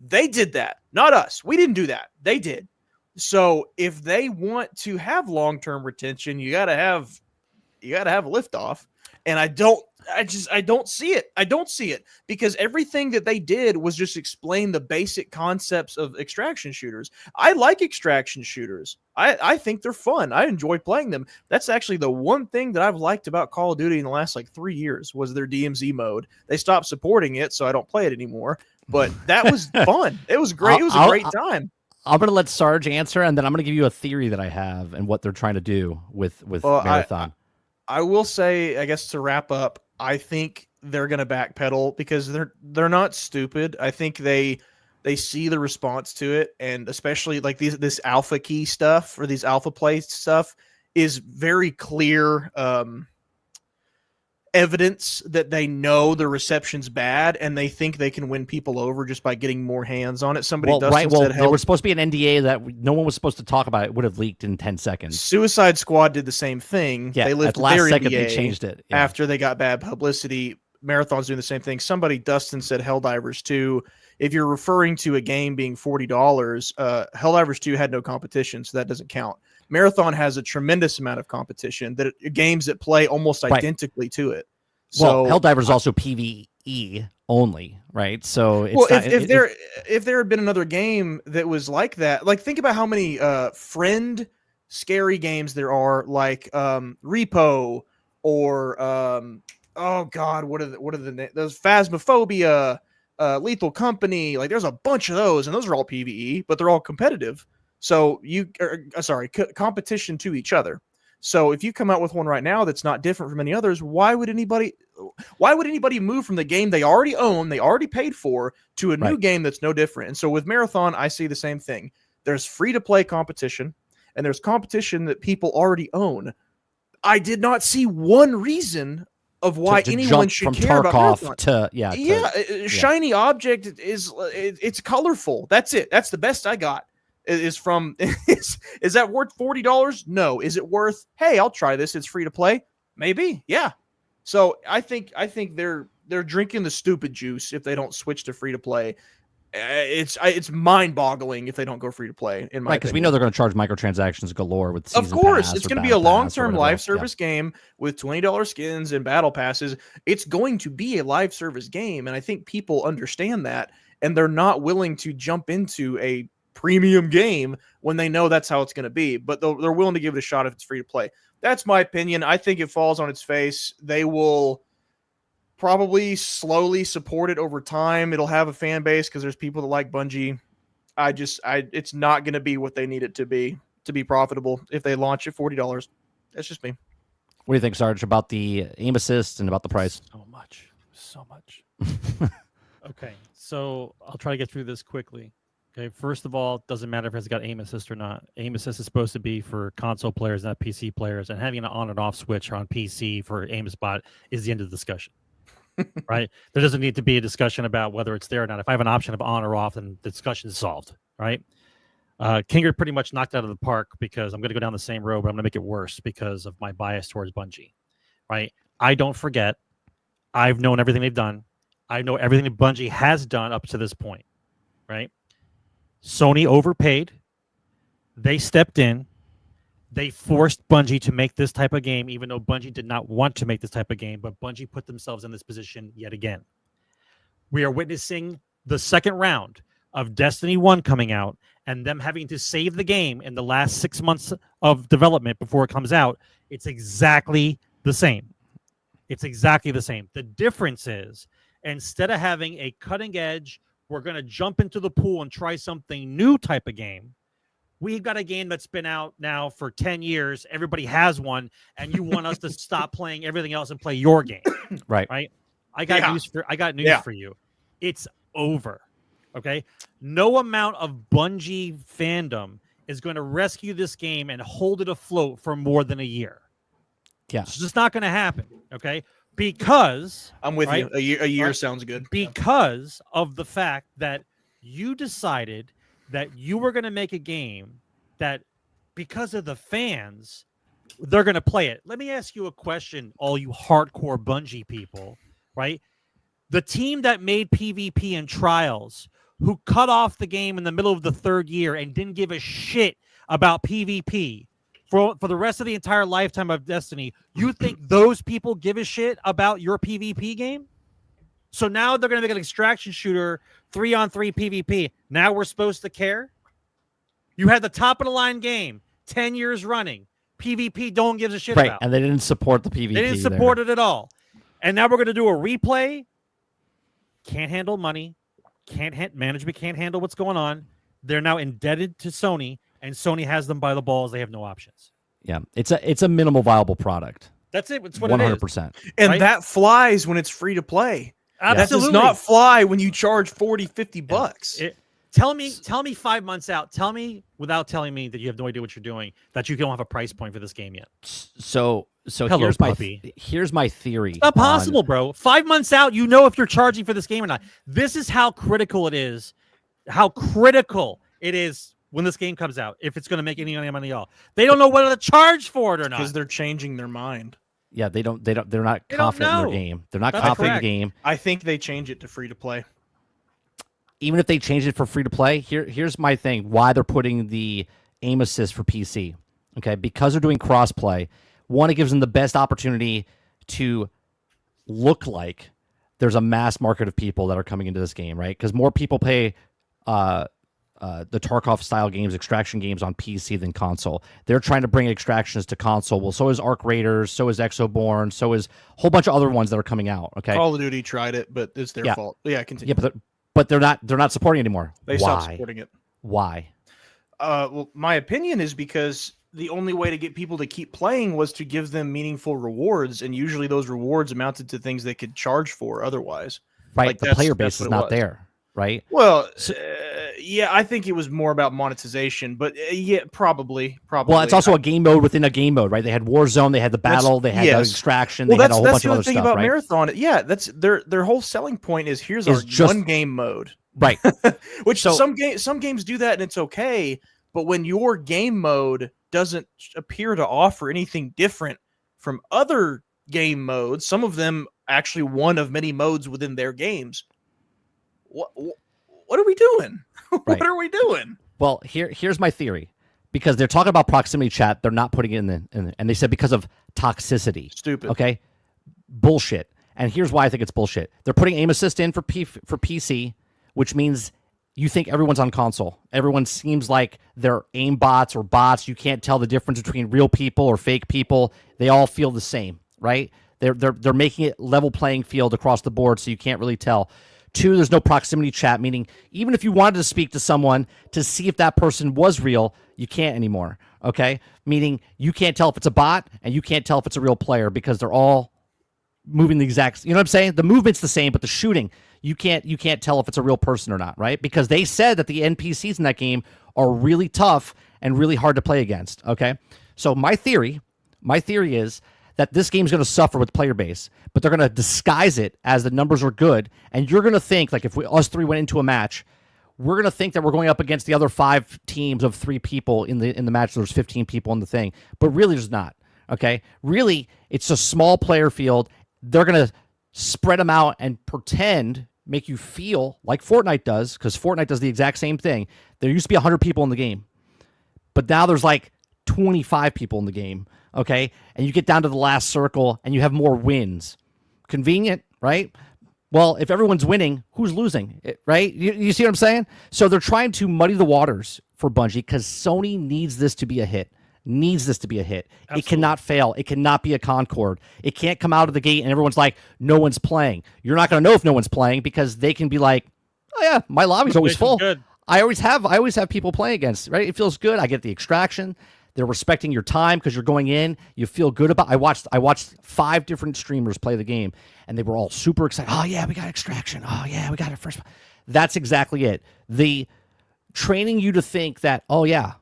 They did that, not us. We didn't do that. They did. So if they want to have long-term retention, you got to have liftoff. And I don't see it. I don't see it, because everything that they did was just explain the basic concepts of extraction shooters. I like extraction shooters. I think they're fun. I enjoy playing them. That's actually the one thing that I've liked about Call of Duty in the last 3 years was their DMZ mode. They stopped supporting it, so I don't play it anymore. But that was fun. It was great. It was a great time. I'm going to let Sarge answer, and then I'm going to give you a theory that I have and what they're trying to do with Marathon. I will say, I guess to wrap up, I think they're going to backpedal because they're not stupid. I think they see the response to it, and especially this alpha key stuff or these alpha play stuff is very clear evidence that they know the reception's bad and they think they can win people over just by getting more hands on it. Said, there was supposed to be an NDA that no one was supposed to talk about. It would have leaked in 10 seconds. Suicide Squad did the same thing. Yeah, they lifted at the last their second NDA they changed it after they got bad publicity. Marathon's doing the same thing. Dustin said Helldivers 2. If you're referring to a game being $40, Helldivers 2 had no competition, so that doesn't count. Marathon has a tremendous amount of competition, games that play almost identically to it. So, Helldivers is also PvE only, right? So if there had been another game that was like that, think about how many friend scary games there are, like Repo or oh god, what are the names? Those Phasmophobia, Lethal Company. There's a bunch of those, and those are all PvE, but they're all competitive. So competition to each other. So if you come out with one right now that's not different from any others, why would anybody move from the game they already own, they already paid for, to a new game that's no different? And so with Marathon, I see the same thing. There's free-to-play competition, and there's competition that people already own. I did not see one reason of why anyone should care about Marathon. Shiny object it's colorful. That's it. That's the best I got. Is that worth $40? No. Is it worth, hey, I'll try this, it's free to play? Maybe. Yeah. So I think they're drinking the stupid juice if they don't switch to free to play. It's mind-boggling if they don't go free to play, in my opinion. Because we know they're going to charge microtransactions galore with season Of course, pass it's going to be a long-term live service game with $20 skins and battle passes. It's going to be a live service game, and I think people understand that, and they're not willing to jump into a premium game when they know that's how it's going to be, but they're willing to give it a shot if it's free to play. That's my opinion. I think it falls on its face. They will probably slowly support it over time. It'll have a fan base because there's people that like Bungie. It's not going to be what they need it to be profitable if they launch at $40. That's just me. What do you think, Sarge, about the aim assist and about the price? So much. Okay, so I'll try to get through this quickly. Okay, first of all, it doesn't matter if it's got aim assist or not. Aim assist is supposed to be for console players, not PC players, and having an on and off switch on PC for aim spot is the end of the discussion. Right? There doesn't need to be a discussion about whether it's there or not. If I have an option of on or off, then the discussion is solved. Right? Kingerd pretty much knocked it out of the park because I'm going to go down the same road, but I'm going to make it worse because of my bias towards Bungie. Right? I don't forget. I've known everything they've done. I know everything that Bungie has done up to this point. Right? Sony overpaid. They stepped in. They forced Bungie to make this type of game, even though Bungie did not want to make this type of game, but Bungie put themselves in this position yet again. We are witnessing the second round of Destiny 1 coming out and them having to save the game in the last 6 months of development before it comes out. It's exactly the same. It's exactly the same. The difference is, instead of having a cutting edge, we're going to jump into the pool and try something new type of game, we've got a game that's been out now for 10 years. Everybody has one, and you want us to stop playing everything else and play your game. Right. I got news for you. It's over. Okay? No amount of Bungie fandom is going to rescue this game and hold it afloat for more than a year. Yeah. It's just not going to happen, okay? Because I'm with right? you. A year sounds good. Because of the fact that you decided that you were going to make a game that, because of the fans, they're going to play it. Let me ask you a question, all you hardcore Bungie people, right? The team that made PvP and Trials, who cut off the game in the middle of the 3rd year and didn't give a shit about PvP for the rest of the entire lifetime of Destiny, you think those people give a shit about your PvP game? So now they're going to make an extraction shooter 3-on-3 PvP. Now we're supposed to care? You had the top of the line game 10 years running. PvP don't give a shit about. And they didn't support the PvP. They didn't support it at all. And now we're going to do a replay. Can't handle money. Management can't handle what's going on. They're now indebted to Sony, and Sony has them by the balls. They have no options. Yeah, it's a minimal viable product. That's it. It's what 100%. And right? that flies when it's free to play. Absolutely. That does not fly when you charge 40, 50 bucks. Tell me 5 months out. Tell me without telling me that you have no idea what you're doing, that you don't have a price point for this game yet. So Hello, here's my theory. It's not possible, bro. 5 months out, you know if you're charging for this game or not. This is how critical it is. How critical it is when this game comes out. If it's going to make any money at all, they don't know whether to charge for it or not Because they're changing their mind. Yeah, they're not confident in their game. They're not confident in the game. I think they change it to free to play. Even if they change it for free to play, here's my thing. Why they're putting the aim assist for PC? Okay, because they're doing crossplay. One, it gives them the best opportunity to look like there's a mass market of people that are coming into this game, right? Because more people play the Tarkov style games, extraction games on PC than console. They're trying to bring extractions to console. Well, so is Arc Raiders, so is Exoborn, so is a whole bunch of other ones that are coming out. Okay, Call of Duty tried it, but it's their fault. Yeah, continue. Yeah, but they're not supporting it anymore. They stopped supporting it. Why? Well, my opinion is because the only way to get people to keep playing was to give them meaningful rewards, and usually those rewards amounted to things they could charge for otherwise. Right, like the player base is not there, right? Well, yeah, I think it was more about monetization, but yeah, probably. Well, it's also a game mode within a game mode, right? They had Warzone, they had the battle, they had the extraction, they had a whole bunch of other stuff, thing about right? Marathon. Yeah, that's their whole selling point is here's our one game mode, right? Which some games do that and it's okay, but when your game mode doesn't appear to offer anything different from other game modes, some of them actually one of many modes within their games. What are we doing? Right. What are we doing? Well, here's my theory. Because they're talking about proximity chat, they're not putting it in and they said because of toxicity. Stupid. Okay? Bullshit. And here's why I think it's bullshit. They're putting aim assist in for PC, which means you think everyone's on console. Everyone seems like they're aim bots or bots. You can't tell the difference between real people or fake people. They all feel the same, right? They're making it level playing field across the board, so you can't really tell. 2, there's no proximity chat, meaning even if you wanted to speak to someone to see if that person was real, you can't anymore, okay? Meaning you can't tell if it's a bot and you can't tell if it's a real player because they're all moving the exact, you know what I'm saying? The movement's the same, but the shooting, you can't tell if it's a real person or not, right? Because they said that the NPCs in that game are really tough and really hard to play against, okay? So my theory is that this game's going to suffer with player base, but they're going to disguise it as the numbers are good, and you're going to think, like if us 3 went into a match, we're going to think that we're going up against the other 5 teams of 3 people in the match. There's 15 people in the thing, but really there's not, okay? Really, it's a small player field. They're going to spread them out and make you feel like Fortnite does, because Fortnite does the exact same thing. There used to be 100 people in the game, but now there's like 25 people in the game. Okay, and you get down to the last circle, and you have more wins. Convenient, right? Well, if everyone's winning, who's losing, right? You see what I'm saying? So they're trying to muddy the waters for Bungie because Sony needs this to be a hit. Absolutely. It cannot fail. It cannot be a Concord. It can't come out of the gate and everyone's like, no one's playing. You're not going to know if no one's playing because they can be like, oh yeah, my lobby's always full. Good. I always have people playing against, right? It feels good. I get the extraction. They're respecting your time because you're going in. You feel good about. I watched 5 different streamers play the game, and they were all super excited. Oh yeah, we got extraction. Oh yeah, we got it first. That's exactly it. The training you to think that, oh yeah,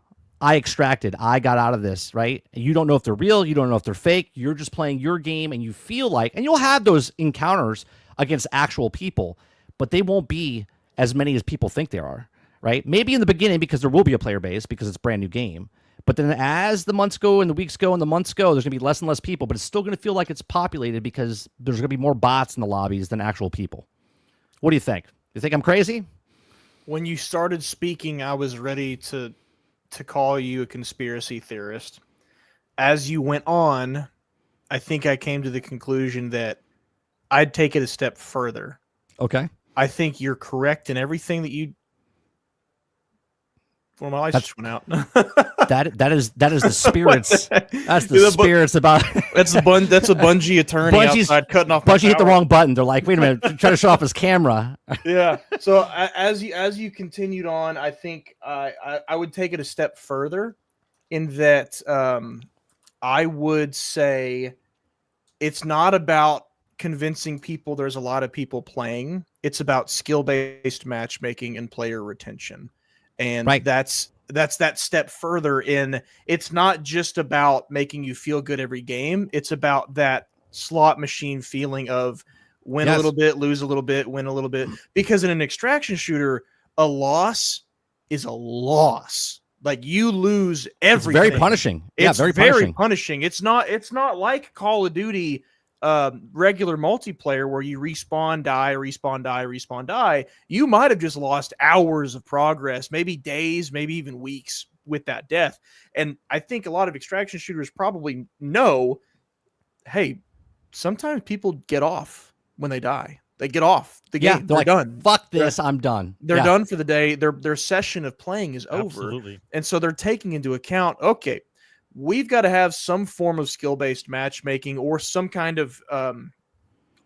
I extracted, I got out of this, right? And you don't know if they're real, you don't know if they're fake. You're just playing your game, and you feel like, and you'll have those encounters against actual people, but they won't be as many as people think there are, right? Maybe in the beginning, because there will be a player base because it's a brand new game. But then as the months go and the weeks go and the months go, there's going to be less and less people, but it's still going to feel like it's populated because there's going to be more bots in the lobbies than actual people. What do you think? You think I'm crazy? When you started speaking, I was ready to call you a conspiracy theorist. As you went on, I think I came to the conclusion that I'd take it a step further. Okay. I think you're correct in everything that you. Well, my lights just went out. that is the spirits. That's the spirits about. That's a Bungie attorney outside cutting off. Bungie hit the wrong button. They're like, wait a minute, try to show off his camera. Yeah. So as you continued on, I think I would take it a step further, in that I would say it's not about convincing people there's a lot of people playing. It's about skill-based matchmaking and player retention. And that's that step further in. It's not just about making you feel good every game. It's about that slot machine feeling of win a little bit, lose a little bit, win a little bit. Because in an extraction shooter, a loss is a loss. Like, you lose everything. It's very punishing. It's very punishing. It's not like Call of Duty regular multiplayer where you respawn, die. You might have just lost hours of progress, maybe days, maybe even weeks with that death. And I think a lot of extraction shooters probably know, hey, sometimes people get off when they die. They get off the game. Yeah, they're like, done. Fuck this, I'm done. They're done for the day. Their session of playing is over. Absolutely. And so they're taking into account, okay, we've got to have some form of skill-based matchmaking or some kind of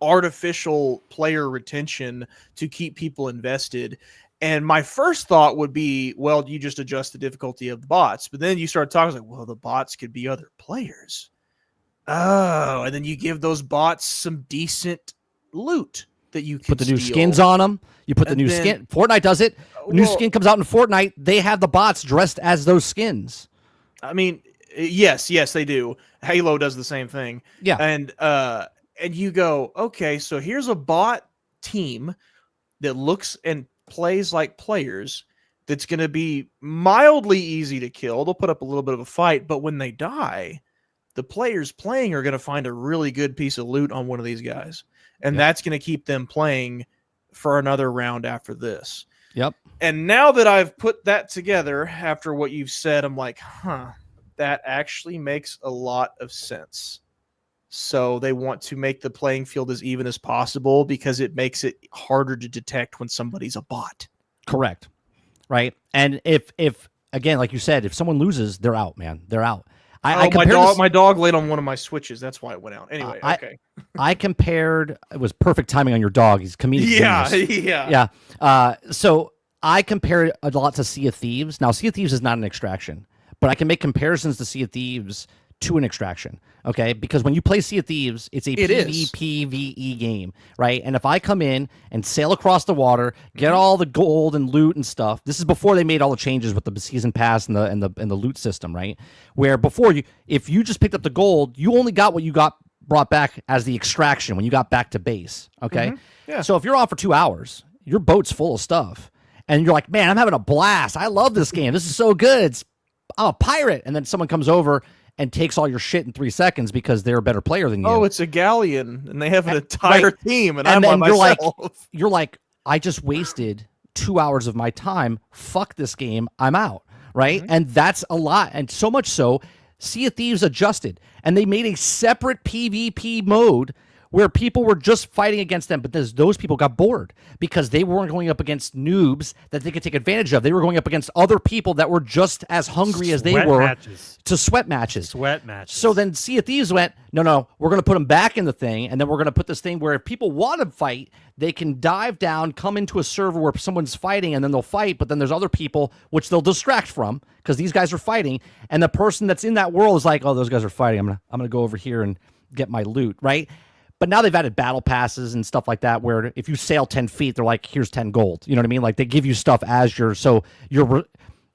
artificial player retention to keep people invested. And my first thought would be, well, you just adjust the difficulty of the bots. But then you start talking like, well, the bots could be other players. Oh, and then you give those bots some decent loot that you can put the new steal. skins on them. You put the new skin. Fortnite does it. New skin comes out in Fortnite. They have the bots dressed as those skins. I mean, yes, they do. Halo does the same thing. Yeah. And you go, okay, so here's a bot team that looks and plays like players that's going to be mildly easy to kill. They'll put up a little bit of a fight, but when they die, the players playing are going to find a really good piece of loot on one of these guys. And that's going to keep them playing for another round after this. Yep. And now that I've put that together after what you've said, I'm like, that actually makes a lot of sense. So they want to make the playing field as even as possible because it makes it harder to detect when somebody's a bot. Correct. Right. And if again, like you said, if someone loses, they're out, man. They're out. My dog laid on one of my switches. That's why it went out. Anyway, okay. I compared. It was perfect timing on your dog. He's comedic. Yeah. So I compared a lot to Sea of Thieves. Now, Sea of Thieves is not an extraction, but I can make comparisons to Sea of Thieves to an extraction. Okay, because when you play Sea of Thieves, it's a PvPvE game, right? And if I come in and sail across the water, get all the gold and loot and stuff. This is before they made all the changes with the season pass and the loot system, right? Where before if you just picked up the gold, you only got what you got brought back as the extraction when you got back to base. Okay, Yeah. So if you're on for 2 hours, your boat's full of stuff, and you're like, man, I'm having a blast. I love this game. This is so good. I'm a pirate, and then someone comes over and takes all your shit in 3 seconds because they're a better player than you. Oh, it's a galleon, and they have an entire team, and I'm by myself. You're like, I just wasted 2 hours of my time. Fuck this game. I'm out, right? And that's a lot. And so much so, Sea of Thieves adjusted, and they made a separate PvP mode where people were just fighting against them, but those people got bored because they weren't going up against noobs that they could take advantage of. They were going up against other people that were just as hungry as they were to sweat matches. So then Sea of Thieves went, no, we're going to put them back in the thing, and then we're going to put this thing where if people want to fight, they can dive down, come into a server where someone's fighting, and then they'll fight, but then there's other people which they'll distract from because these guys are fighting, and the person that's in that world is like, oh, those guys are fighting. I'm gonna go over here and get my loot, right? But now they've added battle passes and stuff like that, where if you sail 10 feet, they're like, here's 10 gold. You know what I mean? Like they give you stuff as so you're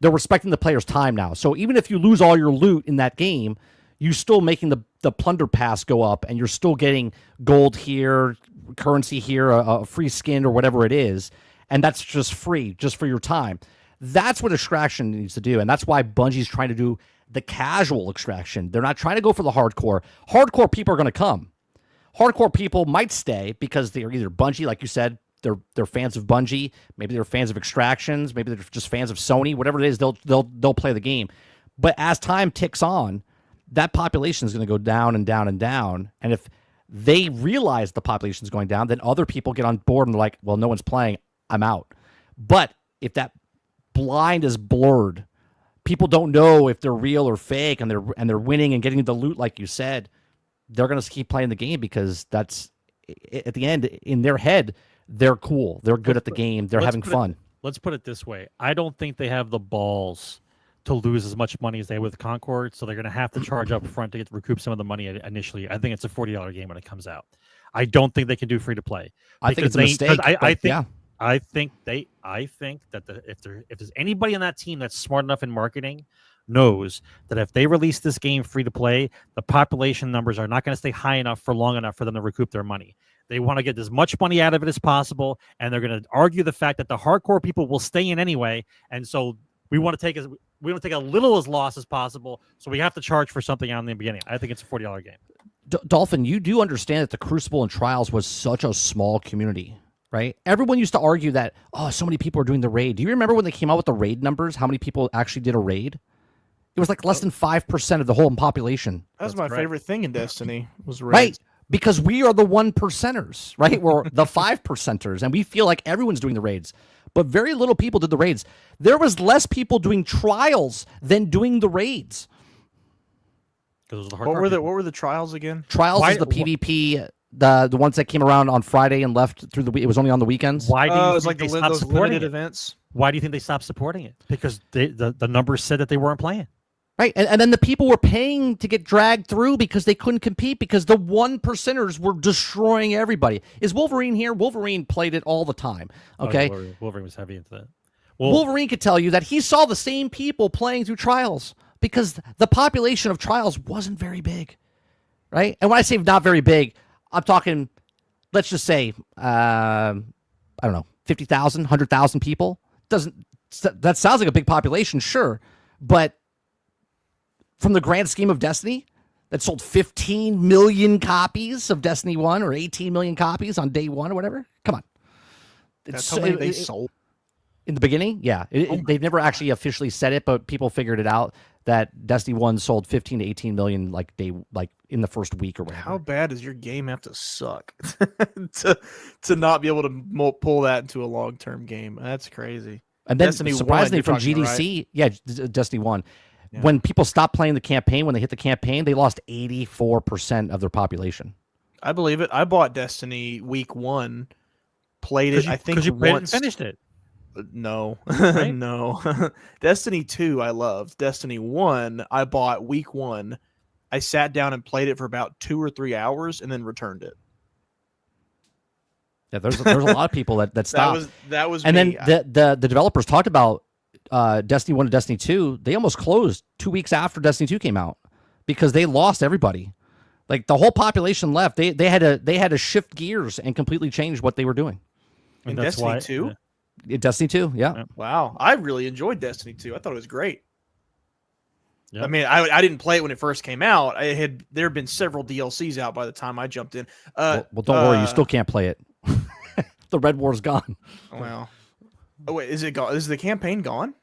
they're respecting the player's time now. So even if you lose all your loot in that game, you're still making the plunder pass go up, and you're still getting gold here, currency here, a free skin or whatever it is, and that's just free, just for your time. That's what extraction needs to do, and that's why Bungie's trying to do the casual extraction. They're not trying to go for the hardcore. Hardcore people are going to come. Hardcore people might stay because they're either Bungie, like you said, they're fans of Bungie. Maybe they're fans of extractions. Maybe they're just fans of Sony. Whatever it is, they'll play the game. But as time ticks on, that population is going to go down and down and down. And if they realize the population is going down, then other people get on board and they're like, well, no one's playing, I'm out. But if that blind is blurred, people don't know if they're real or fake, and they're winning and getting the loot, like you said, they're going to keep playing the game because that's, at the end, in their head, they're cool. They're good at the game. They're having fun. Let's put it this way. I don't think they have the balls to lose as much money as they have with Concord, so they're going to have to charge up front to recoup some of the money initially. I think it's a $40 game when it comes out. I don't think they can do free to play. I think it's a mistake. I think that if there's anybody on that team that's smart enough in marketing, knows that if they release this game free to play, the population numbers are not going to stay high enough for long enough for them to recoup their money. They want to get as much money out of it as possible, and they're going to argue the fact that the hardcore people will stay in anyway, and so we want to take a little as loss as possible, so we have to charge for something out in the beginning. I think it's a $40 game. Dolphin, you do understand that the Crucible and Trials was such a small community, right? Everyone used to argue that, oh, so many people are doing the raid. Do you remember when they came out with the raid numbers, how many people actually did a raid? It was like less than 5% of the whole population. That's my favorite thing in Destiny was raids. Right, because we are the 1%ers, right? We're the 5%ers, and we feel like everyone's doing the raids. But very little people did the raids. There was less people doing trials than doing the raids. What were the trials again? Trials is the PvP, the ones that came around on Friday and left through the week. It was only on the weekends. Why do you think like they stopped supporting events? Why do you think they stopped supporting it? Because the numbers said that they weren't playing. Right, and then the people were paying to get dragged through because they couldn't compete because the 1%ers were destroying everybody. Is Wolverine here? Wolverine played it all the time, okay? Oh, Wolverine was heavy into that. Wolverine could tell you that he saw the same people playing through Trials because the population of Trials wasn't very big, right? And when I say not very big, I'm talking, let's just say, I don't know, 50,000, 100,000 people. That sounds like a big population, sure, but from the grand scheme of Destiny, that sold 15 million copies of Destiny 1 or 18 million copies on day one or whatever. Come on. That's how many they sold? In the beginning? Yeah. They've never actually officially said it, but people figured it out that Destiny 1 sold 15 to 18 million like in the first week or whatever. How bad does your game have to suck to not be able to pull that into a long-term game? That's crazy. And then Destiny surprisingly 1, from GDC, right? Yeah, Destiny 1. Yeah. When people stopped playing the campaign, when they hit the campaign, they lost 84% of their population. I believe it. I bought Destiny week 1, played it. I think because you played it and finished it. No, right? No. Destiny 2, I loved. Destiny 1, I bought week 1. I sat down and played it for about 2 or 3 hours and then returned it. Yeah, there's a lot of people that stopped. That was. And me. Then the developers talked about Destiny 1 and Destiny 2, they almost closed 2 weeks after Destiny 2 came out because they lost everybody. Like the whole population left. They had to shift gears and completely change what they were doing. In Destiny 2? Yeah. Destiny 2, yeah. Wow. I really enjoyed Destiny 2. I thought it was great. Yeah. I mean, I didn't play it when it first came out. There had been several DLCs out by the time I jumped in. Well, don't worry, you still can't play it. The Red War's gone. Well. Oh wait, is it gone? Is the campaign gone?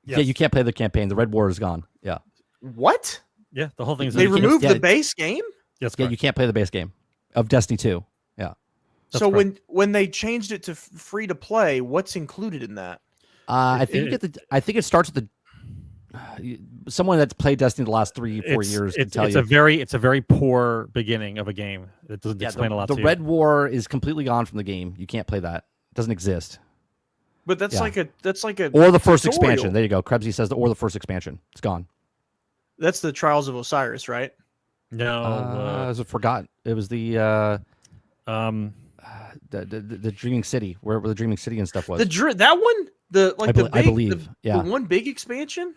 Yes. Yeah, you can't play the campaign. The Red War is gone. Yeah. What? Yeah, the whole thing is. They removed the base game. Yes. Yeah, you can't play the base game of Destiny 2. Yeah. That's so correct. when they changed it to free to play, what's included in that? I think it starts at the. Someone that's played Destiny the last 3-4 years can tell you. It's a very poor beginning of a game. It doesn't explain a lot. The Red War is completely gone from the game. You can't play that. It doesn't exist. But that's like a or the first tutorial. expansion. There you go. Krebsy says or the first expansion. It's gone. That's the Trials of Osiris, right? No, I was forgotten. It was the Dreaming City, where the Dreaming City and stuff was. That one? I believe, the one big expansion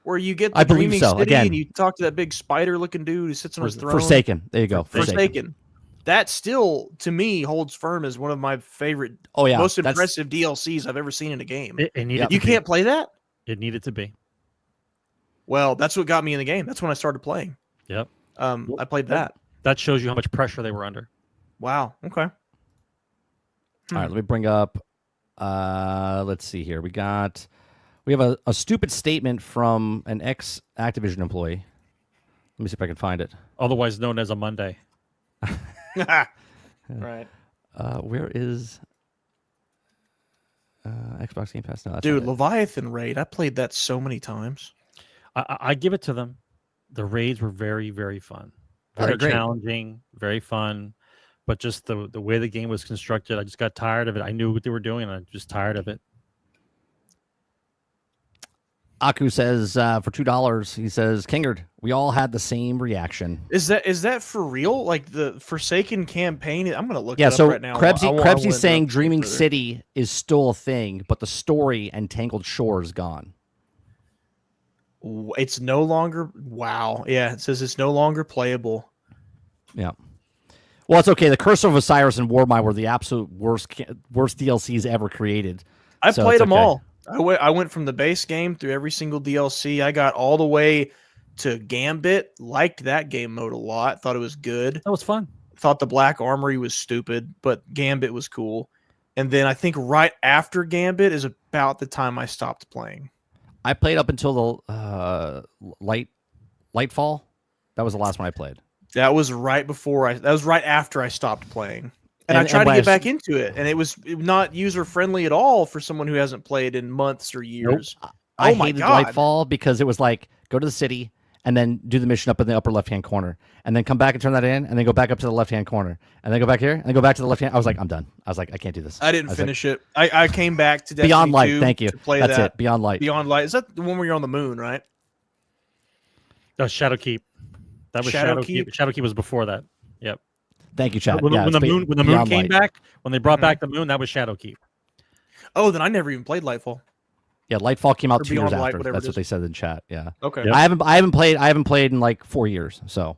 where you get the I believe Dreaming so. City Again, and you talk to that big spider-looking dude who sits on his throne. Forsaken. There you go. Forsaken. That still, to me, holds firm as one of my favorite, most impressive DLCs I've ever seen in a game. You can't play that? It needed to be. Well, that's what got me in the game. That's when I started playing. Yep. I played that. That shows you how much pressure they were under. Wow. Okay. All right, let me bring up. Let's see here. We have a stupid statement from an ex-Activision employee. Let me see if I can find it. Otherwise known as a Monday. Right. Where is Xbox Game Pass? No, that's dude, not it. Leviathan Raid. I played that so many times. I give it to them. The raids were very, very fun. Very challenging, very fun. But just the way the game was constructed, I just got tired of it. I knew what they were doing, and I'm just tired of it. Aku says for $2, he says, Kingerd, we all had the same reaction. Is that for real? Like the Forsaken campaign? I'm gonna look it up so right now. Krebsy's saying Dreaming City is still a thing, but the story and Tangled Shore is gone. It's no longer. Wow. Yeah, it says it's no longer playable. Yeah. Well, it's okay. The Curse of Osiris and Warmind were the absolute worst DLCs ever created. I played them all. I went from the base game through every single DLC. I got all the way to Gambit. Liked that game mode a lot. Thought it was good. That was fun. Thought the Black Armory was stupid, but Gambit was cool. And then I think right after Gambit is about the time I stopped playing. I played up until the Lightfall. That was the last one I played. That was right after I stopped playing. And I tried to get back into it, and it was not user-friendly at all for someone who hasn't played in months or years. Nope. I hated Lightfall because it was like, go to the city, and then do the mission up in the upper left-hand corner, and then come back and turn that in, and then go back up to the left-hand corner, and then go back here, and then go back to the left-hand. I was like, I'm done. I was like, I can't do this. I didn't finish it. I came back to Destiny Beyond Light, 2 thank you. To play That's that. it, Beyond Light. Beyond Light. Is that the one where you're on the moon, right? No, Shadowkeep. That was Shadowkeep. Shadowkeep was before that. Yep. Thank you, Chad. When the moon came back, when they brought back the moon, that was Shadowkeep. Oh, then I never even played Lightfall. Yeah, Lightfall came out 2 years Light, after. That's what they said in chat. Yeah. Okay. Yep. I haven't played in like 4 years. So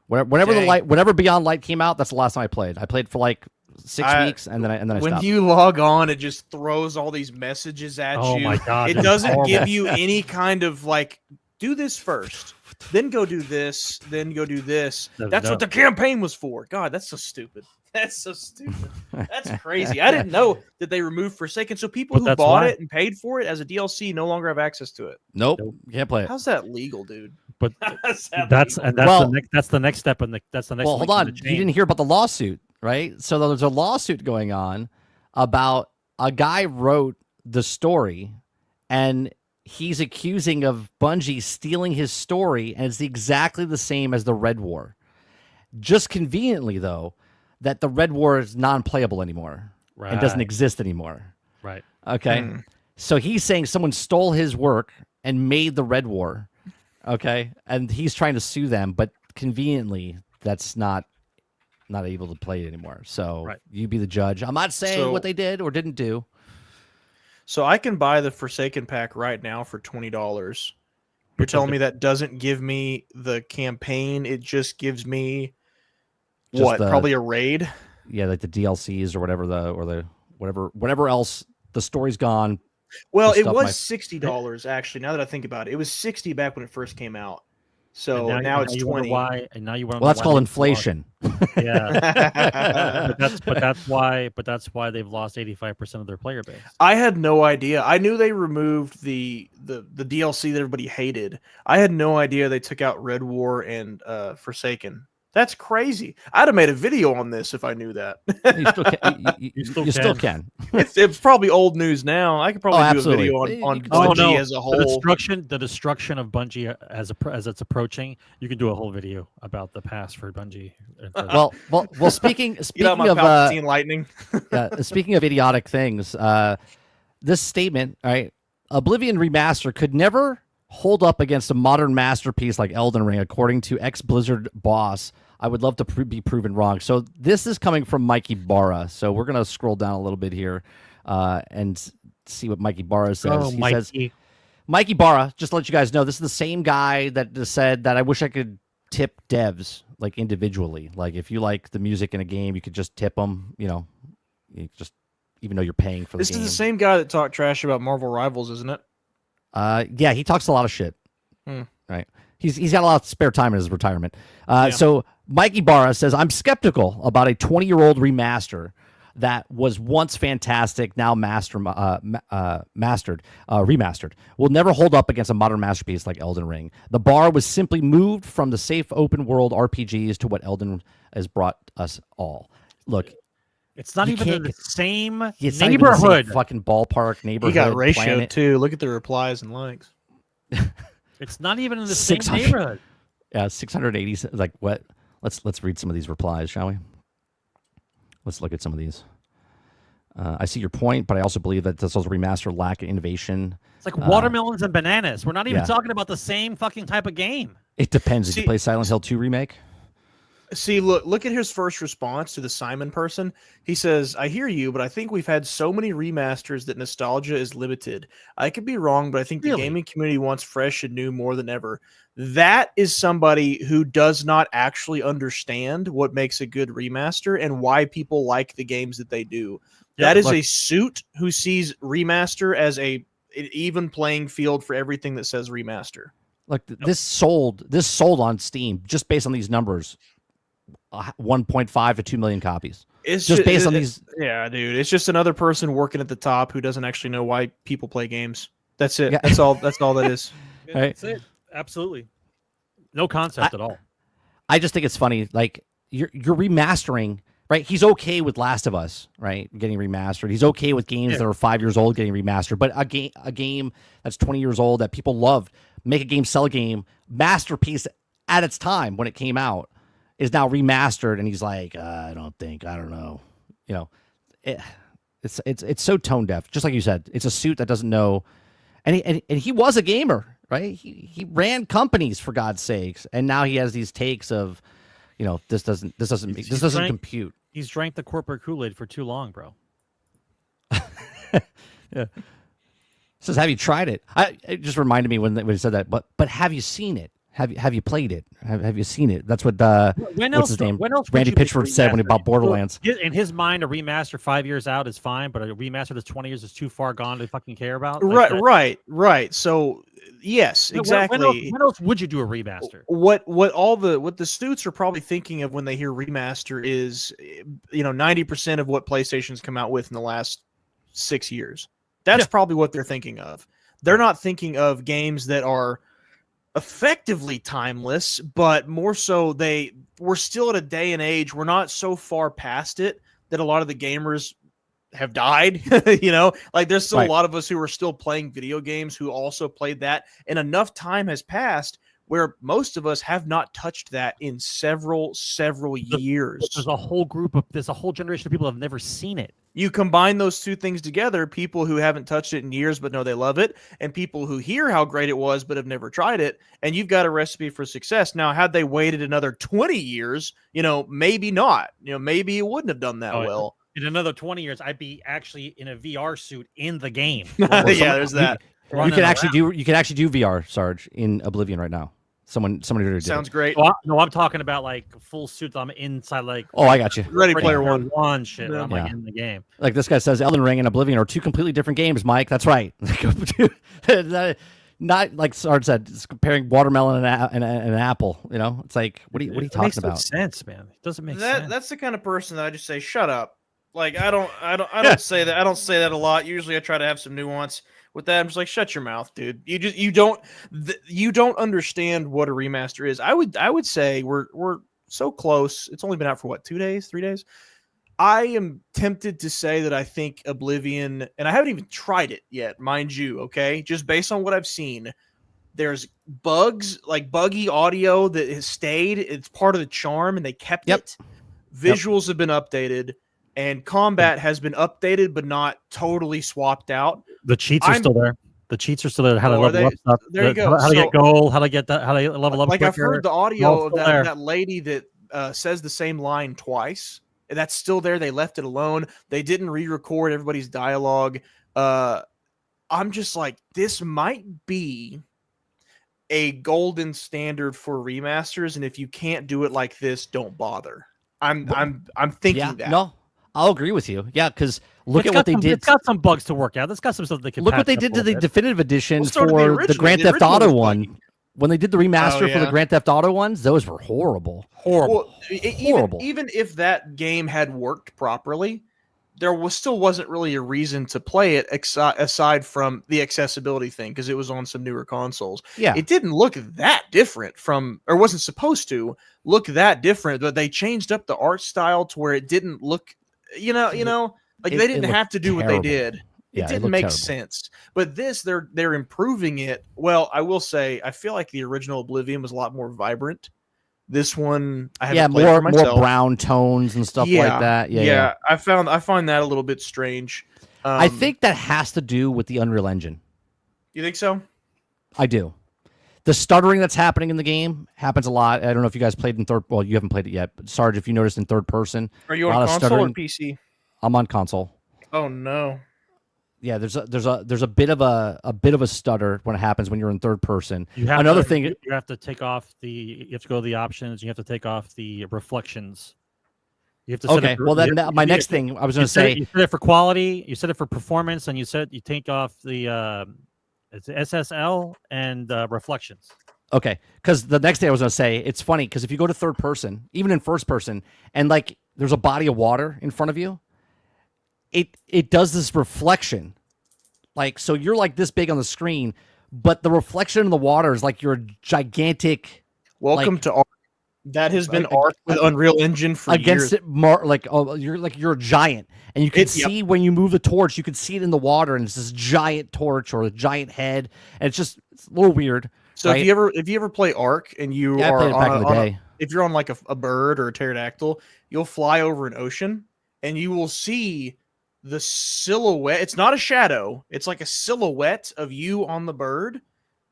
whenever Beyond Light came out, that's the last time I played. I played for like 6 weeks, and then I stopped. When you log on, it just throws all these messages at you. Oh my god! It doesn't give you any kind of like, do this first, then go do this, then go do this. That's what the campaign was for. God, that's so stupid. That's so stupid. That's crazy. I didn't know that they removed Forsaken. So people who bought it and paid for it as a DLC no longer have access to it. Nope. Can't play it. How's that legal, dude? But that's the next step, and that's the next. Well, hold on. You didn't hear about the lawsuit, right? So there's a lawsuit going on about a guy wrote the story, and he's accusing of Bungie stealing his story, and it's exactly the same as the Red War. Just conveniently, though, that the Red War is non-playable anymore and doesn't exist anymore. Right. Okay. So he's saying someone stole his work and made the Red War. Okay. And he's trying to sue them, but conveniently, that's not able to play it anymore. So you be the judge. I'm not saying what they did or didn't do. So I can buy the Forsaken pack right now for $20. You're telling me that doesn't give me the campaign? It just gives me probably a raid? Yeah, like the DLCs or whatever else. The story's gone. Well, it was $60 actually. Now that I think about it, it was $60 back when it first came out. So now it's $20. Why? And now you want? Well, that's called inflation. Yeah, but that's why they've lost 85% of their player base. I had no idea. I knew they removed the DLC that everybody hated. I had no idea they took out Red War and Forsaken. That's crazy. I'd have made a video on this if I knew that. You still can. It's probably old news now. I could probably do a video on Bungie as a whole. The destruction of Bungie as it's approaching. You can do a whole video about the past for Bungie. Well. Speaking of Palpatine lightning. Speaking of idiotic things, this statement, all right, Oblivion Remaster could never hold up against a modern masterpiece like Elden Ring, according to ex-Blizzard boss. I would love to be proven wrong. So this is coming from Mikey Barra. So we're going to scroll down a little bit here. and see what Mikey Barra says. Oh, He Mikey. says, Mikey Barra, just to let you guys know, this is the same guy that just said that I wish I could tip devs like individually. Like if you like the music in a game, you could just tip them. You just even though you're paying for the game. This is the same guy that talked trash about Marvel Rivals, isn't it? Yeah, he talks a lot of shit. Right. He's got a lot of spare time in his retirement. So Mikey Barra says, I'm skeptical about a 20-year-old remaster that was once fantastic, now remastered. Will never hold up against a modern masterpiece like Elden Ring. The bar was simply moved from the safe open world RPGs to what Elden has brought us all. Look, it's not even in the same neighborhood. neighborhood. Not even the same fucking ballpark neighborhood. You got ratio planet. too. Look at the replies and likes. It's not even in the same neighborhood. Yeah, 680. Like what? Let's read some of these replies, shall we? Let's look at some of these. I see your point, but I also believe that this was a remaster lack of innovation. It's like watermelons and bananas. We're not even talking about the same fucking type of game. It depends. Did you play Silent Hill 2 remake? See, look at his first response to the Simon person. He says, I hear you, but I think we've had so many remasters that nostalgia is limited. I could be wrong, but I think the gaming community wants fresh and new more than ever. That is somebody who does not actually understand what makes a good remaster and why people like the games that they do. That is a suit who sees remaster as an even playing field for everything that says remaster. Like this sold on Steam just based on these numbers. 1.5 to 2 million copies. It's just based on these. Yeah, dude. It's just another person working at the top who doesn't actually know why people play games. That's it. Yeah. That's all that is. Yeah, that's it. Absolutely. No concept at all. I just think it's funny. Like you're remastering, right? He's okay with Last of Us, right? Getting remastered. He's okay with games that are 5 years old getting remastered. But a game that's 20 years old that people loved, make a game, sell a game, masterpiece at its time when it came out, is now remastered, and he's like, I don't know. It's so tone deaf. Just like you said, it's a suit that doesn't know. And he was a gamer, right? He ran companies, for God's sakes, and now he has these takes of, this doesn't compute. He's drank the corporate Kool-Aid for too long, bro. Yeah. Says, have you tried it? It just reminded me when he said that. But have you seen it? Have you played it? Have you seen it? That's what what's his name? Randy Pitchford said when he bought Borderlands. In his mind, a remaster 5 years out is fine, but a remaster that's 20 years is too far gone to fucking care about. Right. So yes, exactly. When else would you do a remaster? What the Stoots are probably thinking of when they hear remaster is 90% of what PlayStation's come out with in the last 6 years. That's probably what they're thinking of. They're not thinking of games that are effectively timeless, but more so we're still at a day and age, we're not so far past it that a lot of the gamers have died. Like there's still a lot of us who are still playing video games who also played that, and enough time has passed where most of us have not touched that in several years. There's a whole generation of people who have never seen it. You combine those two things together, people who haven't touched it in years but know they love it, and people who hear how great it was but have never tried it, and you've got a recipe for success. Now, had they waited another 20 years, maybe not. Maybe it wouldn't have done that well. In another 20 years, I'd be actually in a VR suit in the game. There's that. You can actually do VR, Sarge, in Oblivion right now. Somebody sounds great. Well, no, I'm talking about like full suits. I'm inside like. Oh, I got you. Ready Player One shit. I'm like in the game. Like this guy says, Elden Ring and Oblivion are two completely different games, Mike. That's right. Not like Sarge said, it's comparing watermelon and an apple. It's like what are you talking about? Makes no sense, man. It doesn't make sense. That's the kind of person that I just say, shut up. Like I don't say that. I don't say that a lot. Usually, I try to have some nuance. With that, I'm just like, shut your mouth, dude. You don't understand what a remaster is. I would say we're so close. It's only been out for what, 2 days, 3 days. I am tempted to say that I think Oblivion, and I haven't even tried it yet, mind you. Okay, just based on what I've seen, there's bugs like buggy audio that has stayed. It's part of the charm, and they kept it. Visuals have been updated. And combat has been updated, but not totally swapped out. The cheats are still there. The cheats are still there. How to level up stuff. There you go. How to get gold. How to get that. How to level up. Like quicker. I've heard the audio of that lady that says the same line twice, That's still there. They left it alone. They didn't re-record everybody's dialogue. I'm just like, this might be a golden standard for remasters, and if you can't do it like this, don't bother. I'm thinking that. No, I'll agree with you. Yeah, because look at what they did. It's got some bugs to work out. It's got some stuff they can. Look what they did to the definitive edition for the Grand the Theft Auto one. buggy. When they did the remaster for the Grand Theft Auto ones, those were horrible. Well, Horrible. Even if that game had worked properly, there still wasn't really a reason to play it aside from the accessibility thing, because it was on some newer consoles. Yeah. It didn't look that different or wasn't supposed to look that different, but they changed up the art style to where it didn't look, they didn't have to do what they did. Yeah, it didn't make sense. But this, they're improving it. Well, I will say, I feel like the original Oblivion was a lot more vibrant. This one, I haven't played for myself. More brown tones and stuff like that. Yeah. I find that a little bit strange. I think that has to do with the Unreal Engine. You think so? I do. The stuttering that's happening in the game happens a lot. I don't know if you guys played in third. Well, you haven't played it yet, but Sarge, if you noticed in third person, are you on console or PC? I'm on console. Oh no. Yeah, there's a bit of a stutter when it happens when you're in third person. You have to take off you have to go to the options. You have to take off the reflections. You have to. Okay. Well, then my next thing I was going to say. You set it for quality. You set it for performance, and you take off the it's SSL and reflections. Okay. Because the next thing I was going to say, it's funny because if you go to third person, even in first person, and like there's a body of water in front of you. It does this reflection, like, so you're like this big on the screen, but the reflection in the water is like you're a gigantic. Welcome to Arc. That has been Arc with Unreal Engine for against years. It, you're a giant, and you can see when you move the torch, you can see it in the water, and it's this giant torch or a giant head, and it's a little weird. So right? if you ever play Arc and you are I played it back in the day. If you're on like a bird or a pterodactyl, you'll fly over an ocean and you will see the silhouette. It's not a shadow. It's like a silhouette of you on the bird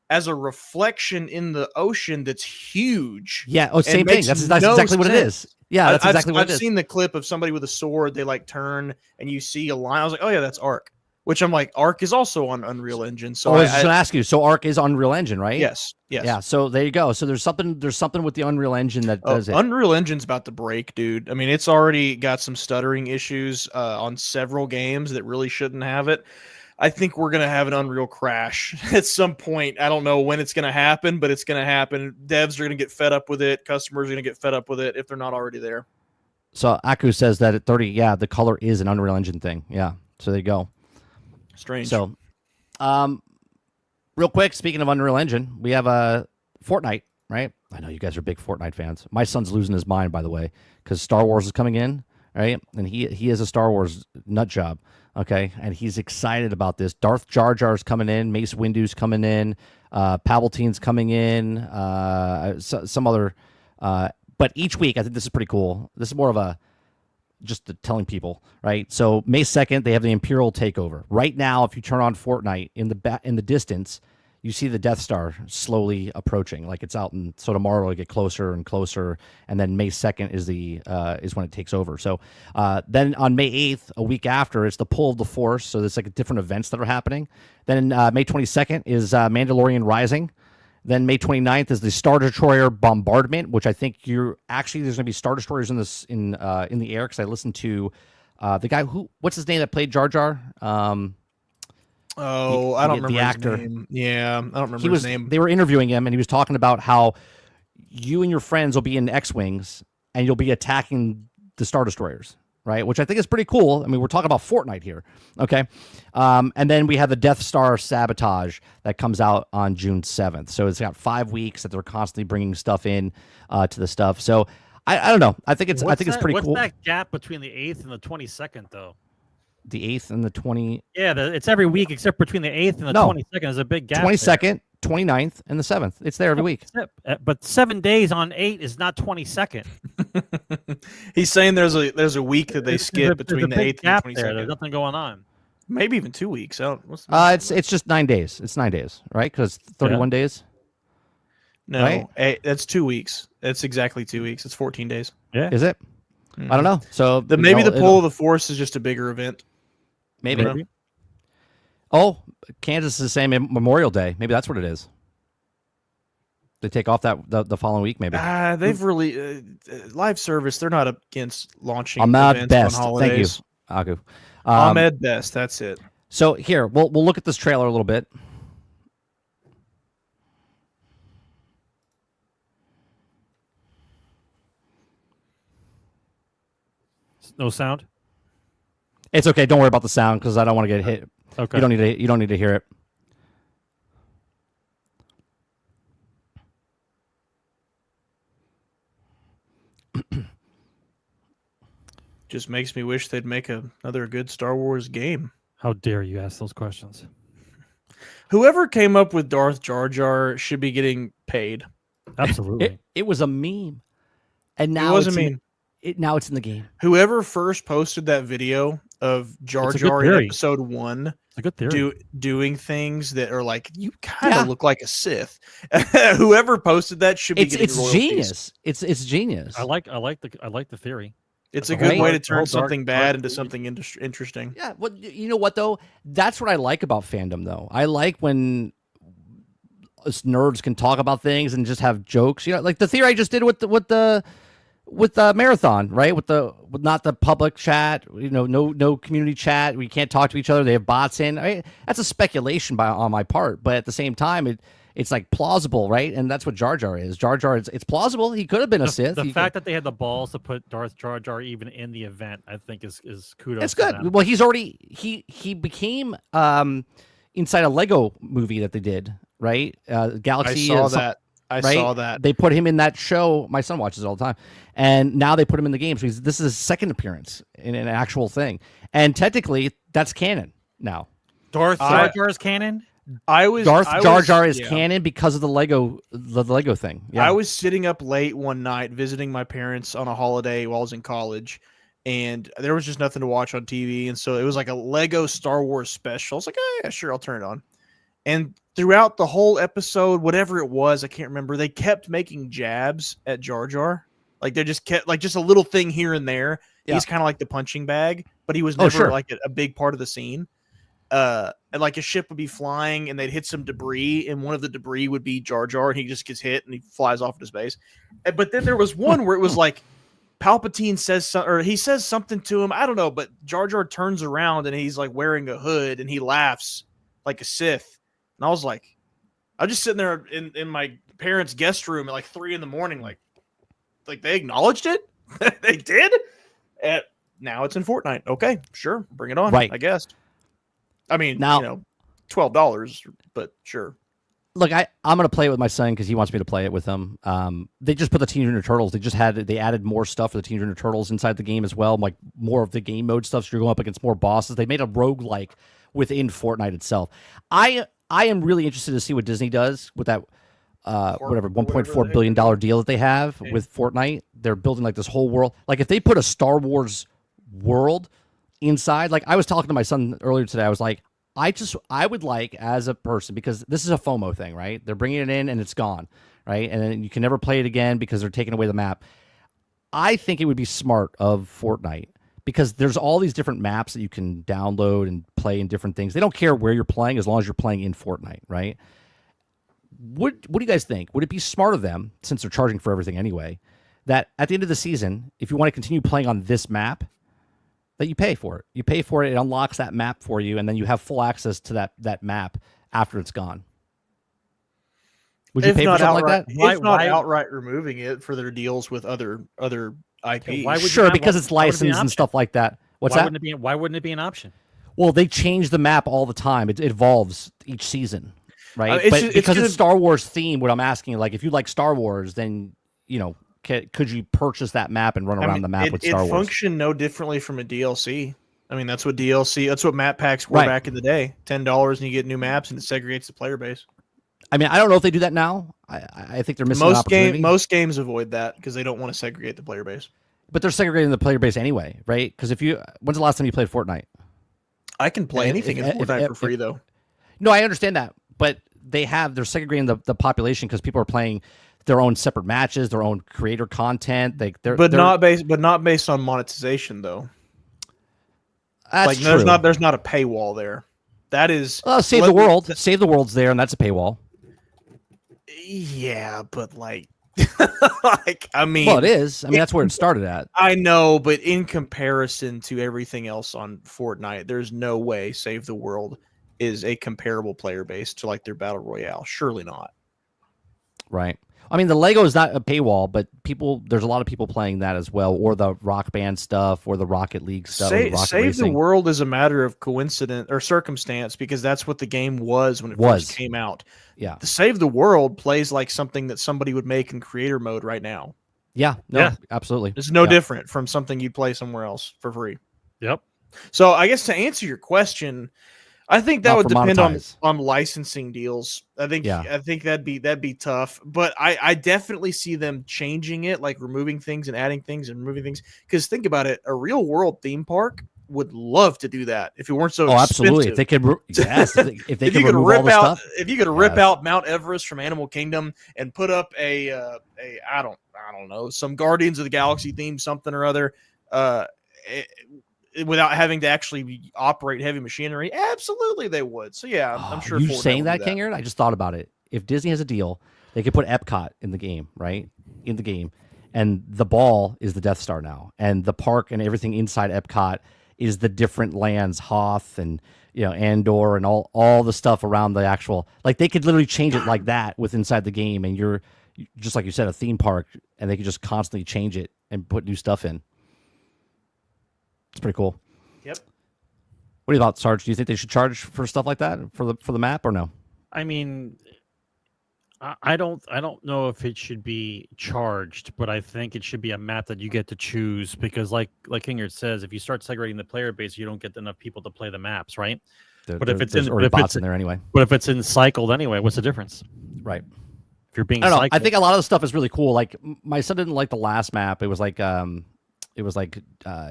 as a reflection in the ocean that's huge. Yeah. Oh, same thing. That's exactly what it is. Yeah, that's exactly what it is. I've seen the clip of somebody with a sword. They like turn and you see a line. I was like, oh yeah, that's Arc. Which I'm like, Arc is also on Unreal Engine. So I was just going to ask you. So Arc is Unreal Engine, right? Yes. Yeah. So there you go. So there's something with the Unreal Engine that does it. Unreal Engine's about to break, dude. I mean, it's already got some stuttering issues on several games that really shouldn't have it. I think we're going to have an Unreal crash at some point. I don't know when it's going to happen, but it's going to happen. Devs are going to get fed up with it. Customers are going to get fed up with it if they're not already there. So Aku says that at 30, the color is an Unreal Engine thing. Yeah. So there you go. Strange. So, real quick, speaking of Unreal Engine, we have Fortnite, right? I know you guys are big Fortnite fans. My son's losing his mind, by the way, because Star Wars is coming in, right? And he is a Star Wars nut job, okay? And he's excited about this. Darth Jar Jar's coming in, Mace Windu's coming in, Palpatine's coming in, some other. But each week, I think this is pretty cool. This is more of just telling people, right? So May 2nd, they have the Imperial takeover. Right now, if you turn on Fortnite in the distance, you see the Death Star slowly approaching, like it's out. And so tomorrow it'll get closer and closer, and then May 2nd is when it takes over. So then on May 8th, a week after, it's the Pull of the Force. So there's like different events that are happening. Then May 22nd is Mandalorian Rising. Then May 29th is the Star Destroyer Bombardment, which I think there's going to be Star Destroyers in the air, because I listened to the guy what's his name that played Jar Jar? I don't remember the actor. His name. Yeah, I don't remember his name. They were interviewing him, and he was talking about how you and your friends will be in X-Wings, and you'll be attacking the Star Destroyers. Right, which I think is pretty cool. I mean, we're talking about Fortnite here, okay? And then we have the Death Star Sabotage that comes out on June 7th. So it's got 5 weeks that they're constantly bringing stuff in to the stuff. So I don't know. I think it's pretty cool. What's that gap between the 8th and the 22nd, though? The 8th and the 20. Yeah, it's every week except between the 8th and the 22nd. There's a big gap. 22nd. 29th and the 7th. It's there every week. But 7 days on 8 is not 22nd. He's saying there's a week that they skip between the 8th and the 22nd. There's nothing going on. Maybe even 2 weeks. It's just 9 days. It's 9 days, right? Because 31 days. No, right? That's 2 weeks. That's exactly 2 weeks. It's 14 days. Yeah. Is it? I don't know. So maybe the pull of the force is just a bigger event. Maybe. Oh, Kansas is the same Memorial Day. Maybe that's what it is. They take off that the following week, maybe. They've really live service. They're not against launching Ahmed events Best. on holidays. Thank you, Aku. Ahmed Best. That's it. So here, we'll look at this trailer a little bit. No sound. It's okay. Don't worry about the sound because I don't want to get hit. Okay. You don't need to hear it. Just makes me wish they'd make another good Star Wars game. How dare you ask those questions? Whoever came up with Darth Jar Jar should be getting paid. Absolutely. It was a meme, and now It was a meme. Now it's in the game. Whoever first posted that video of Jar Jar in episode 1 It's a good theory. doing things that are like, you kind of look like a Sith. Whoever posted that should be getting royalties. Genius. It's genius. I like the theory. It's a good way to turn something bad into something interesting. Yeah. Well, you know what though? That's what I like about fandom, though. I like when us nerds can talk about things and just have jokes. You know, like the theory I just did with the marathon, right? With not the public chat. You know, no community chat. We can't talk to each other. They have bots in. That's a speculation on my part, but at the same time, it's like plausible, right? And that's what Jar Jar is. Jar Jar, it's plausible. He could have been a Sith. The fact that they had the balls to put Darth Jar Jar even in the event, I think is kudos. It's good. Well, he's already he became inside a Lego movie that they did, right? Galaxy. I saw that. They put him in that show. My son watches it all the time, and now they put him in the game. So this is his second appearance in an actual thing, and technically that's canon now. Darth Jar Jar is canon. Darth Jar Jar is canon because of the Lego thing. Yeah. I was sitting up late one night visiting my parents on a holiday while I was in college, and there was just nothing to watch on TV, and so it was like a Lego Star Wars special. I was like, oh, yeah, sure, I'll turn it on. And throughout the whole episode, whatever it was, I can't remember, they kept making jabs at Jar Jar. Like they just kept just a little thing here and there. Yeah. He's kind of like the punching bag, but he was never like a big part of the scene. And like a ship would be flying and they'd hit some debris, and one of the debris would be Jar Jar, and he just gets hit and he flies off into space. But then there was one where it was like Palpatine he says something to him. I don't know, but Jar Jar turns around and he's like wearing a hood and he laughs like a Sith. And I was just sitting there in my parents' guest room at like 3 a.m, like they acknowledged it. They did. And now it's in Fortnite. Okay, sure, bring it on. Right. I guess. I mean, now, $12, but sure. Look, I'm gonna play it with my son because he wants me to play it with him. They just put the Teenage Mutant Turtles. They added more stuff for the Teenage Mutant Turtles inside the game as well, like more of the game mode stuff. So you're going up against more bosses. They made a roguelike within Fortnite itself. I am really interested to see what Disney does with that $1.4 billion deal that they have with Fortnite. They're building like this whole world. Like if they put a Star Wars world inside, like I was talking to my son earlier today, I was like, I would like as a person, because this is a FOMO thing, right? They're bringing it in and it's gone, right? And then you can never play it again because they're taking away the map. I think it would be smart of Fortnite, because there's all these different maps that you can download and play in different things. They don't care where you're playing as long as you're playing in Fortnite, right? What do you guys think? Would it be smart of them, since they're charging for everything anyway, that at the end of the season, if you want to continue playing on this map, that you pay for it? You pay for it, it unlocks that map for you, and then you have full access to that map after it's gone. Would you pay for something like that? If not outright removing it for their deals with other IP. Sure, because it's licensed and stuff like that. Why wouldn't it be an option? Well, they change the map all the time. It evolves each season, right? Because it's Star Wars theme, what I'm asking, like if you like Star Wars, then could you purchase that map and run around the map with Star Wars? It functioned no differently from a DLC. I mean, that's what map packs were back in the day. $10 and you get new maps, and it segregates the player base. I mean, I don't know if they do that now. I think they're missing an opportunity. Most games avoid that because they don't want to segregate the player base. But they're segregating the player base anyway, right? Because when's the last time you played Fortnite? I can play anything in Fortnite for free, though. No, I understand that, but they're segregating the population because people are playing their own separate matches, their own creator content. They're not based on monetization though. That's like true. There's not a paywall there. That is Save the World. Save the World's there, and that's a paywall. Yeah, but like, I mean, well, it is. I mean, that's where it started at. I know, but in comparison to everything else on Fortnite, there's no way Save the World is a comparable player base to like their battle royale. Surely not. Right. I mean, the Lego is not a paywall, but there's a lot of people playing that as well, or the Rock Band stuff, or the Rocket League stuff. Save the World is a matter of coincidence or circumstance because that's what the game was when it first came out. Yeah. The Save the World plays like something that somebody would make in creator mode right now. Yeah. No, absolutely. It's no different from something you'd play somewhere else for free. Yep. So I guess to answer your question, I think that would depend on licensing deals. I think that'd be tough. But I definitely see them changing it, like removing things and adding things and removing things. Because think about it, a real world theme park would love to do that if it weren't so expensive. Absolutely. If they could, if they could remove all the stuff. If you could rip out Mount Everest from Animal Kingdom and put up I don't know, some Guardians of the Galaxy theme, something or other, without having to actually operate heavy machinery, absolutely they would. So yeah, I'm sure. You saying that, Kingerd? I just thought about it. If Disney has a deal, they could put Epcot in the game, right? In the game, and the ball is the Death Star now, and the park and everything inside Epcot is the different lands, Hoth and Andor and all the stuff around the actual. Like they could literally change it like that with inside the game, and you're just like you said, a theme park, and they could just constantly change it and put new stuff in. It's pretty cool. Yep. What do you thought, Sarge? Do you think they should charge for stuff like that for the map or no? I mean, I don't know if it should be charged, but I think it should be a map that you get to choose because, like Kingerd says, if you start segregating the player base, you don't get enough people to play the maps, right? There's already bots in there anyway. But if it's in cycled anyway, what's the difference? Right. If you're being, I don't know. cycled, I think a lot of the stuff is really cool. Like my son didn't like the last map. It was like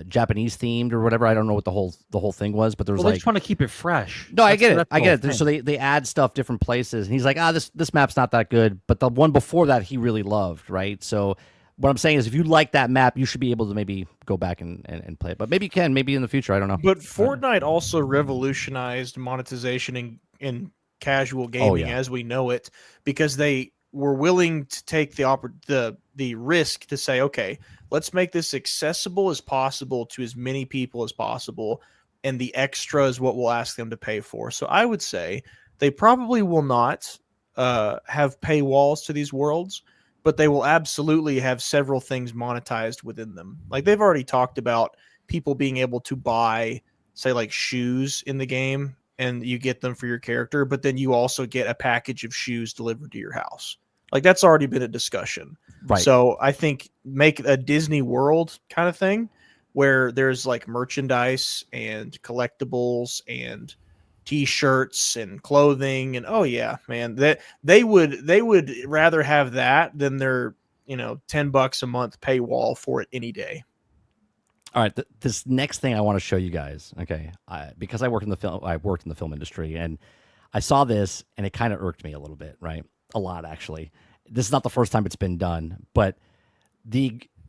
Japanese themed or whatever. I don't know what the whole thing was, but there was they're just trying to keep it fresh. No, I get it. So they add stuff different places, and he's like, this map's not that good, but the one before that he really loved, right? So what I'm saying is, if you like that map, you should be able to maybe go back and play it. But maybe you can, maybe in the future. I don't know. But Fortnite also revolutionized monetization in casual gaming as we know it, because they were willing to take the risk to say, okay, let's make this accessible as possible to as many people as possible, and the extra is what we'll ask them to pay for. So I would say they probably will not have paywalls to these worlds, but they will absolutely have several things monetized within them. Like they've already talked about people being able to buy, say, like shoes in the game, and you get them for your character, but then you also get a package of shoes delivered to your house. Like that's already been a discussion. Right. So I think make a Disney World kind of thing where there's like merchandise and collectibles and T-shirts and clothing, and oh yeah, man, that they would rather have that than their $10 a month paywall for it any day. All right, this next thing I want to show you guys, okay? Because I worked in the film industry, and I saw this, and it kind of irked me a little bit, right? A lot, actually. This is not the first time it's been done, but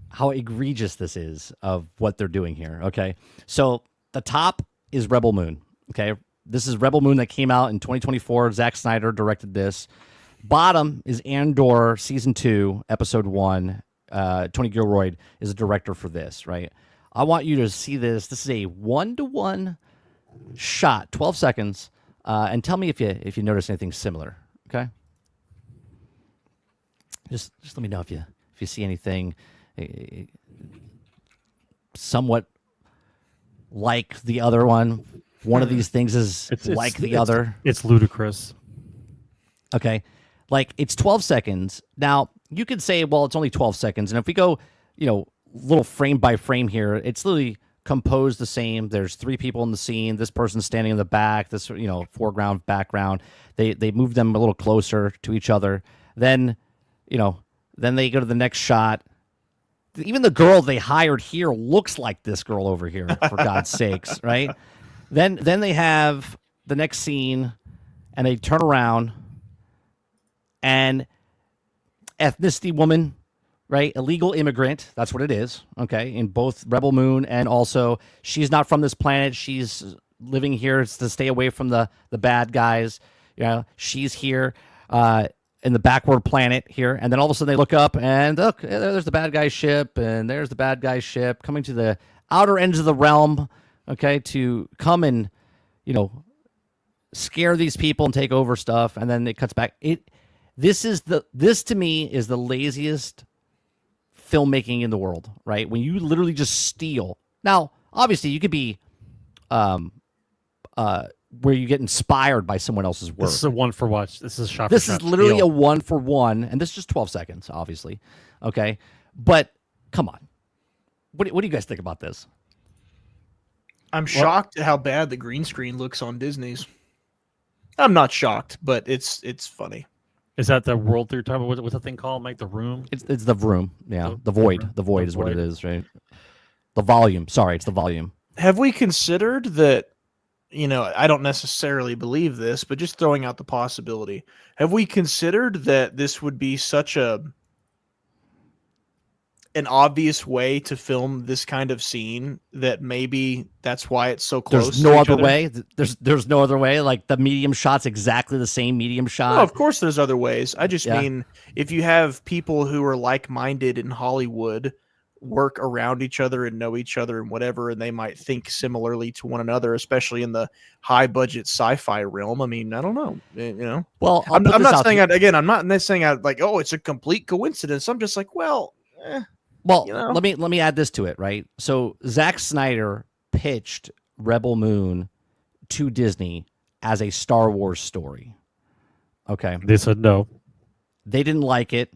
how egregious this is of what they're doing here, okay? So the top is Rebel Moon, okay? This is Rebel Moon that came out in 2024. Zack Snyder directed this. Bottom is Andor Season 2, Episode 1. Tony Gilroy is a director for this, right? I want you to see this. This is a 1-to-1 shot, 12 seconds, and tell me if you notice anything similar, okay? Just let me know if you see anything somewhat like the other one. One of these things is like the other. It's ludicrous. Okay. Like it's 12 seconds. Now you could say, well, it's only 12 seconds. And if we go, little frame by frame here, it's literally composed the same. There's 3 people in the scene. This person's standing in the back, this, foreground, background. They move them a little closer to each other. Then they go to the next shot. Even the girl they hired here looks like this girl over here, for God's sakes, right? Then they have the next scene, and they turn around, and ethnicity woman, right? Illegal immigrant. That's what it is. Okay. In both Rebel Moon and also she's not from this planet. She's living here to stay away from the bad guys. You know, she's here in the backward planet here. And then all of a sudden they look up and look, there's the bad guy's ship and there's the bad guy's ship coming to the outer ends of the realm. Okay. To come and, you know, scare these people and take over stuff. And then it cuts back. This to me is the laziest filmmaking in the world, right? When you literally just steal. Now, obviously, you could be, where you get inspired by someone else's work. This is a one for watch. This is a shot. This is literally a 1-for-1, and this is just 12 seconds, obviously. Okay, but come on, what do you guys think about this? I'm shocked at how bad the green screen looks on Disney's. I'm not shocked, but it's funny. Is that the world through time? What's the thing called, Mike? The room? It's the room. Yeah, the void. The void is what it is, right? The volume. Sorry, it's the volume. Have we considered that? You know, I don't necessarily believe this, but just throwing out the possibility. Have we considered that this would be such an obvious way to film this kind of scene that maybe that's why it's so close? There's no other way. There's no other way. Like the medium shot's exactly the same medium shot. No, of course there's other ways. I just mean if you have people who are like-minded in Hollywood work around each other and know each other and whatever, and they might think similarly to one another, especially in the high-budget sci-fi realm. I mean, I don't know. You know, well, I'm not saying I'm not saying like, oh, it's a complete coincidence. I'm just like, well. Well, you know? let me add this to it, right? So Zack Snyder pitched Rebel Moon to Disney as a Star Wars story. Okay. They said no. They didn't like it.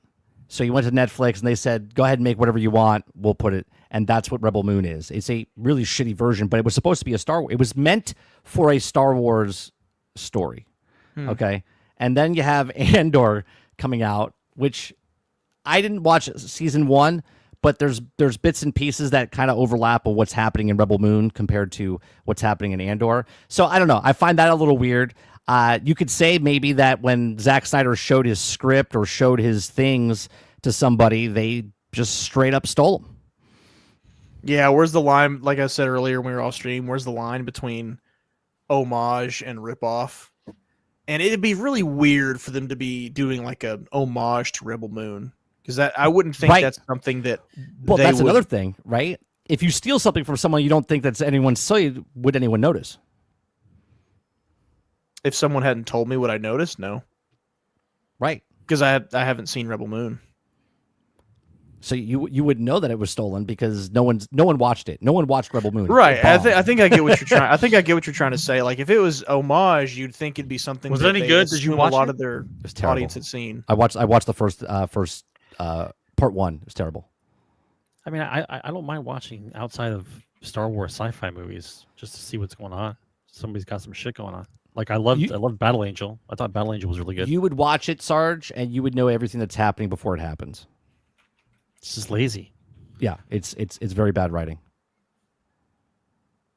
So he went to Netflix and they said, go ahead and make whatever you want. We'll put it. And that's what Rebel Moon is. It's a really shitty version, but it was supposed to be a Star Wars. It was meant for a Star Wars story. Okay. And then you have Andor coming out, which I didn't watch season 1, but there's bits and pieces that kind of overlap of what's happening in Rebel Moon compared to what's happening in Andor. So I don't know. I find that a little weird. You could say maybe that when Zack Snyder showed his script or showed his things to somebody, they just straight up stole them. Yeah, where's the line? Like I said earlier when we were off stream, where's the line between homage and ripoff? And it'd be really weird for them to be doing like a homage to Rebel Moon, because that I wouldn't think that's something that. Well, that's another thing, right? If you steal something from someone you don't think that's anyone's say, would anyone notice? If someone hadn't told me, would I notice? No. Right. Because I haven't seen Rebel Moon. So you would know that it was stolen because no one watched it. No one watched Rebel Moon. Right. I think I get what you're trying. I think I get what you're trying to say. Like if it was homage, you'd think it'd be something. Was it any good? Did you watch a lot of their audience had seen? I watched the first part 1. It was terrible. I mean, I don't mind watching outside of Star Wars sci-fi movies just to see what's going on. Somebody's got some shit going on. Like I loved Battle Angel. I thought Battle Angel was really good. You would watch it, Sarge, and you would know everything that's happening before it happens. It's just lazy. Yeah, it's very bad writing.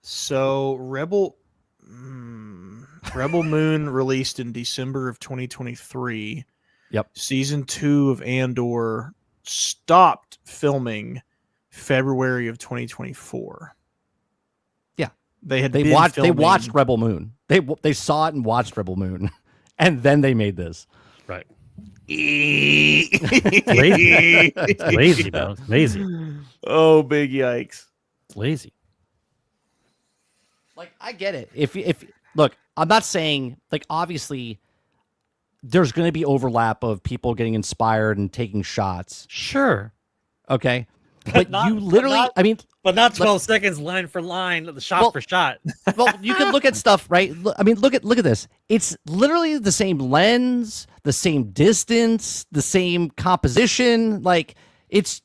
So Rebel Moon released in December of 2023. Yep. Season 2 of Andor stopped filming February of 2024. Yeah. They watched Rebel Moon. They saw it and watched Rebel Moon, and then they made this. Right. Lazy. It's lazy, bro. It's lazy. Oh, big yikes. It's lazy. Like I get it. If look, I'm not saying like obviously there's going to be overlap of people getting inspired and taking shots. Sure. Okay. But you literally, but not 12 seconds line for line, the shot for shot. Well, you can look at stuff, right? I mean, look at this. It's literally the same lens, the same distance, the same composition. Like it's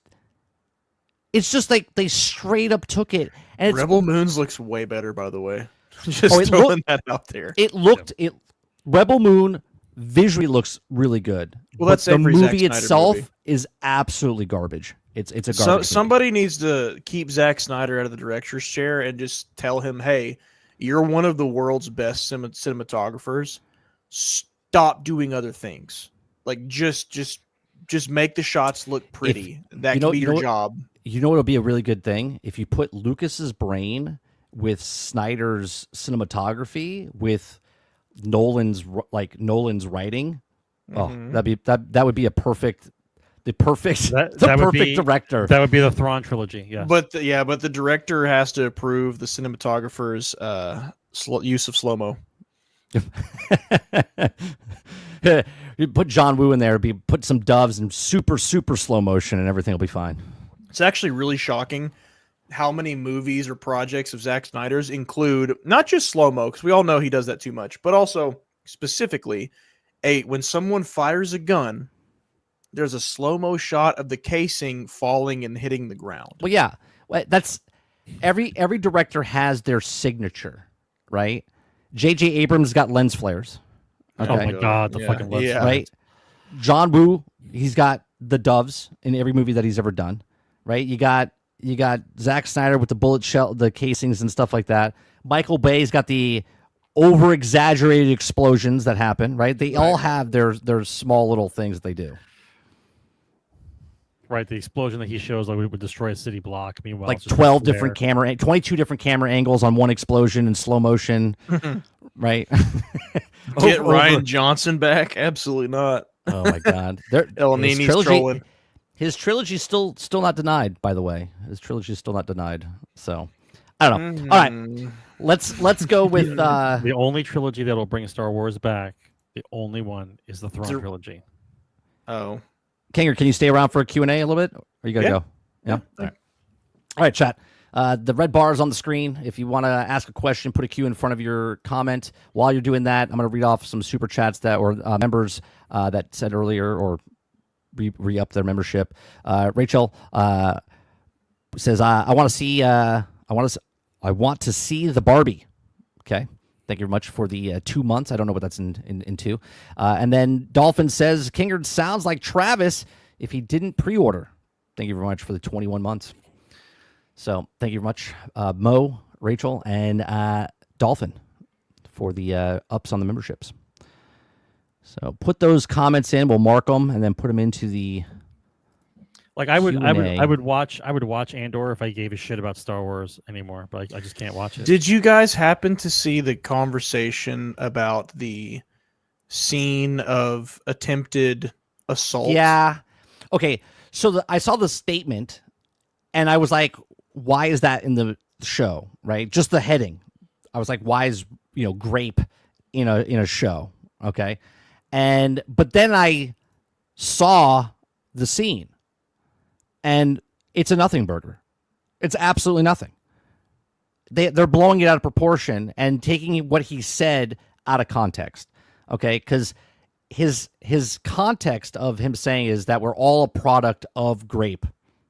just like they straight up took it. And Rebel Moons looks way better, by the way. Just throwing that out there. Rebel Moon visually looks really good. Well, that's the every movie Zack Snyder itself movie. Is absolutely garbage. It's a garbage. Somebody needs to keep Zack Snyder out of the director's chair and just tell him, hey, you're one of the world's best cinematographers. Stop doing other things. Like just just make the shots look pretty. That can be your job. You know what'll be a really good thing? If you put Lucas's brain with Snyder's cinematography with Nolan's writing. Oh, that would be the perfect director. That would be the Thrawn trilogy. Yeah. But the director has to approve the cinematographer's use of slow-mo. You put John Woo in there, put some doves and super slow motion, and everything will be fine. It's actually really shocking how many movies or projects of Zack Snyder's include not just slow-mo, because we all know he does that too much, but also specifically when someone fires a gun, there's a slow-mo shot of the casing falling and hitting the ground. Well, yeah, that's every director has their signature, right? J.J. Abrams got lens flares. Okay? Oh my god, the fucking lens flares. Right? John Woo, he's got the doves in every movie that he's ever done. Right? You got Zack Snyder with the bullet shell, the casings and stuff like that. Michael Bay's got the over-exaggerated explosions that happen. Right? They all have their small little things that they do. Right, the explosion that he shows, like we would destroy a city block. Meanwhile, like 22 different camera angles on one explosion in slow motion. Right? Get Ryan Johnson back? Absolutely not. Oh my god, El Nini's trolling. His trilogy's still not denied. By the way, his trilogy's still not denied. So I don't know. All right, let's go with the only trilogy that will bring Star Wars back. The only one is the Thrawn trilogy. Oh. Kingerd, can you stay around for a Q&A a little bit? Or you got to go? Yeah? All right, chat. The red bar is on the screen. If you want to ask a question, put a Q in front of your comment. While you're doing that, I'm going to read off some super chats or members that said earlier or re-up their membership. Rachel says, I want to see the Barbie. Okay. Thank you very much for the 2 months. I don't know what that's into. And then Dolphin says, Kingerd sounds like Travis if he didn't pre-order. Thank you very much for the 21 months. So thank you very much, Mo, Rachel, and Dolphin for the ups on the memberships. So put those comments in. We'll mark them and then put them into the I would watch Andor if I gave a shit about Star Wars anymore, but I just can't watch it. Did you guys happen to see the conversation about the scene of attempted assault? Yeah. Okay. So I saw the statement, and I was like, "Why is that in the show?" Right? Just the heading. I was like, "Why is grape in a show?" Okay. But then I saw the scene. And it's a nothing burger. It's absolutely nothing. They're blowing it out of proportion and taking what he said out of context. Okay, because his context of him saying is that we're all a product of grape.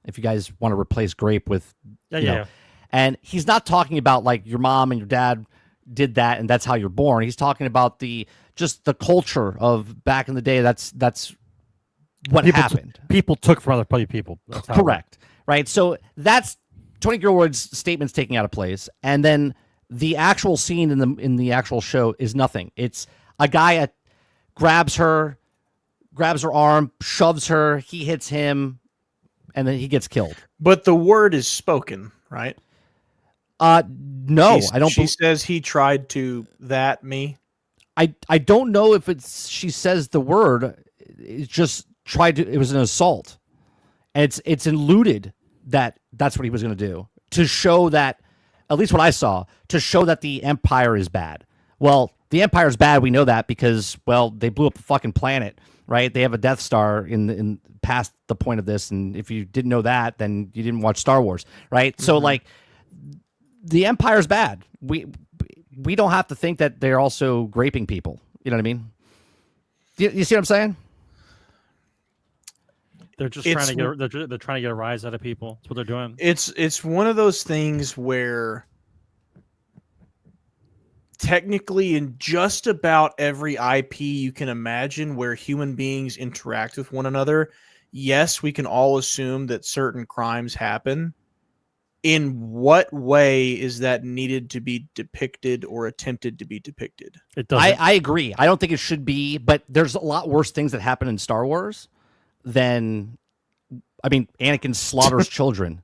If you guys want to replace grape with, and he's not talking about like your mom and your dad did that and that's how you're born. He's talking about just the culture of back in the day. That's what happened. People took from other people. Correct. Right. So that's Tony Gilroy's statements taking out of place. And then the actual scene in the actual show is nothing. It's a guy grabs her arm, shoves her, he hits him, and then he gets killed. But the word is spoken, right? No, I don't. She says he tried to me. I don't know if she says the word. It's just it was an assault, and it's alluded that that's what he was going to do to show that, at least what I saw, to show that the Empire is bad. Well, the Empire's bad, we know that because, well, they blew up the fucking planet, right? They have a Death Star in past the point of this, and if you didn't know that, then you didn't watch Star Wars, right? Mm-hmm. So like, the Empire's bad. We don't have to think that they're also graping people. You know what I mean? You see what I'm saying? They're just trying to get a rise out of people. That's what they're doing. It's one of those things where technically in just about every IP you can imagine where human beings interact with one another, yes, we can all assume that certain crimes happen. In what way is that needed to be depicted or attempted to be depicted? It doesn't. I agree. I don't think it should be, but there's a lot worse things that happen in Star Wars then, I mean, Anakin slaughters children.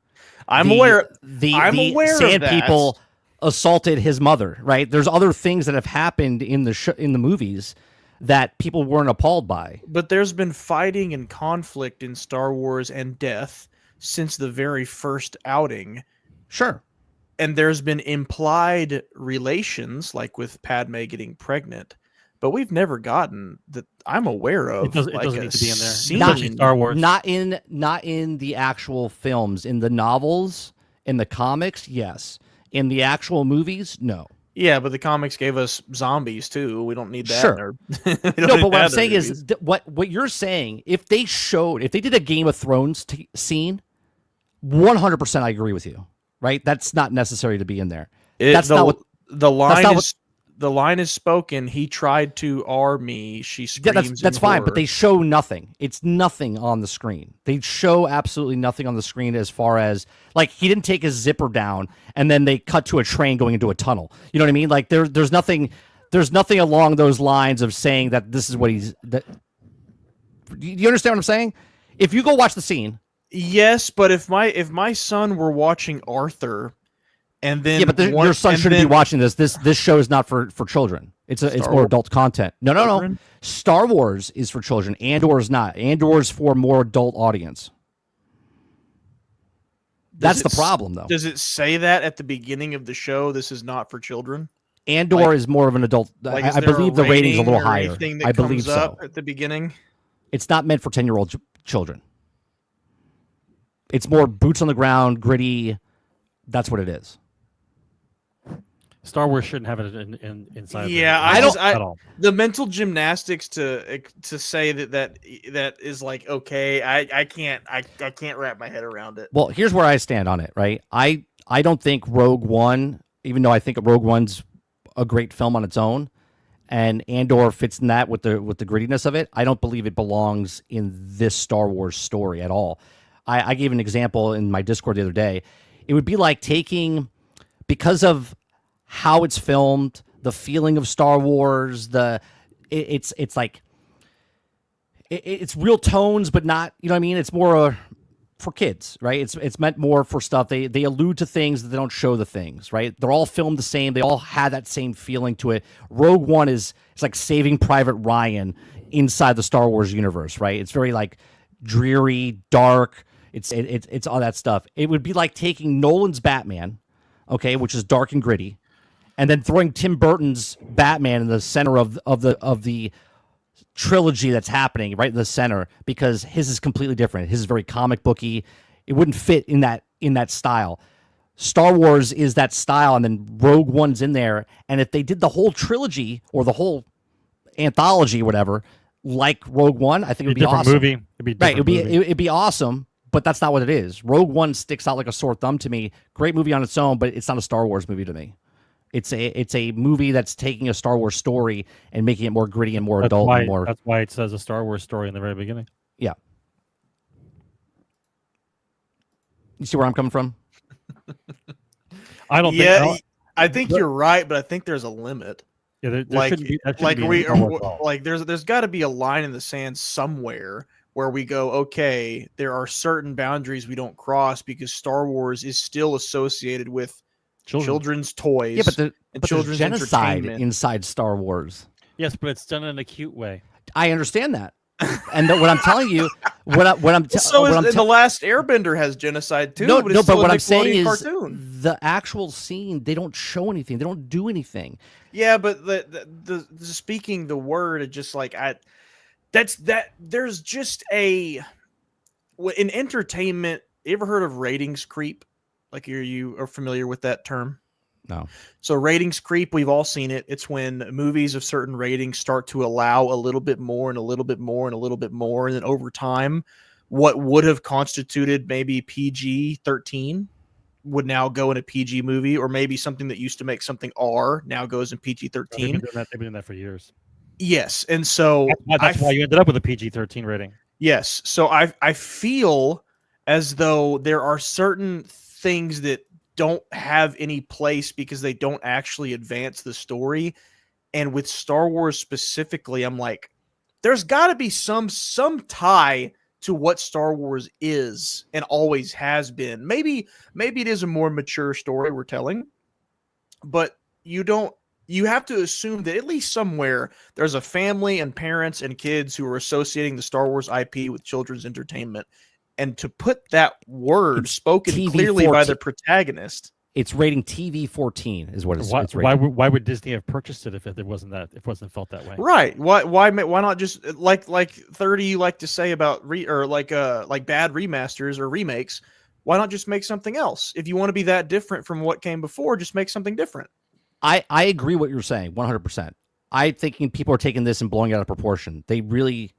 I'm aware. The aware Sand of that. People assaulted his mother. Right? There's other things that have happened in the movies that people weren't appalled by. But there's been fighting and conflict in Star Wars and death since the very first outing. Sure. And there's been implied relations, like with Padme getting pregnant, but we've never gotten that I'm aware of. It doesn't need to be in there. Scene. Not Star Wars. Not in the actual films. In the novels, in the comics, yes. In the actual movies, no. Yeah, but the comics gave us zombies too. We don't need that. Sure. No, but what I'm saying is what you're saying. If they did a Game of Thrones scene, 100% I agree with you. Right? That's not necessary to be in there. That's not what the line is. The line is spoken. He tried to R me. She screams. Yeah, that's fine, but they show nothing. It's nothing on the screen. They show absolutely nothing on the screen as far as, like, he didn't take his zipper down and then they cut to a train going into a tunnel. You know what I mean? Like, there's nothing along those lines of saying that this is what he's. Do you understand what I'm saying? If you go watch the scene. Yes, but if my son were watching Arthur. And then your son shouldn't be watching this. This show is not for children. It's more adult content. No. Star Wars is for children. Andor is not. Andor is for more adult audience. That's the problem, though. Does it say that at the beginning of the show? This is not for children. Andor is more of an adult. I believe the rating's a little higher. I believe so. At the beginning, it's not meant for 10-year-old children. It's more boots on the ground, gritty. That's what it is. Star Wars shouldn't have it inside. Yeah, I don't at all. The mental gymnastics to say that is like, okay, I can't wrap my head around it. Well, here's where I stand on it. Right, I don't think Rogue One, even though I think Rogue One's a great film on its own, and Andor fits in that with the grittiness of it. I don't believe it belongs in this Star Wars story at all. I gave an example in my Discord the other day. It would be like taking, because of how it's filmed, the feeling of Star Wars, it's real tones, but not, you know what I mean? It's more for kids, right? It's meant more for stuff. They allude to things that they don't show the things, right? They're all filmed the same. They all had that same feeling to it. Rogue One it's like Saving Private Ryan inside the Star Wars universe, right? It's very like dreary, dark. It's all that stuff. It would be like taking Nolan's Batman, okay, which is dark and gritty, and then throwing Tim Burton's Batman in the center of the trilogy that's happening, right in the center, because his is completely different. His is very comic booky. It wouldn't fit in that style. Star Wars is that style, and then Rogue One's in there. And if they did the whole trilogy or the whole anthology, whatever, like Rogue One, I think it would be awesome. Movie. It'd be a different movie. It'd be awesome. But that's not what it is. Rogue One sticks out like a sore thumb to me. Great movie on its own, but it's not a Star Wars movie to me. It's a movie that's taking a Star Wars story and making it more gritty and more adult. That's why it says a Star Wars story in the very beginning. Yeah. You see where I'm coming from? I don't think. I think you're right, but I think there's a limit. Yeah, there shouldn't be there's got to be a line in the sand somewhere where we go, okay, there are certain boundaries we don't cross because Star Wars is still associated with children's toys. Yeah, but children's there's genocide entertainment inside Star Wars. Yes, but it's done in a cute way. I understand that, and what I'm telling you, the Last Airbender has genocide too. No, but what I'm saying is cartoon. The actual scene, they don't show anything. They don't do anything. Yeah, but the speaking the word, it just like there's just in entertainment. You ever heard of ratings creep? Like you are familiar with that term? No. So ratings creep, we've all seen it. It's when movies of certain ratings start to allow a little bit more and a little bit more and a little bit more. And then over time, what would have constituted maybe PG-13 would now go in a PG movie, or maybe something that used to make something R now goes in PG-13. They've been doing that for years. Yes. And so that's why you ended up with a PG-13 rating. Yes. So I feel as though there are certain things that don't have any place because they don't actually advance the story. And with Star Wars specifically, I'm like, there's got to be some tie to what Star Wars is and always has been. Maybe it is a more mature story we're telling, but you have to assume that at least somewhere there's a family and parents and kids who are associating the Star Wars IP with children's entertainment. And to put that word spoken TV clearly 14. by the protagonist. It's rating TV 14 is what it's why would Disney have purchased it if it wasn't felt that way? Right. Why not just like 30 you like to say about like bad remasters or remakes, why not just make something else? If you want to be that different from what came before, just make something different. I agree what you're saying 100%. I'm thinking people are taking this and blowing it out of proportion. They really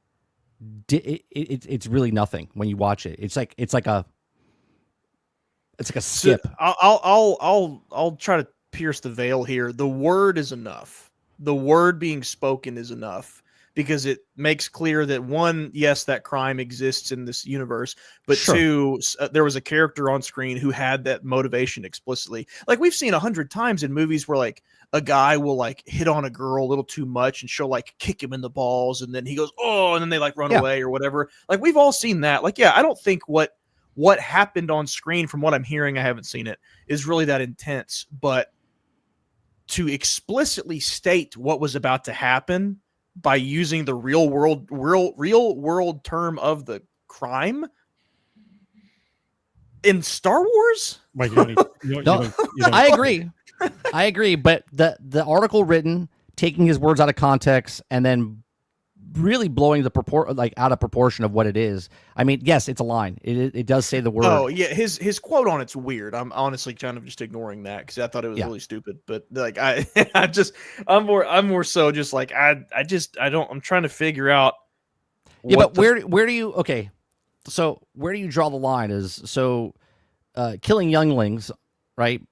it's really nothing when you watch it. It's like a skip. So I'll try to pierce the veil here. The word is enough. The word being spoken is enough because it makes clear that one, yes, that crime exists in this universe, but sure. Two, there was a character on screen who had that motivation explicitly. Like we've seen 100 times in movies where like a guy will like hit on a girl a little too much and she'll like kick him in the balls and then he goes, oh, and then they like run away or whatever. Like we've all seen that. Like, yeah, I don't think what happened on screen, from what I'm hearing, I haven't seen it, is really that intense. But to explicitly state what was about to happen by using the real world term of the crime in Star Wars? Right, I agree. I agree, but the article written, taking his words out of context, and then really blowing the out of proportion of what it is. I mean, yes, it's a line. It does say the word. Oh yeah, his quote on it's weird. I'm honestly kind of just ignoring that because I thought it was really stupid. But like I'm more so just like I'm trying to figure out. But where do you So where do you draw the line? Killing younglings, right?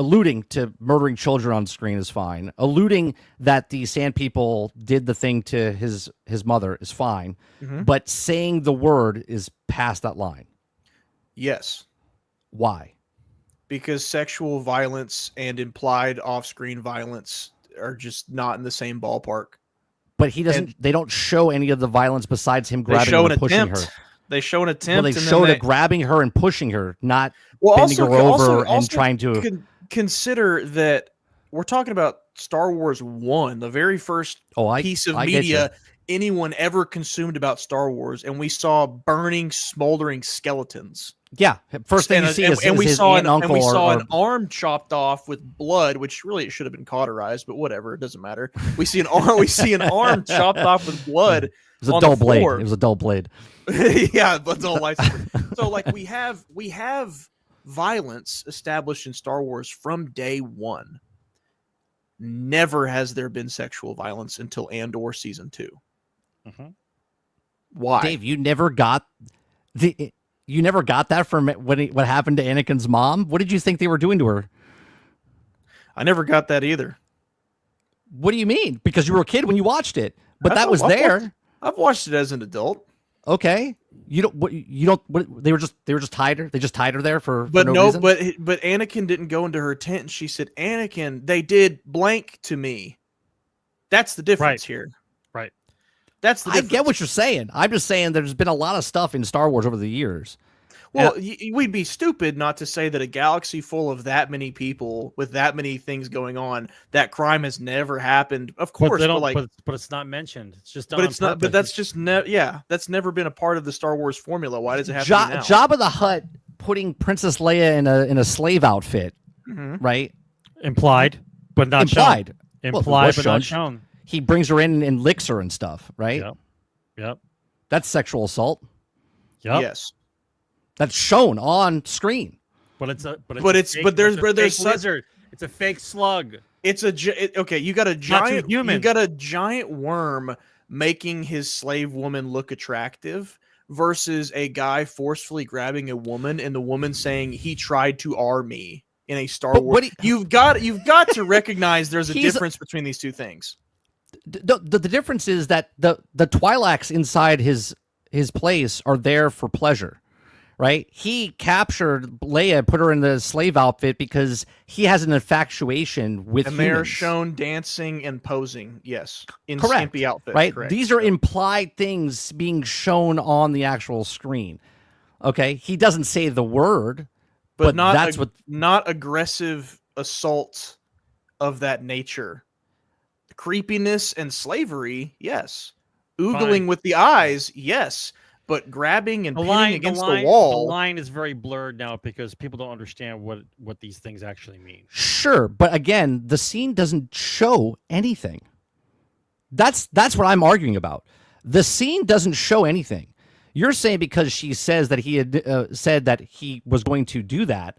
Alluding to murdering children on screen is fine. Alluding that the Sand People did the thing to his mother is fine. Mm-hmm. But saying the word is past that line. Yes. Why? Because sexual violence and implied off-screen violence are just not in the same ballpark. But they don't show any of the violence besides him grabbing her and pushing her. They show an attempt. Well, they showed it grabbing her and pushing her, not bending her over and trying to... Consider that we're talking about Star Wars 1, the very first piece of media anyone ever consumed about Star Wars, and we saw burning, smoldering skeletons. Yeah, first thing you see is we his saw aunt and uncle an arm chopped off with blood, which really it should have been cauterized, but whatever, it doesn't matter. We see an arm chopped off with blood. It was a dull blade. It was a dull blade. Yeah, but dull lightsaber. So like we have violence established in Star Wars from day one. Never has there been sexual violence until Andor season 2. Mm-hmm. Why, Dave? You never got that from what happened to Anakin's mom. What did you think they were doing to her? I never got that either. What do you mean? Because you were a kid when you watched it, but that was there. I've watched it as an adult. Okay. They were just tied her. They just tied her there for no reason? But Anakin didn't go into her tent and she said, Anakin, they did blank to me. That's the difference here. Right. That's the difference. I get what you're saying. I'm just saying there's been a lot of stuff in Star Wars over the years. Well, we'd be stupid not to say that a galaxy full of that many people with that many things going on, that crime has never happened. Of course, but it's not mentioned. It's just done. But it's not. But that's just that's never been a part of the Star Wars formula. Why does it have to be now? Jabba the Hutt putting Princess Leia in a slave outfit, right? Implied, but not implied. Shown. Implied, but not shown. He brings her in and licks her and stuff, right? Yep. That's sexual assault. Yep. Yes. That's shown on screen. But there's lizard. It's a fake slug. Okay. You got a giant human. You got a giant worm making his slave woman look attractive versus a guy forcefully grabbing a woman and the woman saying he tried to R me in a Star Wars. You've got to recognize there's a difference between these two things. The difference is that the Twi'leks inside his place are there for pleasure. right? He captured Leia, put her in the slave outfit because he has an infatuation with and humans. they're shown dancing and posing, yes, in Correct. skimpy outfits. Right? Correct. These are implied things being shown on the actual screen. Okay? He doesn't say the word, but not aggressive assault of that nature. Creepiness and slavery, yes. Oogling with the eyes, yes. But grabbing and pinning against the wall. The line is very blurred now because people don't understand what these things actually mean. Sure, but again, the scene doesn't show anything. That's what I'm arguing about. The scene doesn't show anything. You're saying because she says that he had said that he was going to do that.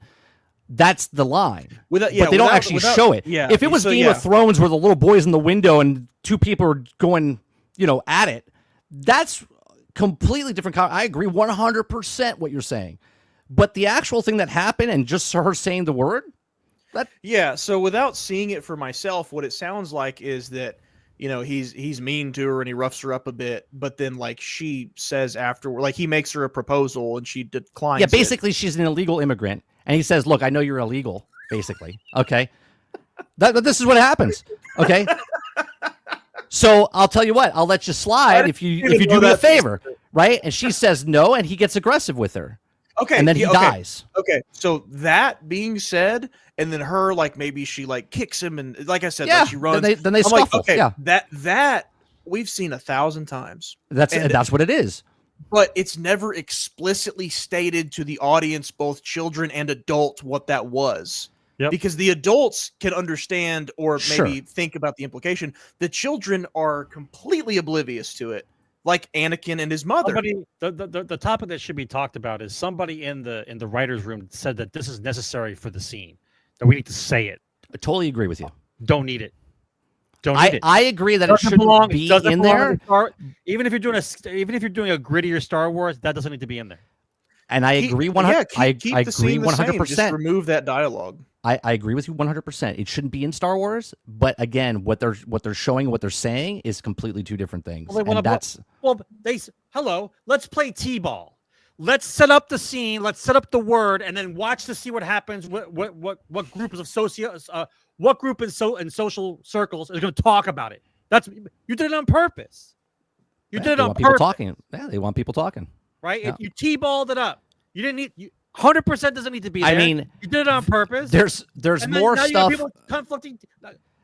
That's the line. But they don't actually show it. Yeah, if it was Game of Thrones where the little boy's in the window and two people are going, at it, that's completely different. I agree 100% what you're saying. But the actual thing that happened and just her saying the word? So without seeing it for myself, what it sounds like is that, he's mean to her and he roughs her up a bit, but then like she says afterward, like he makes her a proposal and she declines. Yeah, basically she's an illegal immigrant. And he says, look, I know you're illegal, basically. Okay. This is what happens. Okay. So I'll tell you what, I'll let you slide if you do me a favor. Right. And she says no, and he gets aggressive with her. Okay. And then he dies. Okay. So that being said, and then her, like, maybe she like kicks him. And like I said, yeah, like she runs. Then they scuffle. Like, okay, yeah. That we've seen 1,000 times. That's what it is. But it's never explicitly stated to the audience, both children and adult, what that was. Yep. Because the adults can understand or maybe think about the implication. The children are completely oblivious to it, like Anakin and his mother. The topic that should be talked about is somebody in the writer's room said that this is necessary for the scene, that we need to say it. I totally agree with you. Don't need it. I agree that it shouldn't be in there. Even if you're doing a grittier Star Wars, that doesn't need to be in there. And I agree 100%. I agree 100%. Just remove that dialogue. I agree with you 100%. It shouldn't be in Star Wars, but again, what they're showing, what they're saying, is completely two different things. Let's play T-ball. Let's set up the scene. Let's set up the word, and then watch to see what happens. What group in social circles is going to talk about it? You did it on purpose. You did it on purpose. Talking. Yeah, they want people talking. Right? Yeah. If you T-balled it up, you didn't need. 100% doesn't need to be there. I mean, you did it on purpose. There's more stuff.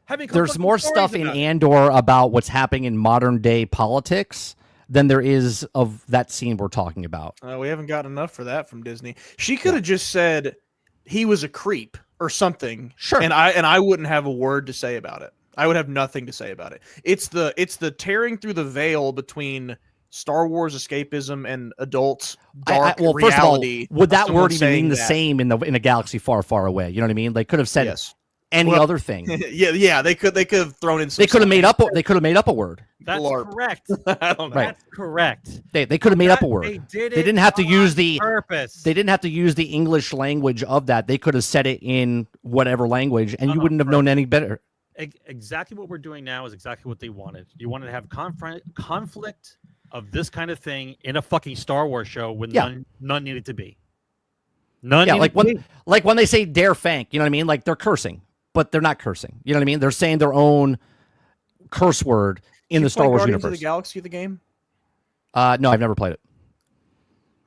There's more stuff in Andor about what's happening in modern day politics than there is of that scene we're talking about. We haven't got enough for that from Disney. She could have just said he was a creep or something. Sure. And I wouldn't have a word to say about it. I would have nothing to say about it. It's the tearing through the veil between Star Wars escapism and adult dark reality. First of all, would that word even mean the same in a galaxy far, far away? You know what I mean? They could have said any other thing. Yeah. They could have thrown in. They could have made up a word. That's correct. I don't know. That's correct. They could have made up a word. They didn't have to use the purpose. They didn't have to use the English language of that. They could have said it in whatever language, and you wouldn't have known any better. Exactly what we're doing now is exactly what they wanted. You wanted to have conflict of this kind of thing in a fucking Star Wars show when none needed to be. None. Yeah, like when they say "dare Fank," you know what I mean? Like they're cursing, but they're not cursing. You know what I mean? They're saying their own curse word in the Star Wars Guardians universe. Of the Galaxy, the game? No, I've never played it.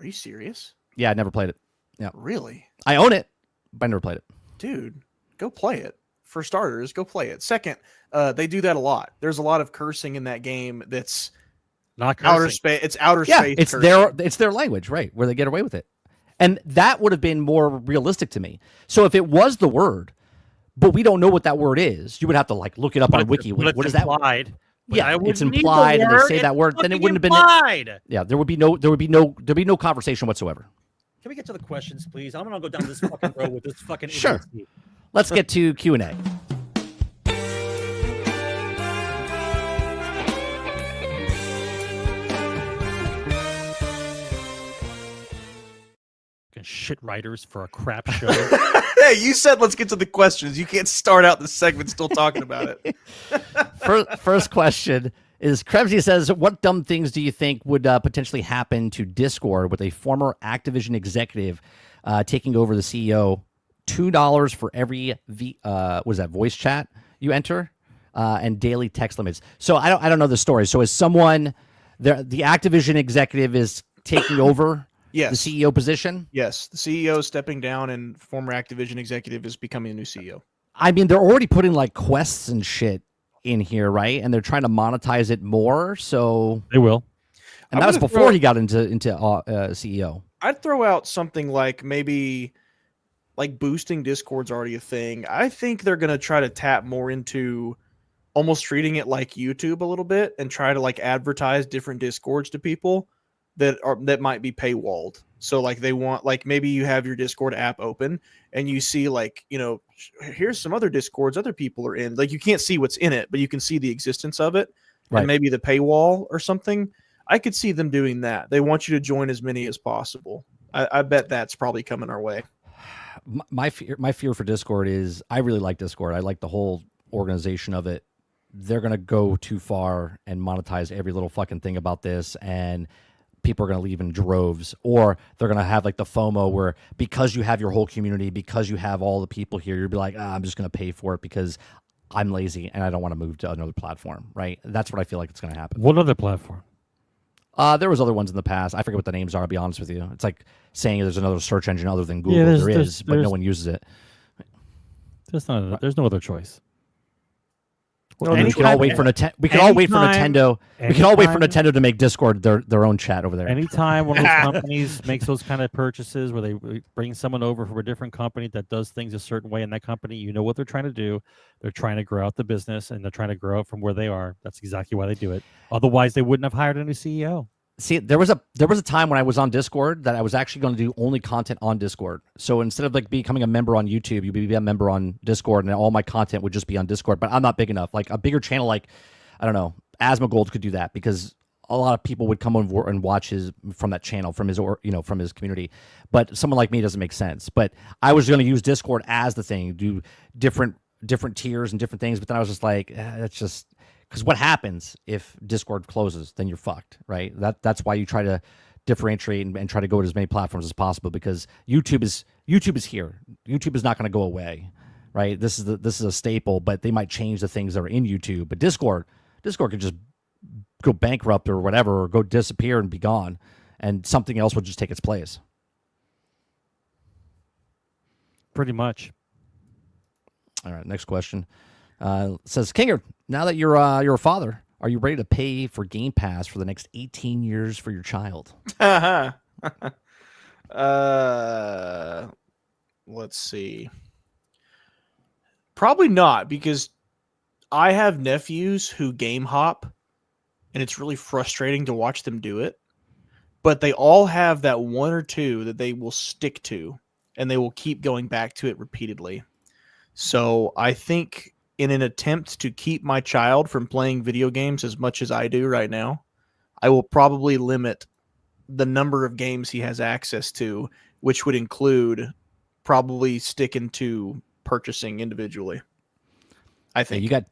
Are you serious? Yeah, I never played it. Yeah, really? I own it, but I never played it. Dude, go play it. For starters, go play it. Second, they do that a lot. There's a lot of cursing in that game that's not cursing. Outer space. It's outer space. It's their language, right? Where they get away with it, and that would have been more realistic to me. So if it was the word, but we don't know what that word is, you would have to look it up on Wiki. What is that? Yeah, it's implied, and they say that word. Then it wouldn't have been. Yeah, there would be no conversation whatsoever. Can we get to the questions, please? I'm gonna go down this fucking road with this fucking. Sure. Let's get to Q&A. Shit writers for a crap show. Hey, you said let's get to the questions. You can't start out the segment still talking about it. First question is Krebsy says, what dumb things do you think would potentially happen to Discord with a former Activision executive taking over the CEO? $2 for every voice chat you enter, and daily text limits. So I don't know the story. So is someone the Activision executive is taking over Yes. the CEO position? Yes, the CEO is stepping down, and former Activision executive is becoming a new CEO. I mean, they're already putting like quests and shit in here, right? And they're trying to monetize it more. So They will. and that was before he got into CEO. I'd throw out something like maybe like boosting Discord's already a thing. I think they're going to try to tap more into almost treating it like YouTube a little bit and try to like advertise different Discords to people that might be paywalled. So like they want, like maybe you have your Discord app open and you see like, you know, here's some other Discords other people are in. Like you can't see what's in it, but you can see the existence of it. Right. And maybe the paywall or something. I could see them doing that. They want you to join as many as possible. I bet that's probably coming our way. My fear for Discord is I really like Discord. I like the whole organization of it. They're going to go too far and monetize every little fucking thing about this, and people are going to leave in droves, or they're going to have like the FOMO where because you have your whole community, because you have all the people here, you'll be like, I'm just going to pay for it because I'm lazy and I don't want to move to another platform, right? That's what I feel like it's going to happen. What other platform? There was other ones in the past. I forget what the names are, I'll be honest with you. It's like saying there's another search engine other than Google. There is, but no one uses it. There's no other choice. Well, we can all wait for Nintendo. We can all wait for Nintendo. We can all wait for Nintendo to make Discord their own chat over there. Anytime one of those companies makes those kind of purchases where they bring someone over from a different company that does things a certain way in that company, you know what they're trying to do. They're trying to grow out the business, and they're trying to grow out from where they are. That's exactly why they do it. Otherwise, they wouldn't have hired a new CEO. See, there was a time when I was on Discord that I was actually going to do only content on Discord. So instead of like becoming a member on YouTube, you'd be a member on Discord, and all my content would just be on Discord. But I'm not big enough. Like a bigger channel, like I don't know, Asmongold could do that because a lot of people would come on and watch his from that channel, from his from his community. But someone like me doesn't make sense. But I was going to use Discord as the thing, do different tiers and different things. But then I was just like, that's just. Because what happens if Discord closes? Then you're fucked, right? That's why you try to differentiate and try to go to as many platforms as possible. Because YouTube is here. YouTube is not going to go away, right? This is a staple, but they might change the things that are in YouTube. But Discord could just go bankrupt or whatever, or go disappear and be gone, and something else would just take its place. Pretty much. All right, next question. Says Kingerd, now that you're a father, are you ready to pay for Game Pass for the next 18 years for your child? Let's see. Probably not, because I have nephews who game hop, and it's really frustrating to watch them do it. But they all have that one or two that they will stick to, and they will keep going back to it repeatedly. So I think in an attempt to keep my child from playing video games as much as I do right now, I will probably limit the number of games he has access to, which would include probably sticking to purchasing individually. I think you got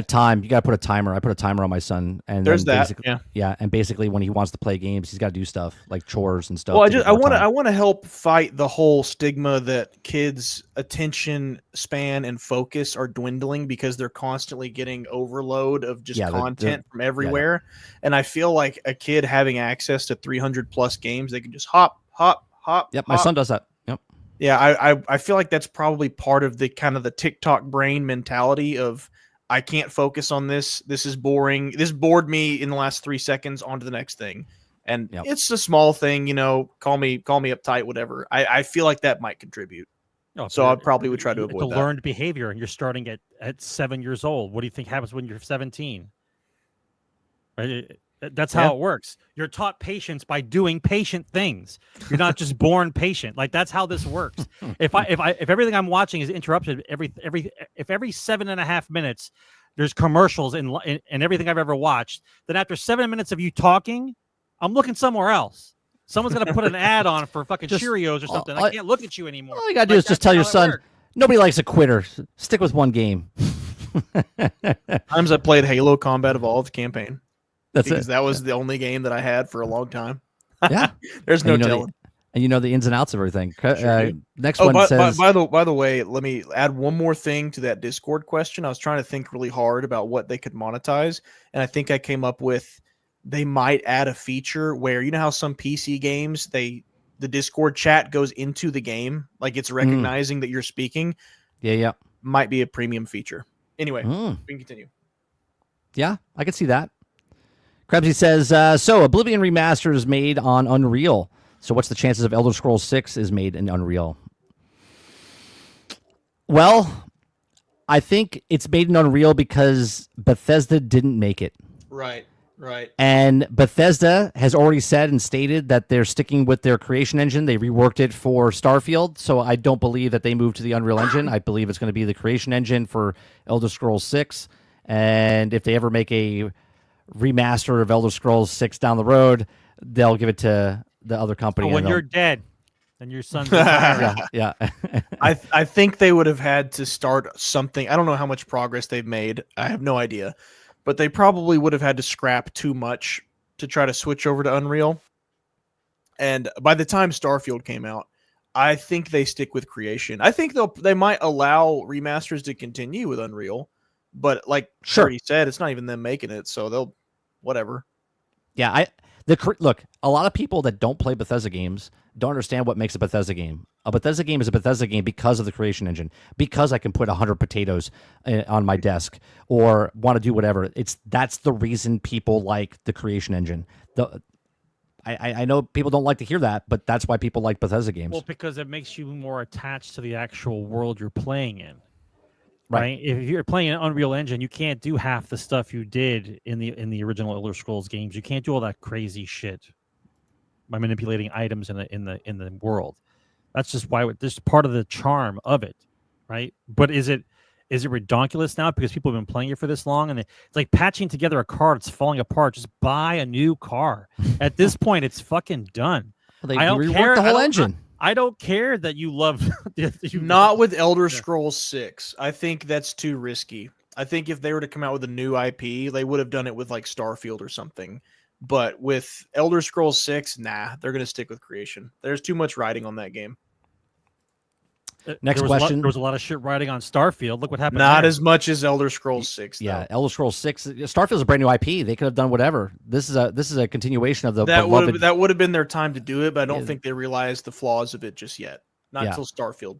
time. You got to put a timer. I put a timer on my son, and there's that. Yeah, and basically when he wants to play games, he's got to do stuff like chores and stuff. Well, I want to help fight the whole stigma that kids' attention span and focus are dwindling because they're constantly getting overload of just content from everywhere. Yeah. And I feel like a kid having access to 300 plus games, they can just hop. Yep, my son does that. Yep. Yeah, I feel like that's probably part of the kind of the TikTok brain mentality of, I can't focus on this. This is boring. This bored me in the last 3 seconds. On to the next thing. And it's a small thing, call me uptight, whatever. I feel like that might contribute. So I probably would try to avoid that. It's a learned behavior, and you're starting at 7 years old. What do you think happens when you're 17? Right? That's how it works. You're taught patience by doing patient things. You're not just born patient. Like that's how this works. If everything I'm watching is interrupted every 7.5 minutes, there's commercials in everything I've ever watched. Then after 7 minutes of you talking, I'm looking somewhere else. Someone's gonna put an ad on for fucking Cheerios or something. I can't look at you anymore. All you gotta do is just tell your son, nobody likes a quitter. Stick with one game. Times I played Halo Combat Evolved campaign. because that was the only game that I had for a long time. Yeah, there's no telling. And you know the ins and outs of everything. Sure Next one says. By the way, let me add one more thing to that Discord question. I was trying to think really hard about what they could monetize, and I think I came up with they might add a feature where, you know how some PC games the Discord chat goes into the game, like it's recognizing that you're speaking. Yeah. Might be a premium feature. Anyway, we can continue. Yeah, I can see that. Krebsy says, so Oblivion Remaster is made on Unreal. So what's the chances of Elder Scrolls 6 is made in Unreal? Well, I think it's made in Unreal because Bethesda didn't make it. Right. And Bethesda has already said and stated that they're sticking with their creation engine. They reworked it for Starfield, so I don't believe that they moved to the Unreal Engine. I believe it's going to be the creation engine for Elder Scrolls 6. And if they ever make a remaster of Elder Scrolls 6 down the road, they'll give it to the other company. When you're dead and your son's yeah. I think they would have had to start something. I don't know how much progress they've made. I have no idea. But they probably would have had to scrap too much to try to switch over to Unreal. And by the time Starfield came out, I think they stick with creation. I think they might allow remasters to continue with Unreal. But like Shorty said, it's not even them making it, so they'll whatever. Yeah, look, a lot of people that don't play Bethesda games don't understand what makes a Bethesda game. A Bethesda game is a Bethesda game because of the creation engine, because I can put 100 potatoes on my desk or want to do whatever. That's the reason people like the creation engine. I know people don't like to hear that, but that's why people like Bethesda games. Well, because it makes you more attached to the actual world you're playing in. Right. If you're playing an Unreal Engine, you can't do half the stuff you did in the original Elder Scrolls games. You can't do all that crazy shit by manipulating items in the world. That's just why this is part of the charm of it, right? But is it redonkulous now because people have been playing it for this long, and it's like patching together a car that's falling apart? Just buy a new car. At this point, it's fucking done. Well, they reworked the whole engine. I don't care that you love. Not with Elder Scrolls 6. I think that's too risky. I think if they were to come out with a new IP, they would have done it with like Starfield or something. But with Elder Scrolls 6, nah, they're going to stick with creation. There's too much riding on that game. Next question. There was a lot of shit riding on Starfield. Look what happened. Not as much as Elder Scrolls 6. Though. Yeah, Elder Scrolls 6. Starfield's a brand new IP. They could have done whatever. This is a continuation of the that would have been their time to do it, but I don't think they realized the flaws of it just yet. Not until Starfield.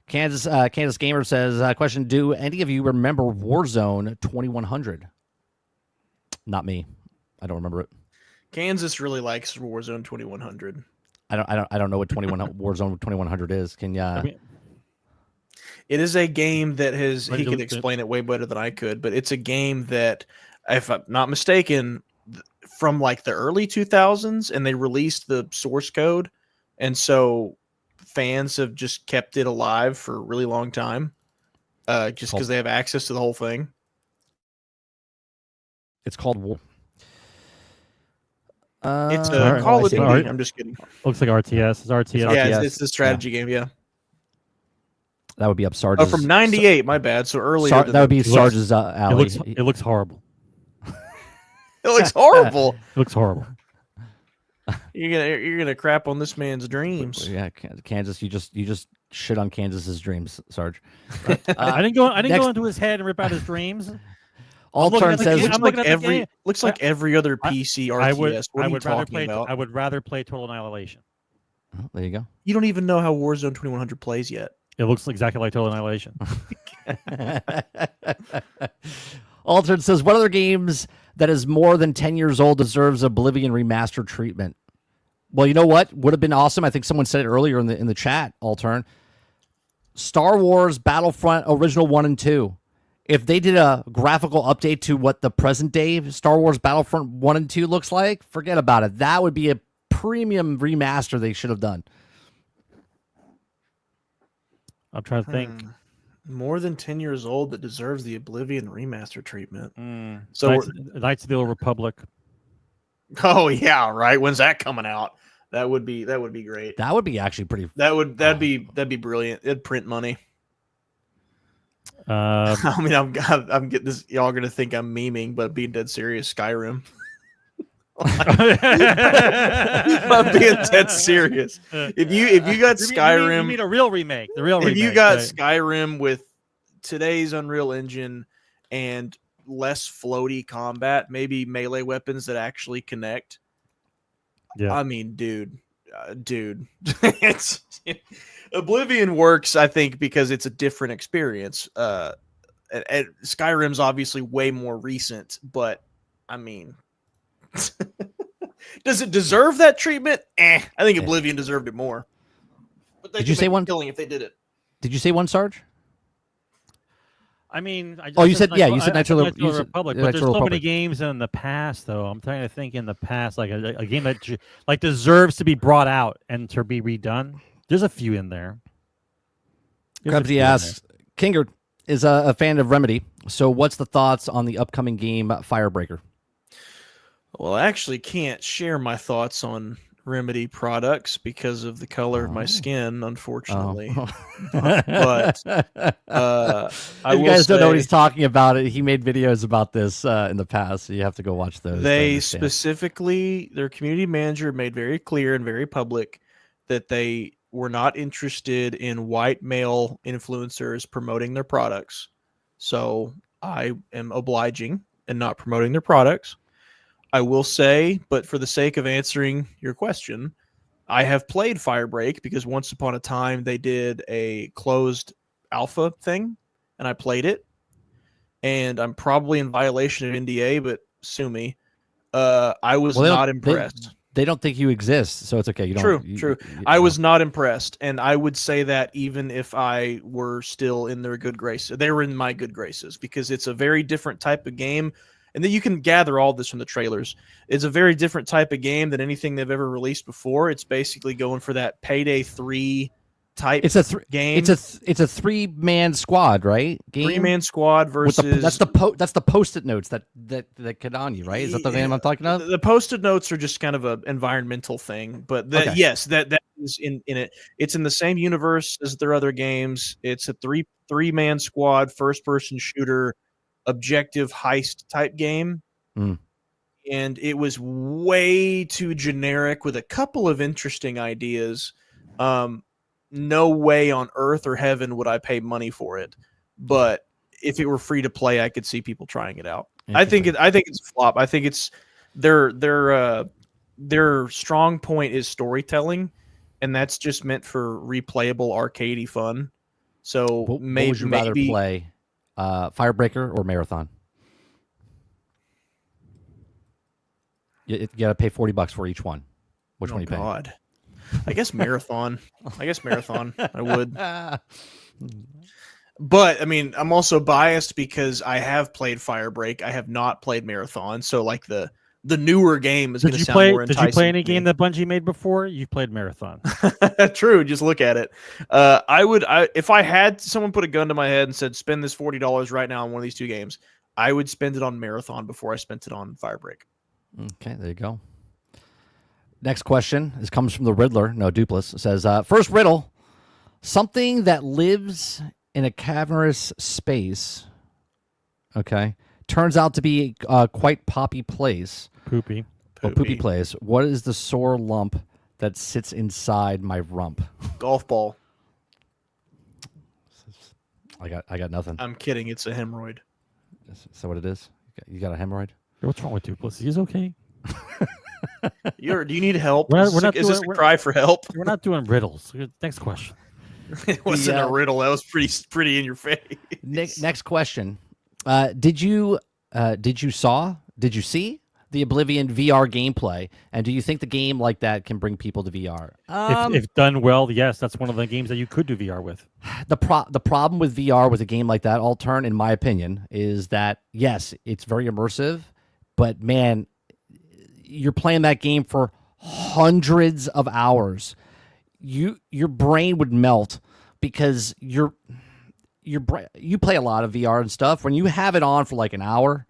Kansas Gamer says, question, do any of you remember Warzone 2100? Not me. I don't remember it. Kansas really likes Warzone 2100. I don't know what Warzone 2100 is. Can you? It is a game that he could explain it way better than I could, but it's a game that, if I'm not mistaken, from like the early 2000s, and they released the source code, and so fans have just kept it alive for a really long time, just because they have access to the whole thing. It's called. It's a Call of Duty. I'm just kidding. Looks like RTS. It's RTS. Yeah, it's the strategy game. Yeah, that would be up Sarge's. Oh, from '98. My bad. So earlier. That would be Sarge's alley. It looks horrible. It looks horrible. It looks horrible. You're gonna crap on this man's dreams. Yeah, Kansas. You just shit on Kansas's dreams, Sarge. I didn't go into his head and rip out his dreams. Altern says looks like every other PC RTS. What are you talking about? I would rather play Total Annihilation. Oh, there you go. You don't even know how Warzone 2100 plays yet. It looks exactly like Total Annihilation. Altern says, what other games that is more than 10 years old deserves Oblivion remastered treatment? Well, you know what would have been awesome? I think someone said it earlier in the chat, Altern. Star Wars Battlefront Original 1 and 2. If they did a graphical update to what the present day Star Wars Battlefront 1 and 2 looks like, forget about it. That would be a premium remaster they should have done. I'm trying to think. More than 10 years old that deserves the Oblivion remaster treatment. So Knights of the Old Republic. Oh yeah, right. When's that coming out? That would be great. That would be actually pretty. That'd be brilliant. It'd print money. I mean, I'm getting this. Y'all gonna think I'm memeing, but being dead serious, Skyrim. I'm being dead serious. If you got Skyrim, you mean a real remake? The real remake. If you got Skyrim with today's Unreal Engine and less floaty combat, maybe melee weapons that actually connect. Yeah, I mean, dude, it's Oblivion works, I think, because it's a different experience. And Skyrim's obviously way more recent, but I mean, does it deserve that treatment? I think Oblivion deserved it more. But they did you say one killing if they did it? Did you say one, Sarge? I mean, you said Knights of the Republic, but there's so many games in the past, though. I'm trying to think in the past, like a game that like deserves to be brought out and to be redone. There's a few in there. Gravity asks, Kingerd is a fan of Remedy, so what's the thoughts on the upcoming game Firebreaker? Well, I actually can't share my thoughts on Remedy products because of the color of my skin, unfortunately. But if you guys don't know what he's talking about, he made videos about this in the past, so you have to go watch those. They specifically, their community manager made very clear and very public that they were not interested in white male influencers promoting their products. So I am obliging and not promoting their products. I will say, but for the sake of answering your question, I have played Firebreak because once upon a time they did a closed alpha thing, and I played it. And I'm probably in violation of NDA, but sue me. I was not impressed. They don't think you exist, so it's okay. True. I was not impressed, and I would say that even if I were still in their good graces, they were in my good graces because it's a very different type of game. And then you can gather all this from the trailers. It's a very different type of game than anything they've ever released before. It's basically going for that Payday 3 type game. It's a 3-man squad, right? Game? 3-man squad versus that's the post-it notes that get on you, right? Is that the game I'm talking about? The post-it notes are just kind of an environmental thing, but yes, that is in it. It's in the same universe as their other games. It's a 3-man squad first-person shooter objective heist type game. And it was way too generic with a couple of interesting ideas. No way on earth or heaven would I pay money for it, but if it were free to play, I could see people trying it out. I think it's a flop. I think it's their strong point is storytelling, and that's just meant for replayable arcadey fun. So what would you rather play? Firebreaker or Marathon? You got to pay $40 for each one. Which one you pay? God, I guess Marathon. I would. But I mean, I'm also biased because I have played Firebreak. I have not played Marathon. So like the newer game is going to sound more enticing. Did you play any game that Bungie made before? You've played Marathon. True. Just look at it. If I had someone put a gun to my head and said, spend this $40 right now on one of these two games, I would spend it on Marathon before I spent it on Firebreak. Okay, there you go. Next question. This comes from the Riddler. No, Dupless. It says, first riddle. Something that lives in a cavernous space, okay, turns out to be quite poppy place. Poopy place. What is the sore lump that sits inside my rump? Golf ball. I got nothing. I'm kidding. It's a hemorrhoid. Is that what it is? You got a hemorrhoid? What's wrong with Dupless? He's okay. Do you need help? Is this a cry for help? We're not doing riddles. Next question. It wasn't a riddle. That was pretty in your face. Next question. Did you see the Oblivion VR gameplay, and do you think the game like that can bring people to VR? If done well, yes, that's one of the games that you could do VR with. The problem with VR with a game like that, Altern, in my opinion, is that yes, it's very immersive, but man, you're playing that game for hundreds of hours. Your brain would melt because you play a lot of VR and stuff. When you have it on for like an hour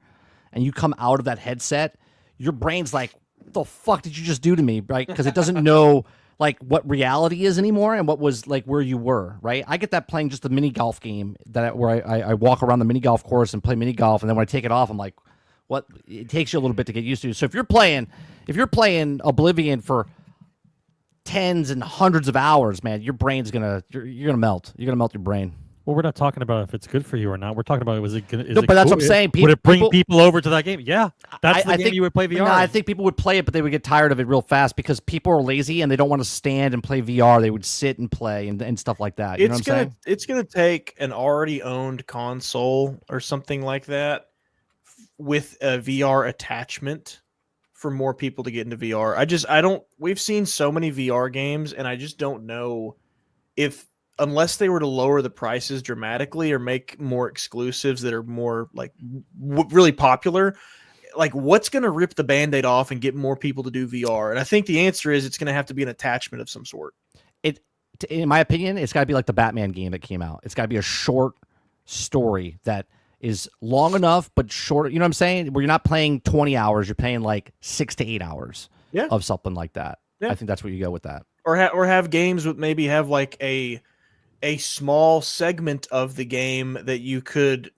and you come out of that headset, your brain's like, what the fuck did you just do to me? Right? Because it doesn't know, like what reality is anymore and what was like where you were, right? I get that playing just the mini golf game where I walk around the mini golf course and play mini golf, and then when I take it off, I'm like, what? It takes you a little bit to get used to. So if you're playing Oblivion for tens and hundreds of hours, man, your brain's you're gonna melt. You're gonna melt your brain. Well, we're not talking about if it's good for you or not. We're talking about is it but that's what I'm saying. Would it bring people over to that game? Yeah, that's the game you would play VR. No, I think people would play it, but they would get tired of it real fast because people are lazy and they don't want to stand and play VR. They would sit and play and stuff like that. You know what I'm saying? It's gonna take an already owned console or something like that with a VR attachment for more people to get into VR. We've seen so many VR games, and I just don't know if, unless they were to lower the prices dramatically or make more exclusives that are more like really popular, like what's going to rip the Band-Aid off and get more people to do VR? And I think the answer is it's going to have to be an attachment of some sort. In my opinion, it's got to be like the Batman game that came out. It's got to be a short story that is long enough but short. You know what I'm saying? Where you're not playing 20 hours, you're playing like 6 to 8 hours of something like that. Yeah. I think that's where you go with that. Or have games with maybe have like a small segment of the game that you could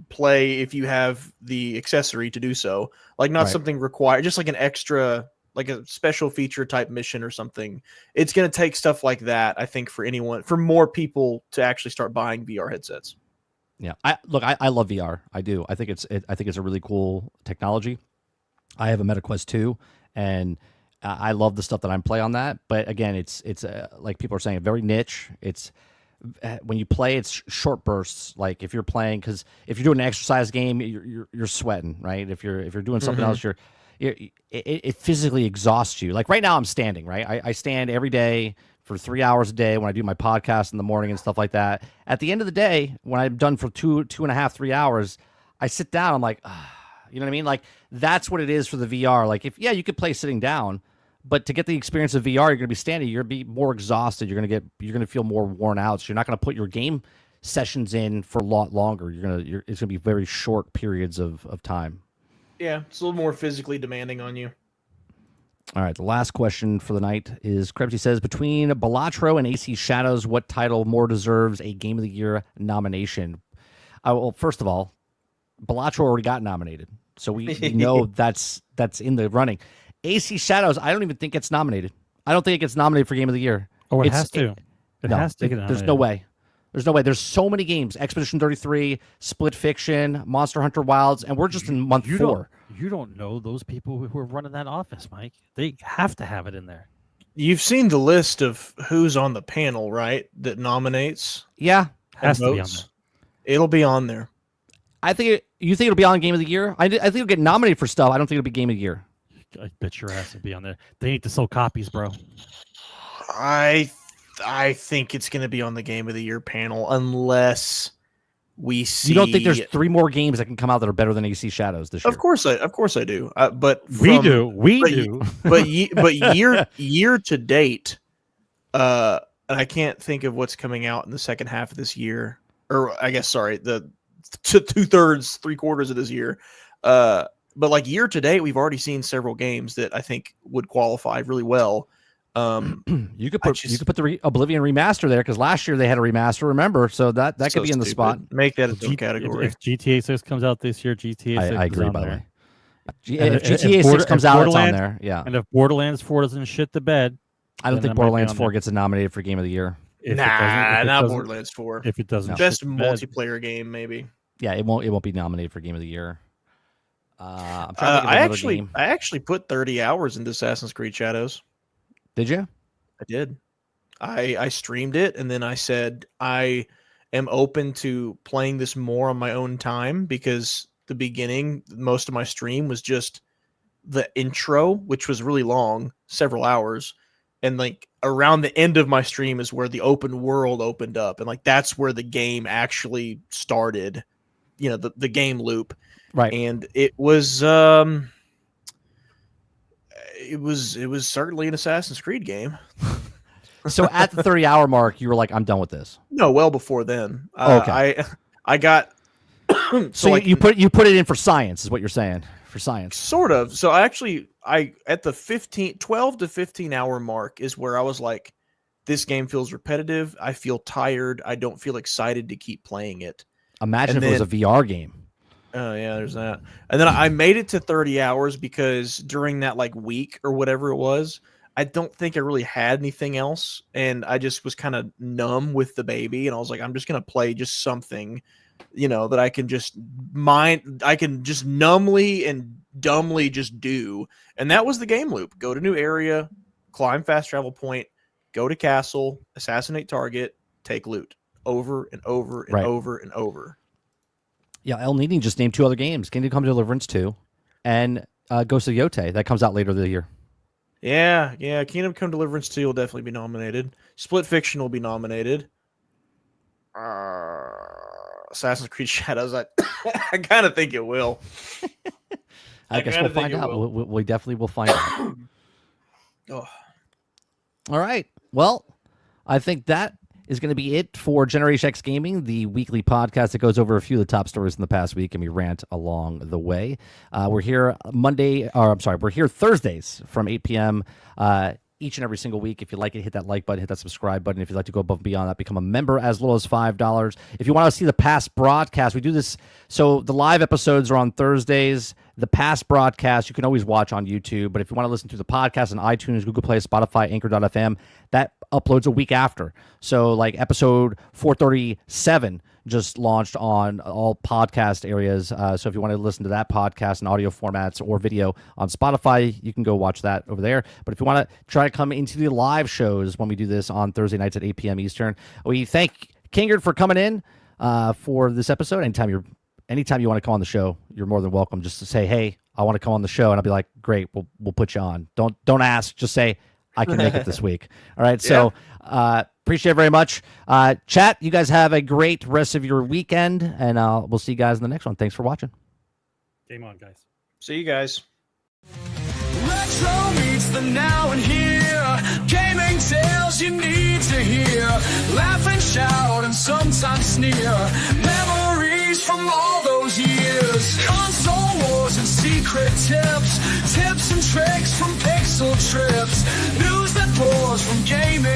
play if you have the accessory to do so. Like not something required, just like an extra, like a special feature type mission or something. It's going to take stuff like that, I think, for more people to actually start buying VR headsets. Yeah, I love VR. I do. I think it's a really cool technology. I have a MetaQuest 2, and I love the stuff that I'm playing on that. But again, it's like people are saying, very niche. It's when you play, it's short bursts. Like if you're playing, because if you're doing an exercise game, you're sweating, right? If you're doing something else, it physically exhausts you. Like right now, I'm standing. Right, I stand every day for 3 hours a day when I do my podcast in the morning and stuff like that. At the end of the day, when I'm done for 2.5, 3 hours, I sit down. I'm like, you know what I mean? Like that's what it is for the VR. Like you could play sitting down, but to get the experience of VR, you're going to be standing. You're going to be more exhausted. You're going to feel more worn out. So you're not going to put your game sessions in for a lot longer. It's going to be very short periods of time. Yeah, it's a little more physically demanding on you. All right, the last question for the night is Krebsy says, between Balatro and AC Shadows, what title more deserves a Game of the Year nomination? Well, first of all, Balatro already got nominated, so we know that's in the running. AC Shadows, I don't even think it's nominated. I don't think it gets nominated for Game of the Year. Oh, it has to. It has to get nominated. There's no way. There's no way. There's so many games. Expedition 33, Split Fiction, Monster Hunter Wilds, and we're just in month 4. You don't know those people who are running that office, Mike. They have to have it in there. You've seen the list of who's on the panel, right? That nominates. Yeah. Has to be on there. It'll be on there. You think it'll be on Game of the Year? I think it'll get nominated for stuff. I don't think it'll be Game of the Year. I bet your ass will be on there. They need to sell copies, bro. I think it's going to be on the Game of the Year panel unless we see. You don't think there's 3 more games that can come out that are better than AC Shadows this year? Of course I do. But we do. But year to date, and I can't think of what's coming out in the second half of this year, or I guess the 2/3, 3/4 of this year. But like year to date, we've already seen several games that I think would qualify really well. You could put the Oblivion remaster there because last year they had a remaster. Remember, so that could be in the spot. Make that a category. If GTA 6 comes out this year, GTA 6 I agree. Is on by the there. way, if GTA 6 comes out, it's on there. Yeah. And if Borderlands 4 doesn't shit the bed, I don't think Borderlands 4 gets nominated for Game of the Year. Not Borderlands 4. If it doesn't, best multiplayer game maybe. Yeah, it won't be nominated for Game of the Year. I actually put 30 hours into Assassin's Creed Shadows. Did you? I did. I streamed it, and then I said I am open to playing this more on my own time because the beginning, most of my stream was just the intro, which was really long, several hours. And like around the end of my stream is where the open world opened up. And like that's where the game actually started, the game loop. Right. And it was certainly an Assassin's Creed game. So at the 30-hour mark, you were like, I'm done with this. No, well before then. Okay. I got so like, you put it in for science, is what you're saying. for science. Sort of. So I at the 12 to 15 hour mark is where I was like, this game feels repetitive. I feel tired. I don't feel excited to keep playing it. Imagine if it was a VR game. Oh yeah, there's that. And then I made it to 30 hours because during that like week or whatever it was, I don't think I really had anything else. And I just was kind of numb with the baby. And I was like, I'm just going to play just something, that I can just numbly and dumbly just do. And that was the game loop. Go to new area, climb fast travel point, go to castle, assassinate target, take loot over and over and over and over. Yeah, El Nini just named 2 other games, Kingdom Come Deliverance 2 and Ghost of Yote. That comes out later this year. Yeah. Kingdom Come Deliverance 2 will definitely be nominated. Split Fiction will be nominated. Assassin's Creed Shadows, I kind of think it will. I guess we'll find out. We definitely will find out. Oh. All right. Well, I think that is going to be it for Generation X Gaming, the weekly podcast that goes over a few of the top stories in the past week, and we rant along the way. We're here we're here Thursdays from 8 p.m. Each and every single week. If you like it, hit that like button, hit that subscribe button. If you'd like to go above and beyond that, become a member as little as $5. If you want to see the past broadcast, we do this. So the live episodes are on Thursdays. The past broadcast you can always watch on YouTube. But if you want to listen to the podcast on iTunes, Google Play, Spotify, Anchor.fm, that uploads a week after. So like episode 437 just launched on all podcast areas. So if you want to listen to that podcast in audio formats or video on Spotify, you can go watch that over there. But if you want to try to come into the live shows when we do this on Thursday nights at 8 p.m. Eastern, we thank Kingerd for coming in for this episode. Anytime you want to come on the show, you're more than welcome. Just to say, hey, I want to come on the show, and I'll be like, great, we'll put you on. Don't ask, just say I can make it this week. All right, so appreciate it very much. Chat, you guys have a great rest of your weekend, and we'll see you guys in the next one. Thanks for watching. Game on, guys. See you guys. Retro meets the now and here. Gaming tales you need to hear. Laugh and shout and sometimes sneer. Memories from all those years. Console wars and secret tips. Tips and tricks from pixel trips. News that pours from gaming